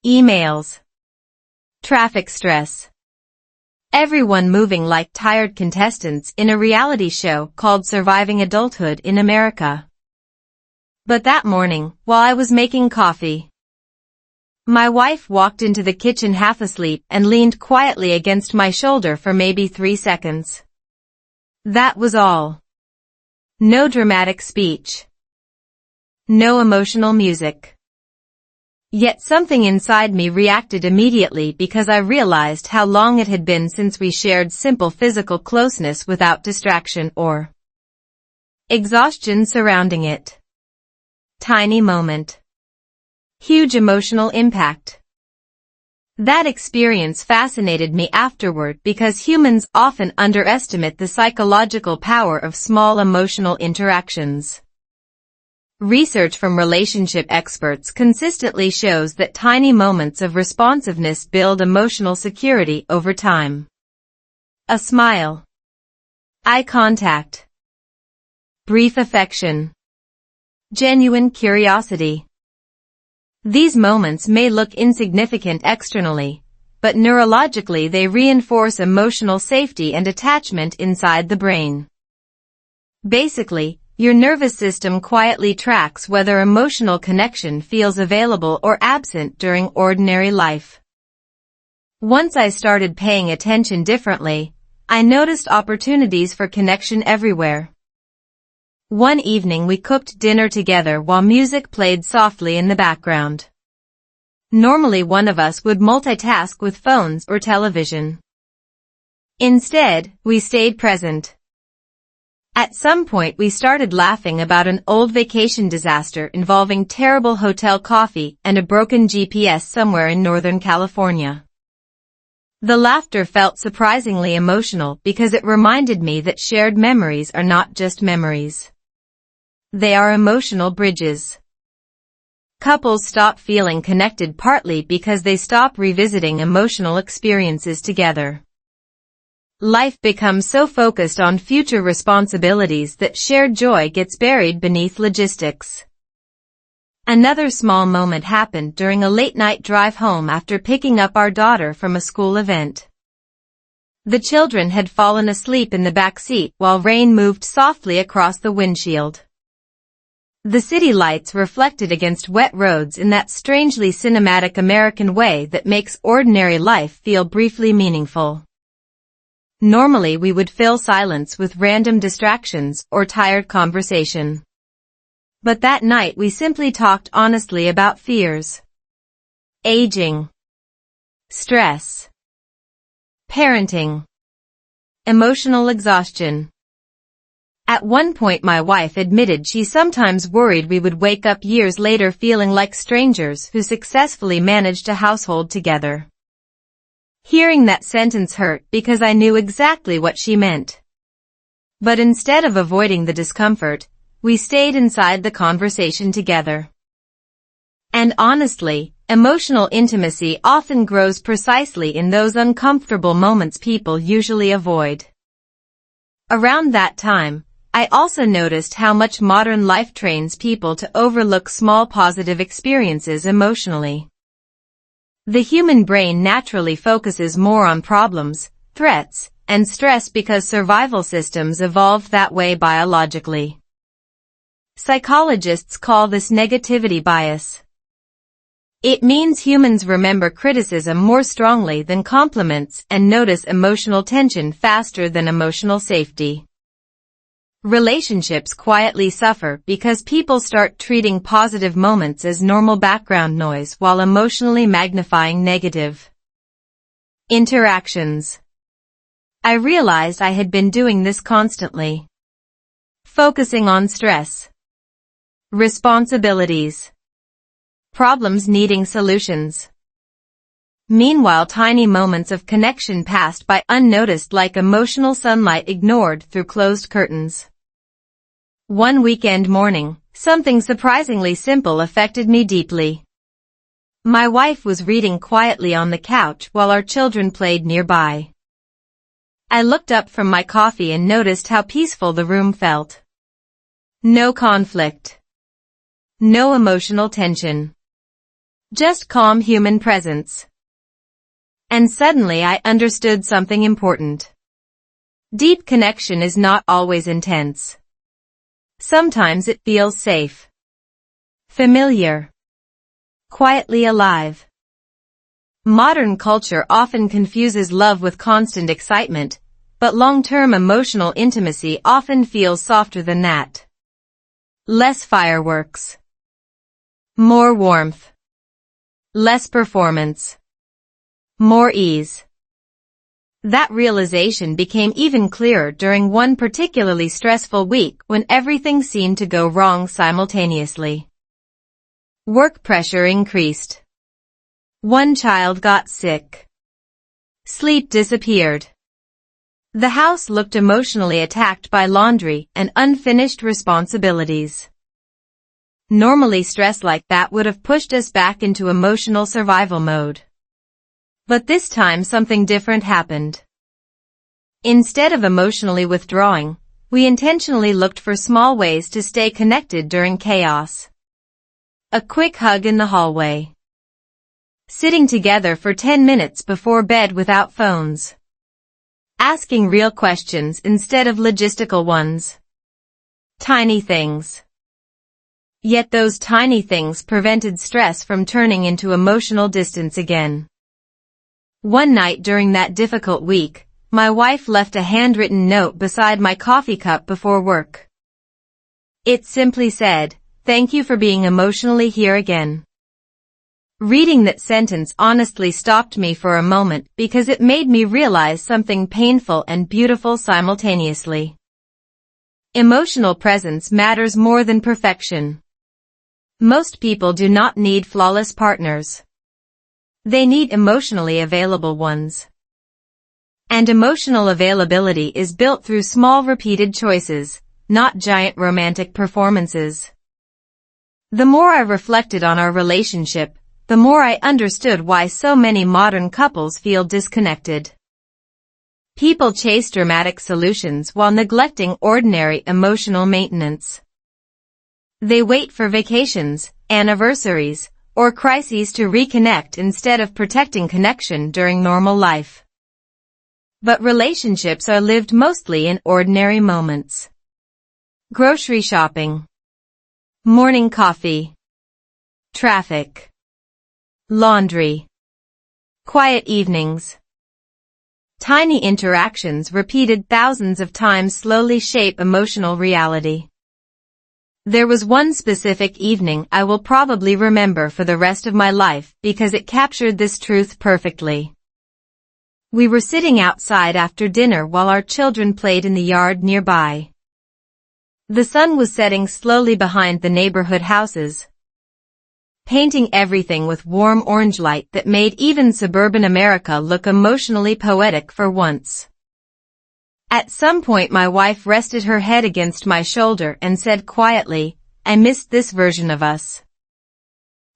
Emails. Traffic stress. Everyone moving like tired contestants in a reality show called Surviving Adulthood in America. But that morning, while I was making coffee, my wife walked into the kitchen half asleep and leaned quietly against my shoulder for maybe 3 seconds. That was all. No dramatic speech. No emotional music. Yet something inside me reacted immediately because I realized how long it had been since we shared simple physical closeness without distraction or exhaustion surrounding it. Tiny moment. Huge emotional impact. That experience fascinated me afterward because humans often underestimate the psychological power of small emotional interactions. Research from relationship experts consistently shows that tiny moments of responsiveness build emotional security over time. A smile. Eye contact. Brief affection. Genuine curiosity. These moments may look insignificant externally, but neurologically they reinforce emotional safety and attachment inside the brain. Basically, your nervous system quietly tracks whether emotional connection feels available or absent during ordinary life. Once I started paying attention differently, I noticed opportunities for connection everywhere. One evening we cooked dinner together while music played softly in the background. Normally one of us would multitask with phones or television. Instead, we stayed present. At some point we started laughing about an old vacation disaster involving terrible hotel coffee and a broken GPS somewhere in Northern California. The laughter felt surprisingly emotional because it reminded me that shared memories are not just memories. They are emotional bridges. Couples stop feeling connected partly because they stop revisiting emotional experiences together. Life becomes so focused on future responsibilities that shared joy gets buried beneath logistics. Another small moment happened during a late-night drive home after picking up our daughter from a school event. The children had fallen asleep in the back seat while rain moved softly across the windshield. The city lights reflected against wet roads in that strangely cinematic American way that makes ordinary life feel briefly meaningful. Normally we would fill silence with random distractions or tired conversation. But that night we simply talked honestly about fears. Aging. Stress. Parenting. Emotional exhaustion. At one point my wife admitted she sometimes worried we would wake up years later feeling like strangers who successfully managed a household together. Hearing that sentence hurt because I knew exactly what she meant. But instead of avoiding the discomfort, we stayed inside the conversation together. And honestly, emotional intimacy often grows precisely in those uncomfortable moments people usually avoid. Around that time, I also noticed how much modern life trains people to overlook small positive experiences emotionally. The human brain naturally focuses more on problems, threats, and stress because survival systems evolved that way biologically. Psychologists call this negativity bias. It means humans remember criticism more strongly than compliments and notice emotional tension faster than emotional safety. Relationships quietly suffer because people start treating positive moments as normal background noise while emotionally magnifying negative interactions. I realized I had been doing this constantly. Focusing on stress, responsibilities, problems needing solutions. Meanwhile, tiny moments of connection passed by unnoticed like emotional sunlight ignored through closed curtains. One weekend morning, something surprisingly simple affected me deeply. My wife was reading quietly on the couch while our children played nearby. I looked up from my coffee and noticed how peaceful the room felt. No conflict. No emotional tension. Just calm human presence. And suddenly I understood something important. Deep connection is not always intense. Sometimes it feels safe, familiar, quietly alive. Modern culture often confuses love with constant excitement, but long-term emotional intimacy often feels softer than that. Less fireworks. More warmth. Less performance. More ease. That realization became even clearer during one particularly stressful week when everything seemed to go wrong simultaneously. Work pressure increased. One child got sick. Sleep disappeared. The house looked emotionally attacked by laundry and unfinished responsibilities. Normally stress like that would have pushed us back into emotional survival mode. But this time something different happened. Instead of emotionally withdrawing, we intentionally looked for small ways to stay connected during chaos. A quick hug in the hallway. Sitting together for 10 minutes before bed without phones. Asking real questions instead of logistical ones. Tiny things. Yet those tiny things prevented stress from turning into emotional distance again. One night during that difficult week, my wife left a handwritten note beside my coffee cup before work. It simply said, "Thank you for being emotionally here again." Reading that sentence honestly stopped me for a moment because it made me realize something painful and beautiful simultaneously. Emotional presence matters more than perfection. Most people do not need flawless partners. They need emotionally available ones. And emotional availability is built through small repeated choices, not giant romantic performances. The more I reflected on our relationship, the more I understood why so many modern couples feel disconnected. People chase dramatic solutions while neglecting ordinary emotional maintenance. They wait for vacations, anniversaries, or crises to reconnect instead of protecting connection during normal life. But relationships are lived mostly in ordinary moments. Grocery shopping. Morning coffee. Traffic. Laundry. Quiet evenings. Tiny interactions repeated thousands of times slowly shape emotional reality. There was one specific evening I will probably remember for the rest of my life because it captured this truth perfectly. We were sitting outside after dinner while our children played in the yard nearby. The sun was setting slowly behind the neighborhood houses, painting everything with warm orange light that made even suburban America look emotionally poetic for once. At some point my wife rested her head against my shoulder and said quietly, "I missed this version of us."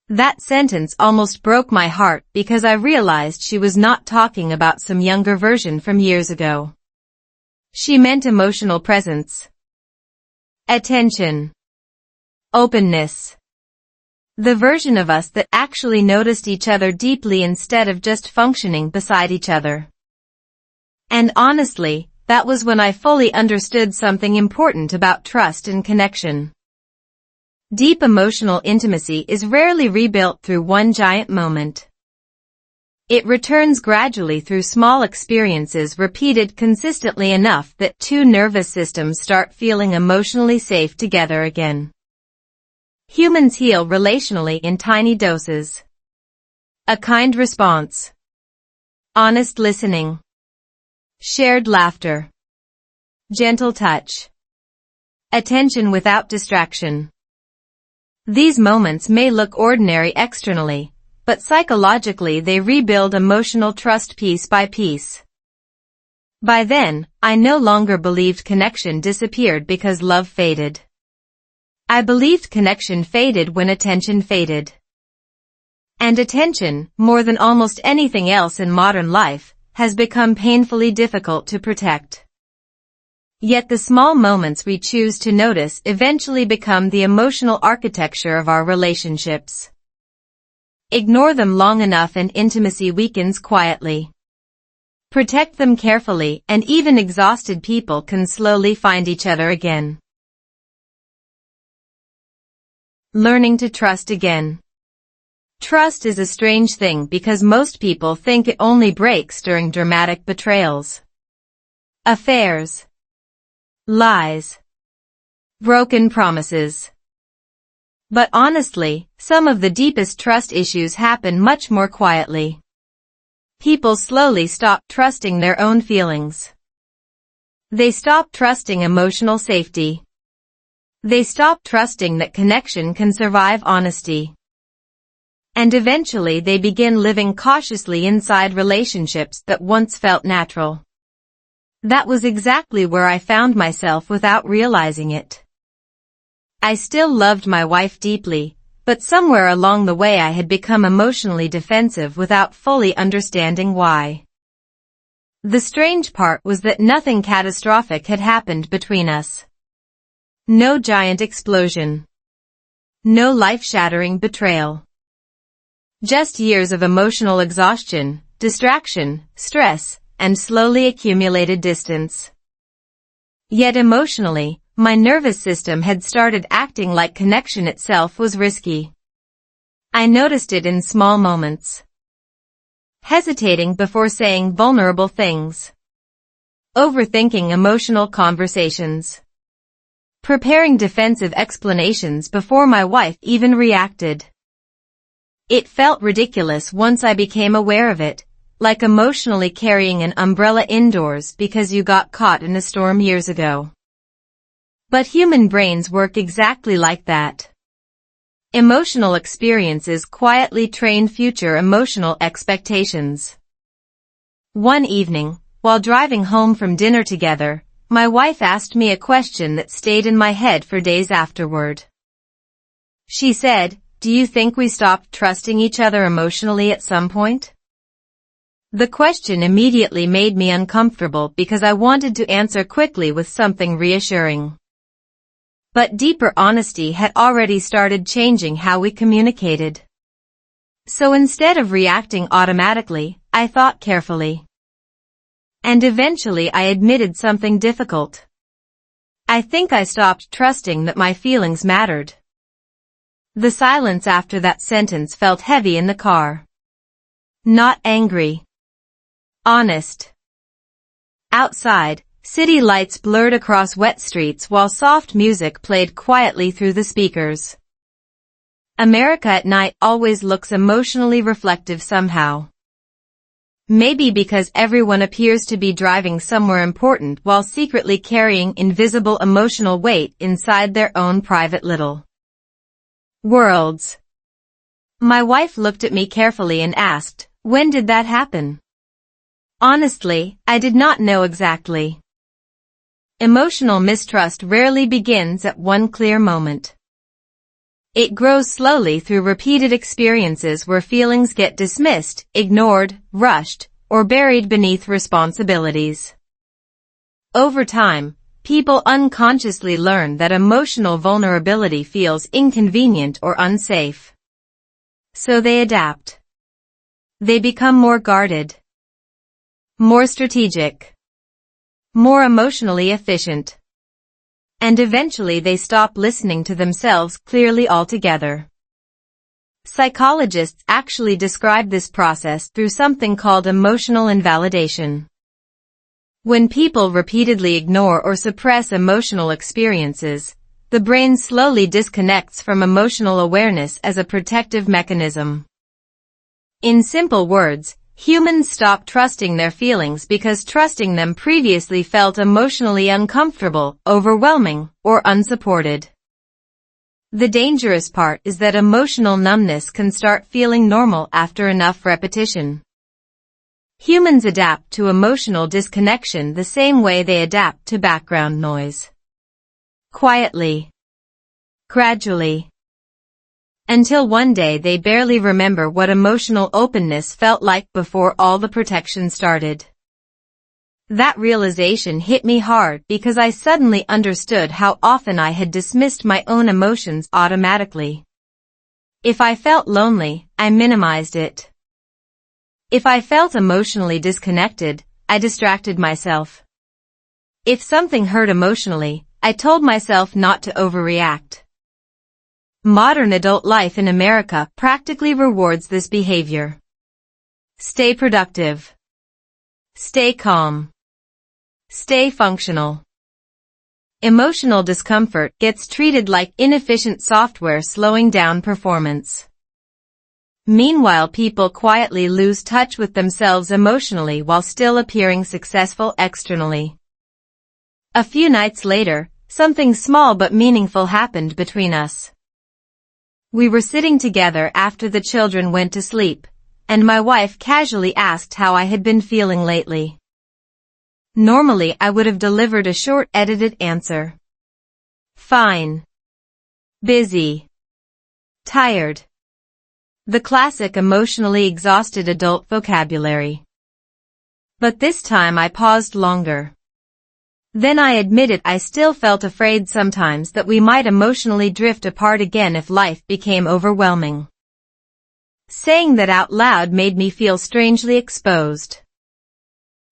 That sentence almost broke my heart because I realized she was not talking about some younger version from years ago. She meant emotional presence, attention, openness. The version of us that actually noticed each other deeply instead of just functioning beside each other. And honestly, that was when I fully understood something important about trust and connection. Deep emotional intimacy is rarely rebuilt through one giant moment. It returns gradually through small experiences repeated consistently enough that two nervous systems start feeling emotionally safe together again. Humans heal relationally in tiny doses. A kind response. Honest listening. Shared laughter. Gentle touch. Attention without distraction. These moments may look ordinary externally, but psychologically they rebuild emotional trust piece by piece. By then, I no longer believed connection disappeared because love faded. I believed connection faded when attention faded. And attention, more than almost anything else in modern life, has become painfully difficult to protect. Yet the small moments we choose to notice eventually become the emotional architecture of our relationships. Ignore them long enough and intimacy weakens quietly. Protect them carefully and even exhausted people can slowly find each other again. Learning to trust again. Trust is a strange thing because most people think it only breaks during dramatic betrayals. Affairs. Lies. Broken promises. But honestly, some of the deepest trust issues happen much more quietly. People slowly stop trusting their own feelings. They stop trusting emotional safety. They stop trusting that connection can survive honesty. And eventually they begin living cautiously inside relationships that once felt natural. That was exactly where I found myself without realizing it. I still loved my wife deeply, but somewhere along the way I had become emotionally defensive without fully understanding why. The strange part was that nothing catastrophic had happened between us. No giant explosion. No life-shattering betrayal. Just years of emotional exhaustion, distraction, stress, and slowly accumulated distance. Yet emotionally, my nervous system had started acting like connection itself was risky. I noticed it in small moments. Hesitating before saying vulnerable things. Overthinking emotional conversations. Preparing defensive explanations before my wife even reacted. It felt ridiculous once I became aware of it, like emotionally carrying an umbrella indoors because you got caught in a storm years ago. But human brains work exactly like that. Emotional experiences quietly train future emotional expectations. One evening, while driving home from dinner together, my wife asked me a question that stayed in my head for days afterward. She said, "Do you think we stopped trusting each other emotionally at some point?" The question immediately made me uncomfortable because I wanted to answer quickly with something reassuring. But deeper honesty had already started changing how we communicated. So instead of reacting automatically, I thought carefully. And eventually I admitted something difficult. I think I stopped trusting that my feelings mattered. The silence after that sentence felt heavy in the car. Not angry. Honest. Outside, city lights blurred across wet streets while soft music played quietly through the speakers. America at night always looks emotionally reflective somehow. Maybe because everyone appears to be driving somewhere important while secretly carrying invisible emotional weight inside their own private little worlds. My wife looked at me carefully and asked, "When did that happen?" Honestly, I did not know exactly. Emotional mistrust rarely begins at one clear moment. It grows slowly through repeated experiences where feelings get dismissed, ignored, rushed, or buried beneath responsibilities. Over time, people unconsciously learn that emotional vulnerability feels inconvenient or unsafe. So they adapt. They become more guarded. More strategic. More emotionally efficient. And eventually they stop listening to themselves clearly altogether. Psychologists actually describe this process through something called emotional invalidation. When people repeatedly ignore or suppress emotional experiences, the brain slowly disconnects from emotional awareness as a protective mechanism. In simple words, humans stop trusting their feelings because trusting them previously felt emotionally uncomfortable, overwhelming, or unsupported. The dangerous part is that emotional numbness can start feeling normal after enough repetition. Humans adapt to emotional disconnection the same way they adapt to background noise. Quietly. Gradually. Until one day they barely remember what emotional openness felt like before all the protection started. That realization hit me hard because I suddenly understood how often I had dismissed my own emotions automatically. If I felt lonely, I minimized it. If I felt emotionally disconnected, I distracted myself. If something hurt emotionally, I told myself not to overreact. Modern adult life in America practically rewards this behavior. Stay productive. Stay calm. Stay functional. Emotional discomfort gets treated like inefficient software slowing down performance. Meanwhile, people quietly lose touch with themselves emotionally while still appearing successful externally. A few nights later, something small but meaningful happened between us. We were sitting together after the children went to sleep, and my wife casually asked how I had been feeling lately. Normally, I would have delivered a short, edited answer. Fine. Busy. Tired. The classic emotionally exhausted adult vocabulary. But this time I paused longer. Then I admitted I still felt afraid sometimes that we might emotionally drift apart again if life became overwhelming. Saying that out loud made me feel strangely exposed.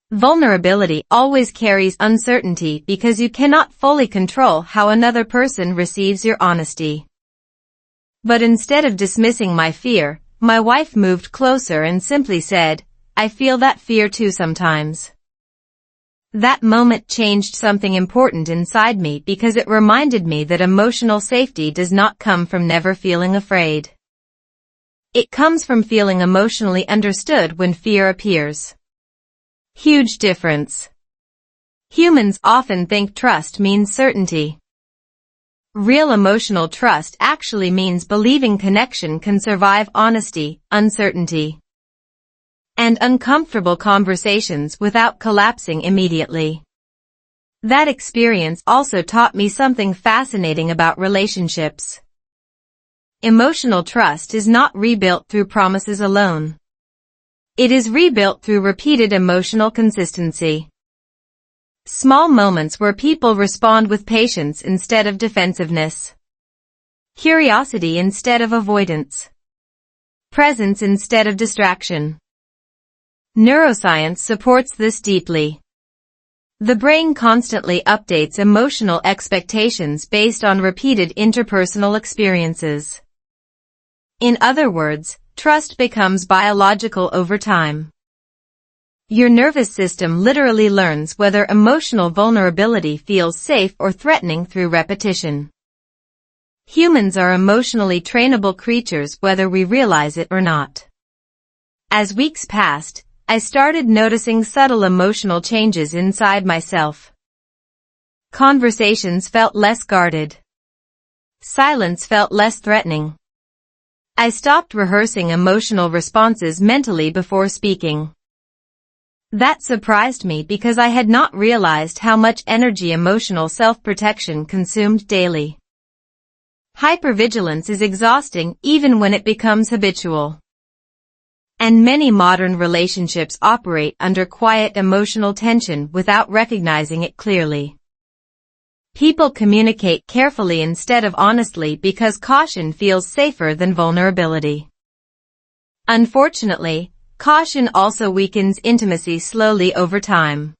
Vulnerability always carries uncertainty because you cannot fully control how another person receives your honesty. But instead of dismissing my fear, my wife moved closer and simply said, "I feel that fear too sometimes." That moment changed something important inside me because it reminded me that emotional safety does not come from never feeling afraid. It comes from feeling emotionally understood when fear appears. Huge difference. Humans often think trust means certainty. Real emotional trust actually means believing connection can survive honesty, uncertainty, and uncomfortable conversations without collapsing immediately. That experience also taught me something fascinating about relationships. Emotional trust is not rebuilt through promises alone. It is rebuilt through repeated emotional consistency. Small moments where people respond with patience instead of defensiveness. Curiosity instead of avoidance. Presence instead of distraction. Neuroscience supports this deeply. The brain constantly updates emotional expectations based on repeated interpersonal experiences. In other words, trust becomes biological over time. Your nervous system literally learns whether emotional vulnerability feels safe or threatening through repetition. Humans are emotionally trainable creatures whether we realize it or not. As weeks passed, I started noticing subtle emotional changes inside myself. Conversations felt less guarded. Silence felt less threatening. I stopped rehearsing emotional responses mentally before speaking. That surprised me because I had not realized how much energy emotional self-protection consumed daily. Hypervigilance is exhausting even when it becomes habitual. And many modern relationships operate under quiet emotional tension without recognizing it clearly. People communicate carefully instead of honestly because caution feels safer than vulnerability. Unfortunately, caution also weakens intimacy slowly over time.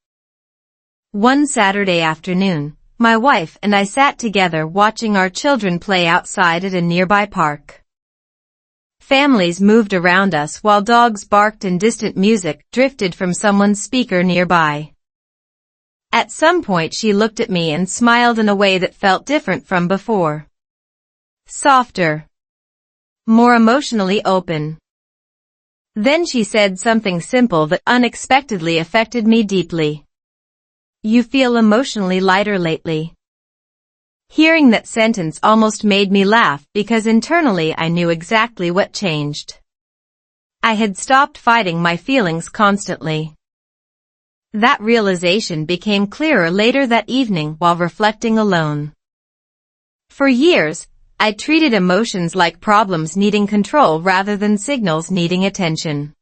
One Saturday afternoon, My wife and I sat together watching our children play outside at a nearby park. Families moved around us while dogs barked and distant music drifted from someone's speaker nearby. At some point she looked at me and smiled in a way that felt different from before. Softer. More emotionally open. Then she said something simple that unexpectedly affected me deeply. You feel emotionally lighter lately. Hearing that sentence almost made me laugh because internally I knew exactly what changed. I had stopped fighting my feelings constantly. That realization became clearer later that evening while reflecting alone. For years, I treated emotions like problems needing control rather than signals needing attention.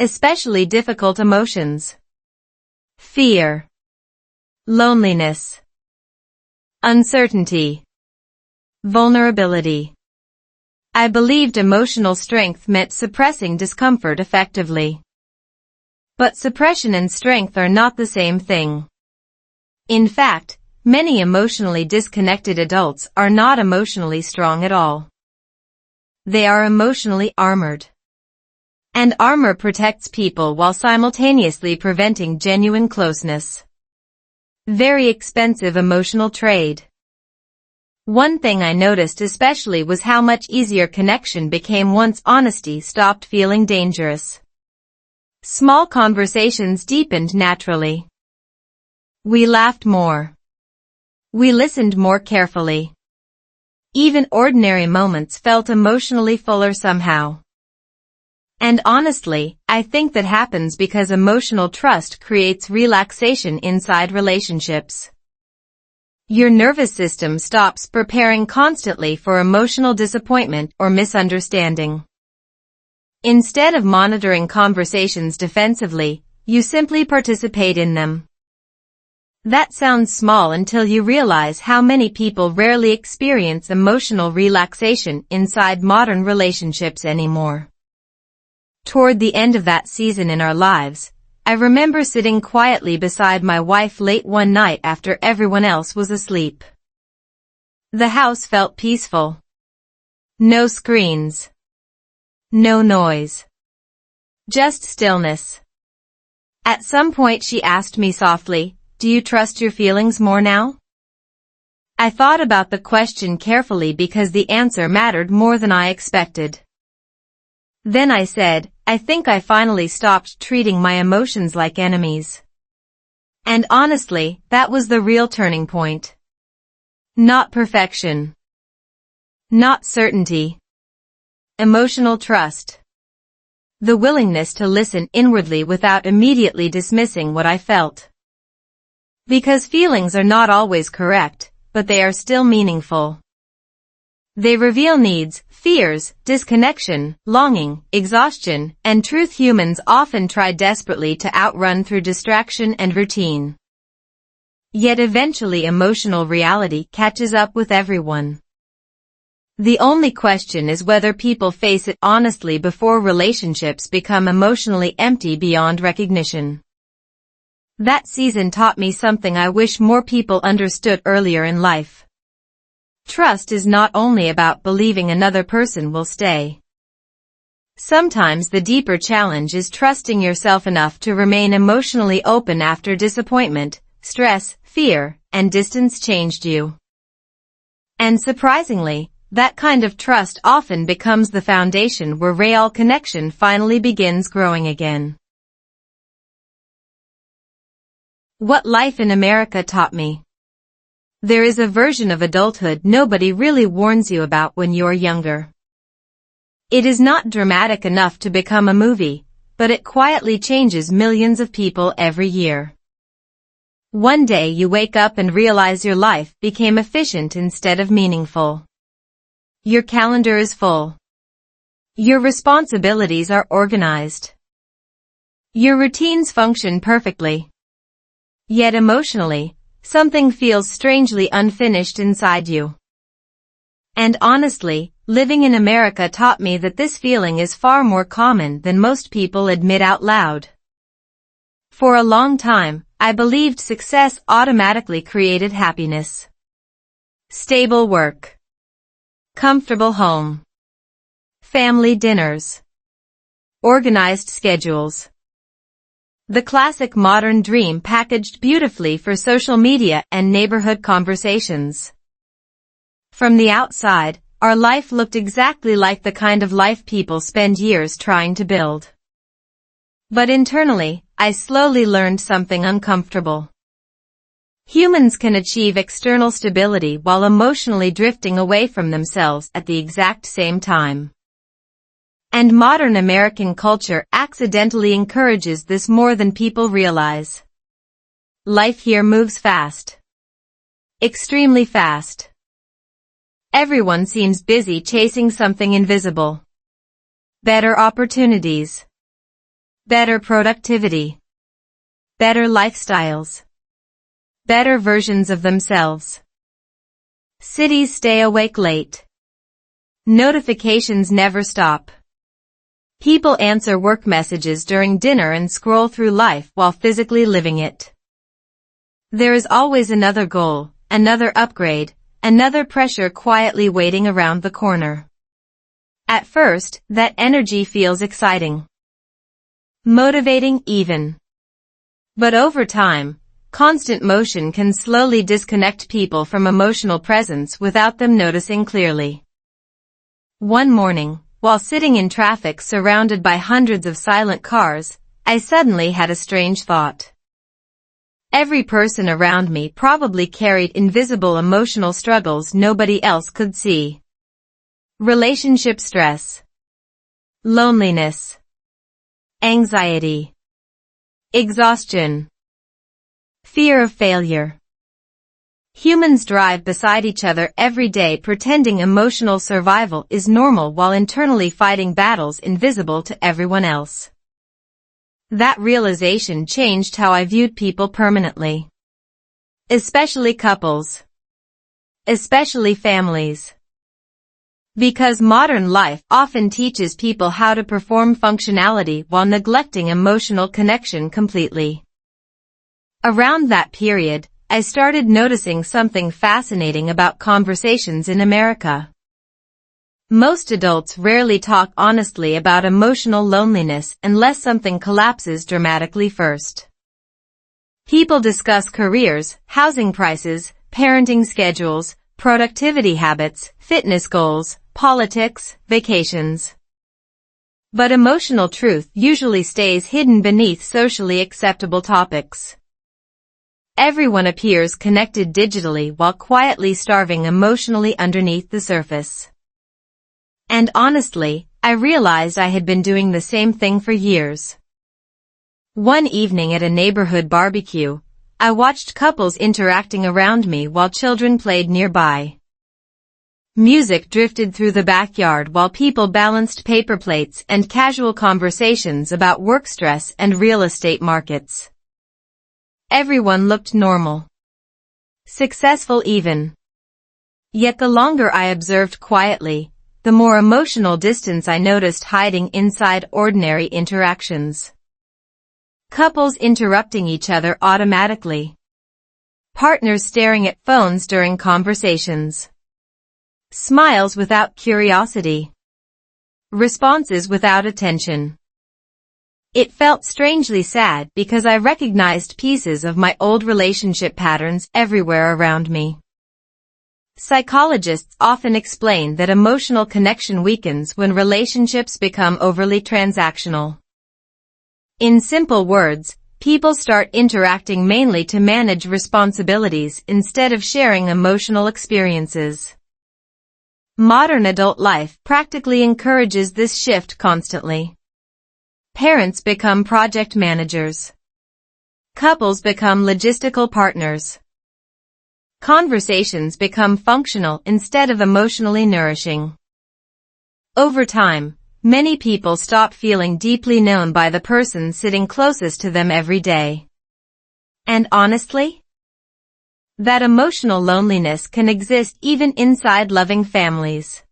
Especially difficult emotions. Fear. Loneliness. Uncertainty. Vulnerability. I believed emotional strength meant suppressing discomfort effectively. But suppression and strength are not the same thing. In fact, many emotionally disconnected adults are not emotionally strong at all. They are emotionally armored. And armor protects people while simultaneously preventing genuine closeness. Very expensive emotional trade. One thing I noticed especially was how much easier connection became once honesty stopped feeling dangerous. Small conversations deepened naturally. We laughed more. We listened more carefully. Even ordinary moments felt emotionally fuller somehow. And honestly, I think that happens because emotional trust creates relaxation inside relationships. Your nervous system stops preparing constantly for emotional disappointment or misunderstanding. Instead of monitoring conversations defensively, you simply participate in them. That sounds small until you realize how many people rarely experience emotional relaxation inside modern relationships anymore. Toward the end of that season in our lives, I remember sitting quietly beside my wife late one night after everyone else was asleep. The house felt peaceful. No screens. No noise. Just stillness. At some point she asked me softly, "Do you trust your feelings more now?" I thought about the question carefully because the answer mattered more than I expected. Then I said, I think I finally stopped treating my emotions like enemies. And honestly, that was the real turning point. Not perfection. Not certainty. Emotional trust. The willingness to listen inwardly without immediately dismissing what I felt. Because feelings are not always correct, but they are still meaningful. They reveal needs, fears, disconnection, longing, exhaustion, and truth humans often try desperately to outrun through distraction and routine. Yet eventually emotional reality catches up with everyone. The only question is whether people face it honestly before relationships become emotionally empty beyond recognition. That season taught me something I wish more people understood earlier in life. Trust is not only about believing another person will stay. Sometimes the deeper challenge is trusting yourself enough to remain emotionally open after disappointment, stress, fear, and distance changed you. And surprisingly, that kind of trust often becomes the foundation where real connection finally begins growing again. What life in America taught me. There is a version of adulthood nobody really warns you about when you're younger. It is not dramatic enough to become a movie, but it quietly changes millions of people every year. One day you wake up and realize your life became efficient instead of meaningful. Your calendar is full. Your responsibilities are organized. Your routines function perfectly. Yet emotionally, something feels strangely unfinished inside you. And honestly, living in America taught me that this feeling is far more common than most people admit out loud. For a long time, I believed success automatically created happiness. Stable work. Comfortable home. Family dinners. Organized schedules. The classic modern dream packaged beautifully for social media and neighborhood conversations. From the outside, our life looked exactly like the kind of life people spend years trying to build. But internally, I slowly learned something uncomfortable. Humans can achieve external stability while emotionally drifting away from themselves at the exact same time. And modern American culture accidentally encourages this more than people realize. Life here moves fast. Extremely fast. Everyone seems busy chasing something invisible. Better opportunities. Better productivity. Better lifestyles. Better versions of themselves. Cities stay awake late. Notifications never stop. People answer work messages during dinner and scroll through life while physically living it. There is always another goal, another upgrade, another pressure quietly waiting around the corner. At first, that energy feels exciting. Motivating even. But over time, constant motion can slowly disconnect people from emotional presence without them noticing clearly. One morning, while sitting in traffic surrounded by hundreds of silent cars, I suddenly had a strange thought. Every person around me probably carried invisible emotional struggles nobody else could see. Relationship stress. Loneliness. Anxiety. Exhaustion. Fear of failure. Humans drive beside each other every day pretending emotional survival is normal while internally fighting battles invisible to everyone else. That realization changed how I viewed people permanently. Especially couples. Especially families. Because modern life often teaches people how to perform functionality while neglecting emotional connection completely. Around that period, I started noticing something fascinating about conversations in America. Most adults rarely talk honestly about emotional loneliness unless something collapses dramatically first. People discuss careers, housing prices, parenting schedules, productivity habits, fitness goals, politics, vacations. But emotional truth usually stays hidden beneath socially acceptable topics. Everyone appears connected digitally while quietly starving emotionally underneath the surface. And honestly, I realized I had been doing the same thing for years. One evening at a neighborhood barbecue, I watched couples interacting around me while children played nearby. Music drifted through the backyard while people balanced paper plates and casual conversations about work stress and real estate markets. Everyone looked normal. Successful even. Yet the longer I observed quietly, the more emotional distance I noticed hiding inside ordinary interactions. Couples interrupting each other automatically. Partners staring at phones during conversations. Smiles without curiosity. Responses without attention. It felt strangely sad because I recognized pieces of my old relationship patterns everywhere around me. Psychologists often explain that emotional connection weakens when relationships become overly transactional. In simple words, people start interacting mainly to manage responsibilities instead of sharing emotional experiences. Modern adult life practically encourages this shift constantly. Parents become project managers. Couples become logistical partners. Conversations become functional instead of emotionally nourishing. Over time, many people stop feeling deeply known by the person sitting closest to them every day. And honestly, that emotional loneliness can exist even inside loving families.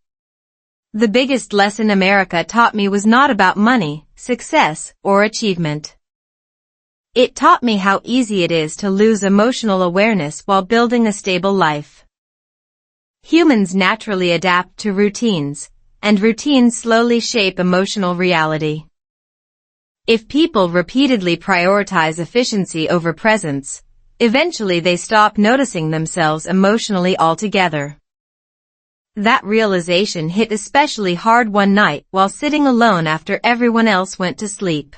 The biggest lesson America taught me was not about money, success, or achievement. It taught me how easy it is to lose emotional awareness while building a stable life. Humans naturally adapt to routines, and routines slowly shape emotional reality. If people repeatedly prioritize efficiency over presence, eventually they stop noticing themselves emotionally altogether. That realization hit especially hard one night while sitting alone after everyone else went to sleep.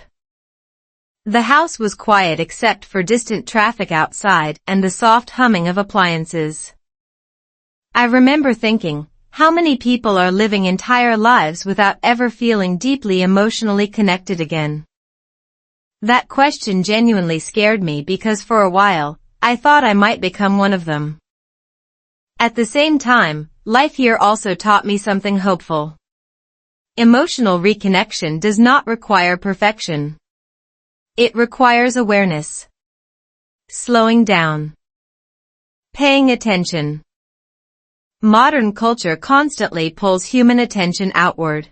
The house was quiet except for distant traffic outside and the soft humming of appliances. I remember thinking, how many people are living entire lives without ever feeling deeply emotionally connected again? That question genuinely scared me because for a while, I thought I might become one of them. At the same time, life here also taught me something hopeful. Emotional reconnection does not require perfection. It requires awareness. Slowing down. Paying attention. Modern culture constantly pulls human attention outward.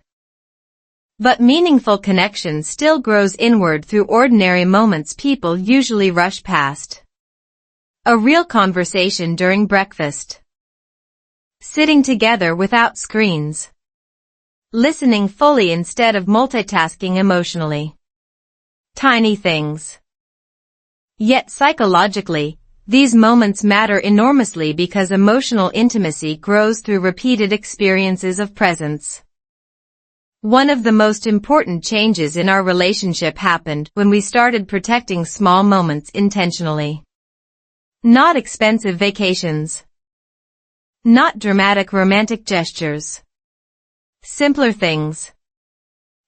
But meaningful connection still grows inward through ordinary moments people usually rush past. A real conversation during breakfast. Sitting together without screens. Listening fully instead of multitasking emotionally. Tiny things. Yet psychologically, these moments matter enormously because emotional intimacy grows through repeated experiences of presence. One of the most important changes in our relationship happened when we started protecting small moments intentionally. Not expensive vacations. Not dramatic romantic gestures. Simpler things.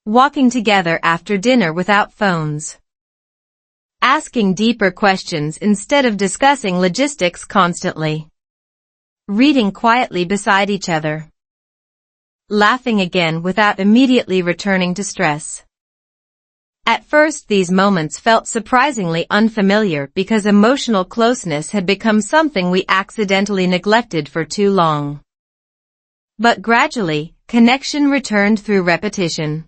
Walking together after dinner without phones. Asking deeper questions instead of discussing logistics constantly. Reading quietly beside each other. Laughing again without immediately returning to stress. At first these moments felt surprisingly unfamiliar because emotional closeness had become something we accidentally neglected for too long. But gradually, connection returned through repetition.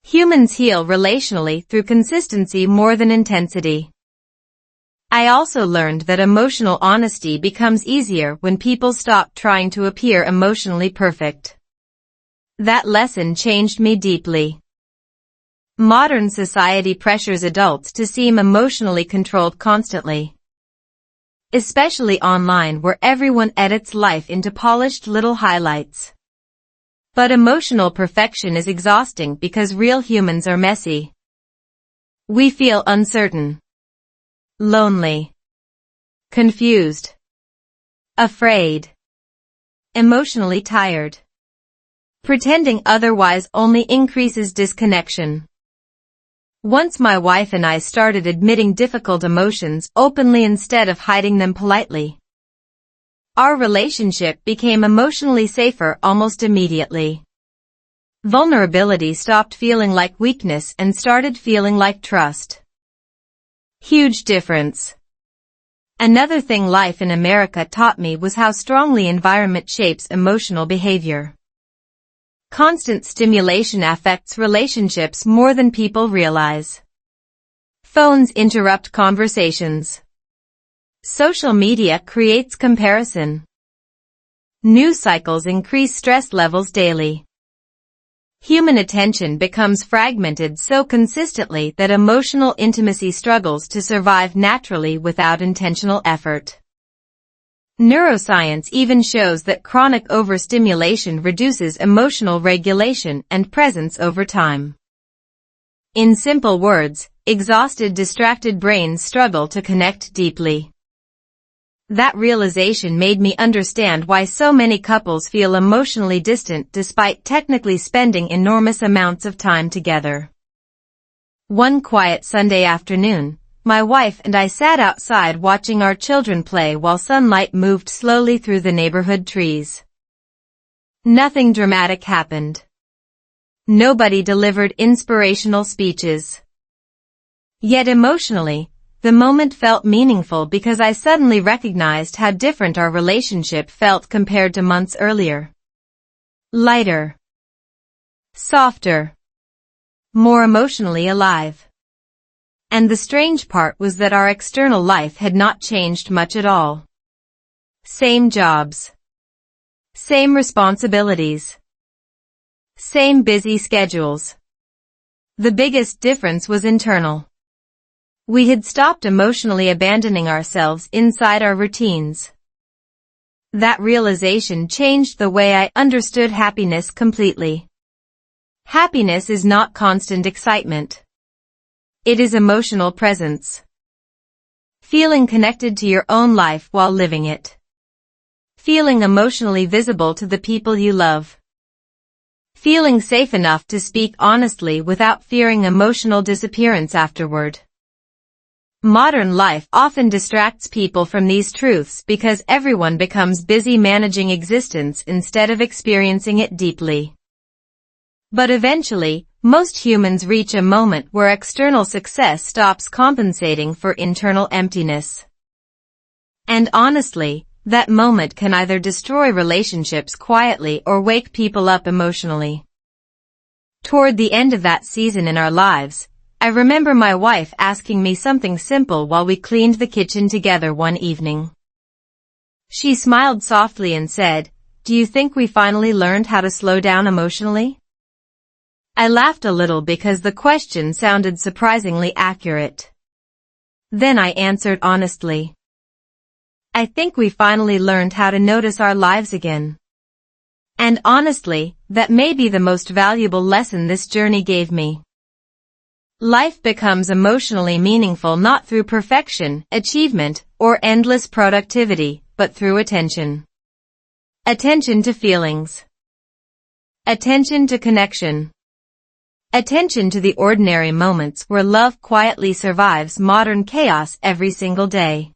Humans heal relationally through consistency more than intensity. I also learned that emotional honesty becomes easier when people stop trying to appear emotionally perfect. That lesson changed me deeply. Modern society pressures adults to seem emotionally controlled constantly. Especially online where everyone edits life into polished little highlights. But emotional perfection is exhausting because real humans are messy. We feel uncertain, lonely, confused, afraid, emotionally tired. Pretending otherwise only increases disconnection. Once my wife and I started admitting difficult emotions openly instead of hiding them politely, our relationship became emotionally safer almost immediately. Vulnerability stopped feeling like weakness and started feeling like trust. Huge difference. Another thing life in America taught me was how strongly environment shapes emotional behavior. Constant stimulation affects relationships more than people realize. Phones interrupt conversations. Social media creates comparison. News cycles increase stress levels daily. Human attention becomes fragmented so consistently that emotional intimacy struggles to survive naturally without intentional effort. Neuroscience even shows that chronic overstimulation reduces emotional regulation and presence over time. In simple words, exhausted, distracted brains struggle to connect deeply. That realization made me understand why so many couples feel emotionally distant despite technically spending enormous amounts of time together. One quiet Sunday afternoon, my wife and I sat outside watching our children play while sunlight moved slowly through the neighborhood trees. Nothing dramatic happened. Nobody delivered inspirational speeches. Yet emotionally, the moment felt meaningful because I suddenly recognized how different our relationship felt compared to months earlier. Lighter. Softer. More emotionally alive. And the strange part was that our external life had not changed much at all. Same jobs. Same responsibilities. Same busy schedules. The biggest difference was internal. We had stopped emotionally abandoning ourselves inside our routines. That realization changed the way I understood happiness completely. Happiness is not constant excitement. It is emotional presence. Feeling connected to your own life while living it. Feeling emotionally visible to the people you love. Feeling safe enough to speak honestly without fearing emotional disappearance afterward. Modern life often distracts people from these truths because everyone becomes busy managing existence instead of experiencing it deeply. But eventually, most humans reach a moment where external success stops compensating for internal emptiness. And honestly, that moment can either destroy relationships quietly or wake people up emotionally. Toward the end of that season in our lives, I remember my wife asking me something simple while we cleaned the kitchen together one evening. She smiled softly and said, "Do you think we finally learned how to slow down emotionally?" I laughed a little because the question sounded surprisingly accurate. Then I answered honestly, "I think we finally learned how to notice our lives again." And honestly, that may be the most valuable lesson this journey gave me. Life becomes emotionally meaningful not through perfection, achievement, or endless productivity, but through attention. Attention to feelings. Attention to connection. Attention to the ordinary moments where love quietly survives modern chaos every single day.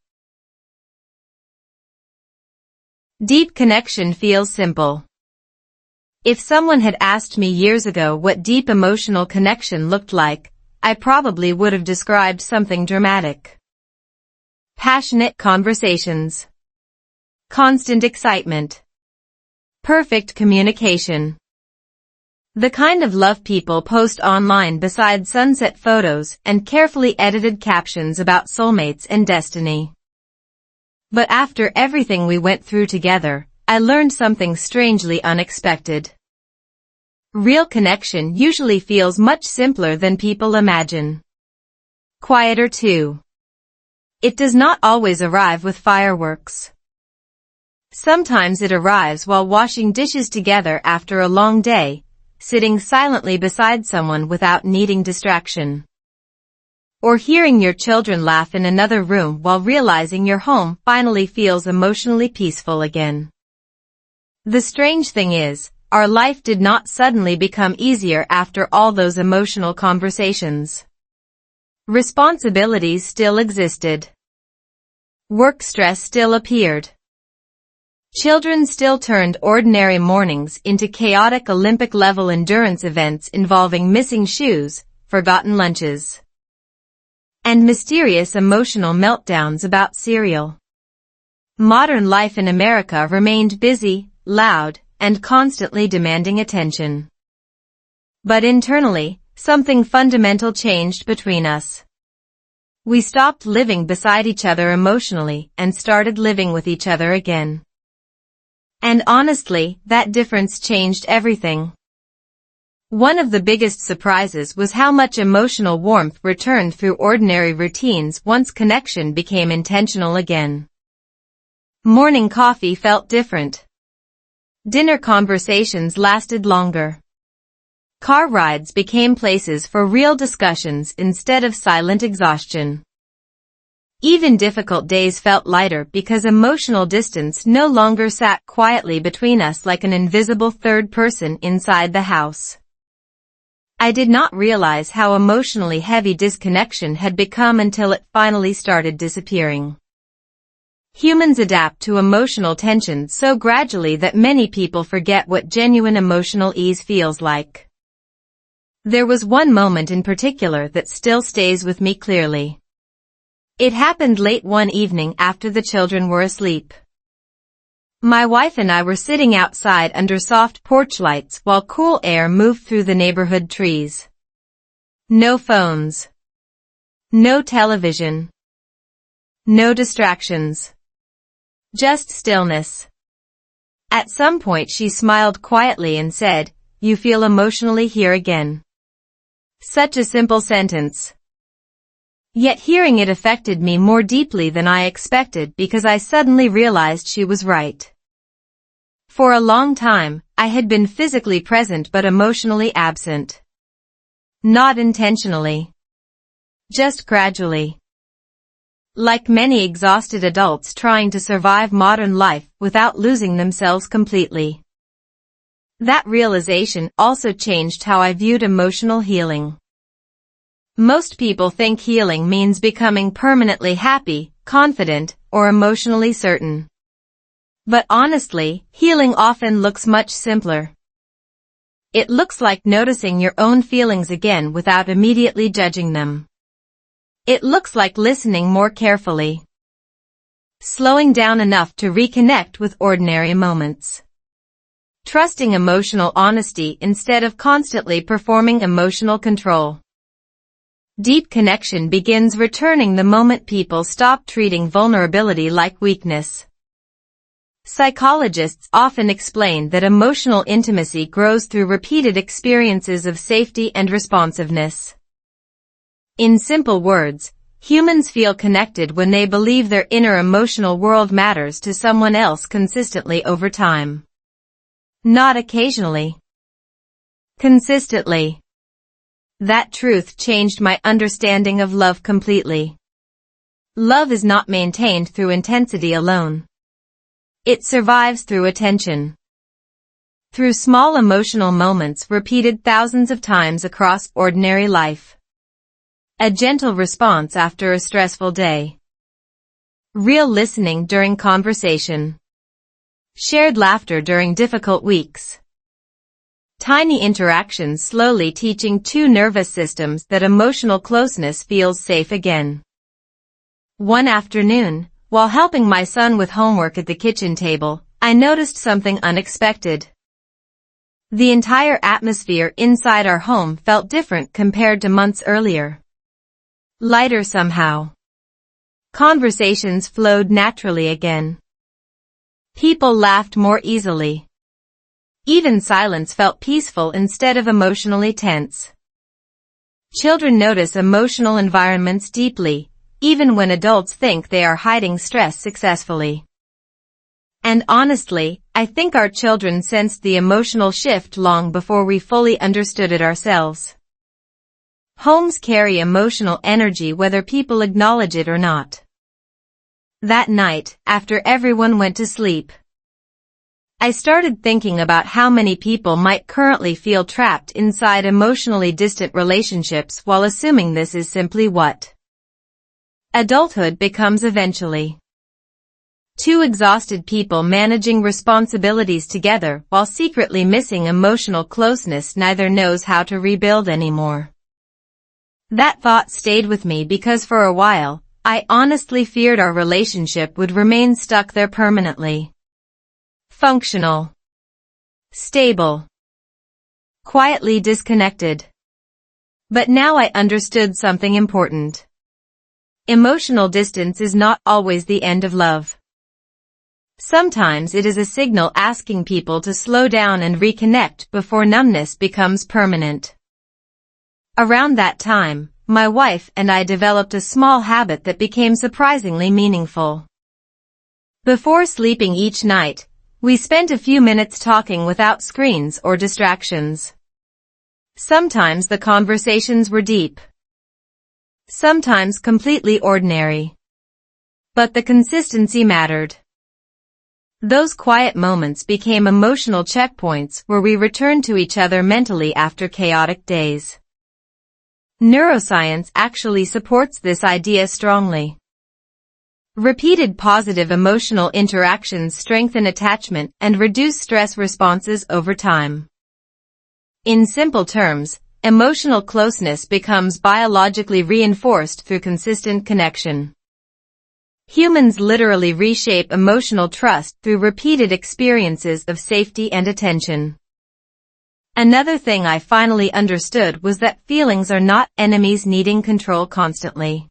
Deep connection feels simple. If someone had asked me years ago what deep emotional connection looked like, I probably would have described something dramatic. Passionate conversations. Constant excitement. Perfect communication. The kind of love people post online beside sunset photos and carefully edited captions about soulmates and destiny. But after everything we went through together, I learned something strangely unexpected. Real connection usually feels much simpler than people imagine. Quieter too. It does not always arrive with fireworks. Sometimes it arrives while washing dishes together after a long day, sitting silently beside someone without needing distraction. Or hearing your children laugh in another room while realizing your home finally feels emotionally peaceful again. The strange thing is, our life did not suddenly become easier after all those emotional conversations. Responsibilities still existed. Work stress still appeared. Children still turned ordinary mornings into chaotic Olympic-level endurance events involving missing shoes, forgotten lunches, and mysterious emotional meltdowns about cereal. Modern life in America remained busy, loud, and constantly demanding attention. But internally, something fundamental changed between us. We stopped living beside each other emotionally and started living with each other again. And honestly, that difference changed everything. One of the biggest surprises was how much emotional warmth returned through ordinary routines once connection became intentional again. Morning coffee felt different. Dinner conversations lasted longer. Car rides became places for real discussions instead of silent exhaustion. Even difficult days felt lighter because emotional distance no longer sat quietly between us like an invisible third person inside the house. I did not realize how emotionally heavy disconnection had become until it finally started disappearing. Humans adapt to emotional tension so gradually that many people forget what genuine emotional ease feels like. There was one moment in particular that still stays with me clearly. It happened late one evening after the children were asleep. My wife and I were sitting outside under soft porch lights while cool air moved through the neighborhood trees. No phones. No television. No distractions. Just stillness. At some point she smiled quietly and said, "You feel emotionally here again." Such a simple sentence. Yet hearing it affected me more deeply than I expected because I suddenly realized she was right. For a long time, I had been physically present but emotionally absent. Not intentionally. Just gradually. Like many exhausted adults trying to survive modern life without losing themselves completely. That realization also changed how I viewed emotional healing. Most people think healing means becoming permanently happy, confident, or emotionally certain. But honestly, healing often looks much simpler. It looks like noticing your own feelings again without immediately judging them. It looks like listening more carefully. Slowing down enough to reconnect with ordinary moments. Trusting emotional honesty instead of constantly performing emotional control. Deep connection begins returning the moment people stop treating vulnerability like weakness. Psychologists often explain that emotional intimacy grows through repeated experiences of safety and responsiveness. In simple words, humans feel connected when they believe their inner emotional world matters to someone else consistently over time. Not occasionally. Consistently. That truth changed my understanding of love completely. Love is not maintained through intensity alone. It survives through attention. Through small emotional moments repeated thousands of times across ordinary life. A gentle response after a stressful day. Real listening during conversation. Shared laughter during difficult weeks. Tiny interactions slowly teaching two nervous systems that emotional closeness feels safe again. One afternoon, while helping my son with homework at the kitchen table, I noticed something unexpected. The entire atmosphere inside our home felt different compared to months earlier. Lighter somehow. Conversations flowed naturally again. People laughed more easily. Even silence felt peaceful instead of emotionally tense. Children notice emotional environments deeply, even when adults think they are hiding stress successfully. And honestly, I think our children sensed the emotional shift long before we fully understood it ourselves. Homes carry emotional energy whether people acknowledge it or not. That night, after everyone went to sleep, I started thinking about how many people might currently feel trapped inside emotionally distant relationships while assuming this is simply what adulthood becomes eventually. Two exhausted people managing responsibilities together while secretly missing emotional closeness neither knows how to rebuild anymore. That thought stayed with me because for a while, I honestly feared our relationship would remain stuck there permanently. Functional. Stable. Quietly disconnected. But now I understood something important. Emotional distance is not always the end of love. Sometimes it is a signal asking people to slow down and reconnect before numbness becomes permanent. Around that time, my wife and I developed a small habit that became surprisingly meaningful. Before sleeping each night, we spent a few minutes talking without screens or distractions. Sometimes the conversations were deep. Sometimes completely ordinary. But the consistency mattered. Those quiet moments became emotional checkpoints where we returned to each other mentally after chaotic days. Neuroscience actually supports this idea strongly. Repeated positive emotional interactions strengthen attachment and reduce stress responses over time. In simple terms, emotional closeness becomes biologically reinforced through consistent connection. Humans literally reshape emotional trust through repeated experiences of safety and attention. Another thing I finally understood was that feelings are not enemies needing control constantly.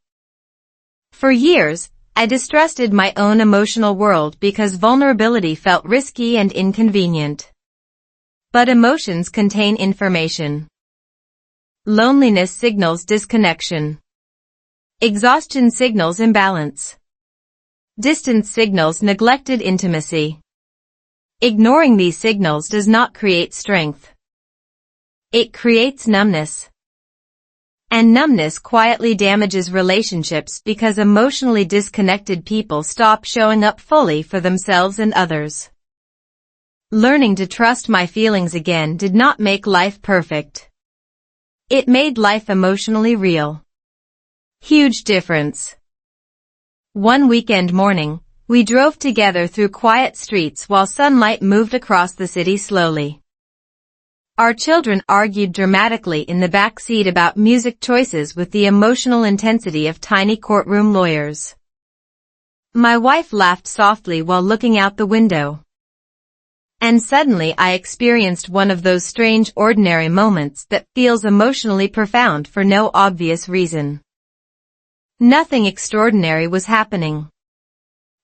For years, I distrusted my own emotional world because vulnerability felt risky and inconvenient. But emotions contain information. Loneliness signals disconnection. Exhaustion signals imbalance. Distance signals neglected intimacy. Ignoring these signals does not create strength. It creates numbness. And numbness quietly damages relationships because emotionally disconnected people stop showing up fully for themselves and others. Learning to trust my feelings again did not make life perfect. It made life emotionally real. Huge difference. One weekend morning, we drove together through quiet streets while sunlight moved across the city slowly. Our children argued dramatically in the back seat about music choices with the emotional intensity of tiny courtroom lawyers. My wife laughed softly while looking out the window. And suddenly I experienced one of those strange ordinary moments that feels emotionally profound for no obvious reason. Nothing extraordinary was happening.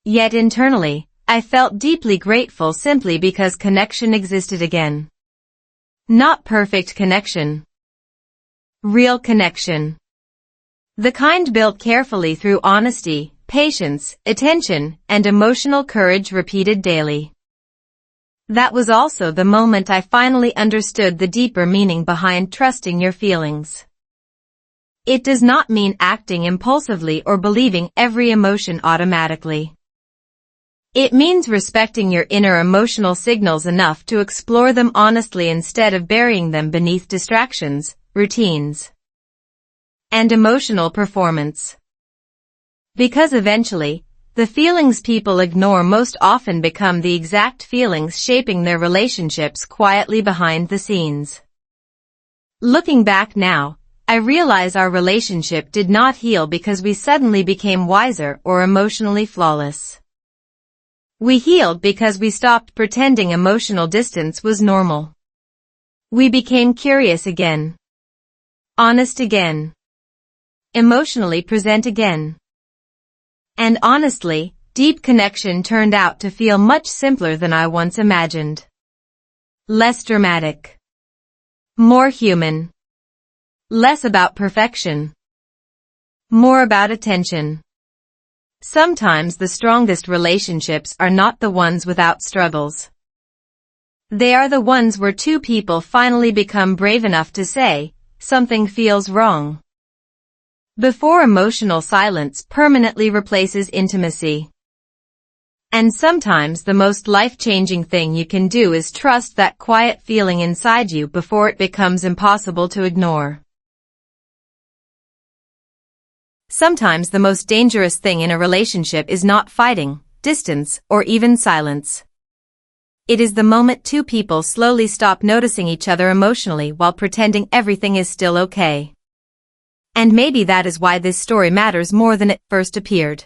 Yet internally, I felt deeply grateful simply because connection existed again. Not perfect connection. Real connection. The kind built carefully through honesty, patience, attention, and emotional courage repeated daily. That was also the moment I finally understood the deeper meaning behind trusting your feelings. It does not mean acting impulsively or believing every emotion automatically. It means respecting your inner emotional signals enough to explore them honestly instead of burying them beneath distractions, routines, and emotional performance. Because eventually, the feelings people ignore most often become the exact feelings shaping their relationships quietly behind the scenes. Looking back now, I realize our relationship did not heal because we suddenly became wiser or emotionally flawless. We healed because we stopped pretending emotional distance was normal. We became curious again. Honest again. Emotionally present again. And honestly, deep connection turned out to feel much simpler than I once imagined. Less dramatic. More human. Less about perfection. More about attention. Sometimes the strongest relationships are not the ones without struggles. They are the ones where two people finally become brave enough to say, something feels wrong, before emotional silence permanently replaces intimacy. And sometimes the most life-changing thing you can do is trust that quiet feeling inside you before it becomes impossible to ignore. Sometimes the most dangerous thing in a relationship is not fighting, distance, or even silence. It is the moment two people slowly stop noticing each other emotionally while pretending everything is still okay. And maybe that is why this story matters more than it first appeared.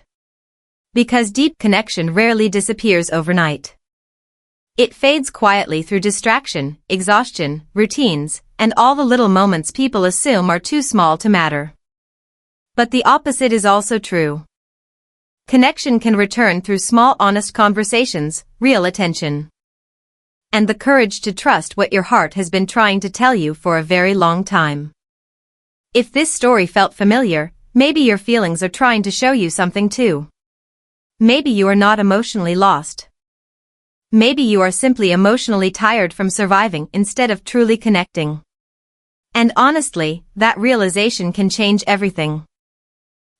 Because deep connection rarely disappears overnight. It fades quietly through distraction, exhaustion, routines, and all the little moments people assume are too small to matter. But the opposite is also true. Connection can return through small honest conversations, real attention, and the courage to trust what your heart has been trying to tell you for a very long time. If this story felt familiar, maybe your feelings are trying to show you something too. Maybe you are not emotionally lost. Maybe you are simply emotionally tired from surviving instead of truly connecting. And honestly, that realization can change everything.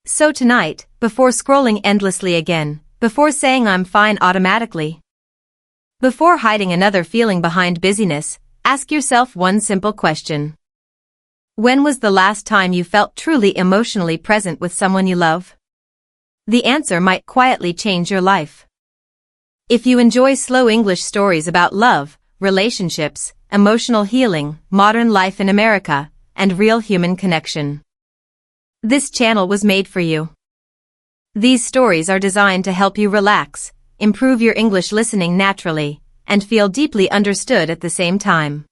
So tonight, before scrolling endlessly again, before saying I'm fine automatically, before hiding another feeling behind busyness, ask yourself one simple question. When was the last time you felt truly emotionally present with someone you love? The answer might quietly change your life. If you enjoy slow English stories about love, relationships, emotional healing, modern life in America, and real human connection, this channel was made for you. These stories are designed to help you relax, improve your English listening naturally, and feel deeply understood at the same time.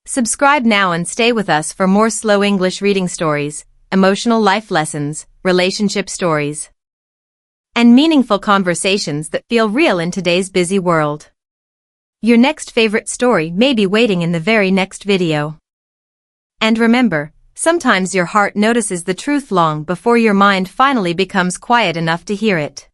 Subscribe now and stay with us for more slow English reading stories, emotional life lessons, relationship stories, and meaningful conversations that feel real in today's busy world. Your next favorite story may be waiting in the very next video. And remember, sometimes your heart notices the truth long before your mind finally becomes quiet enough to hear it.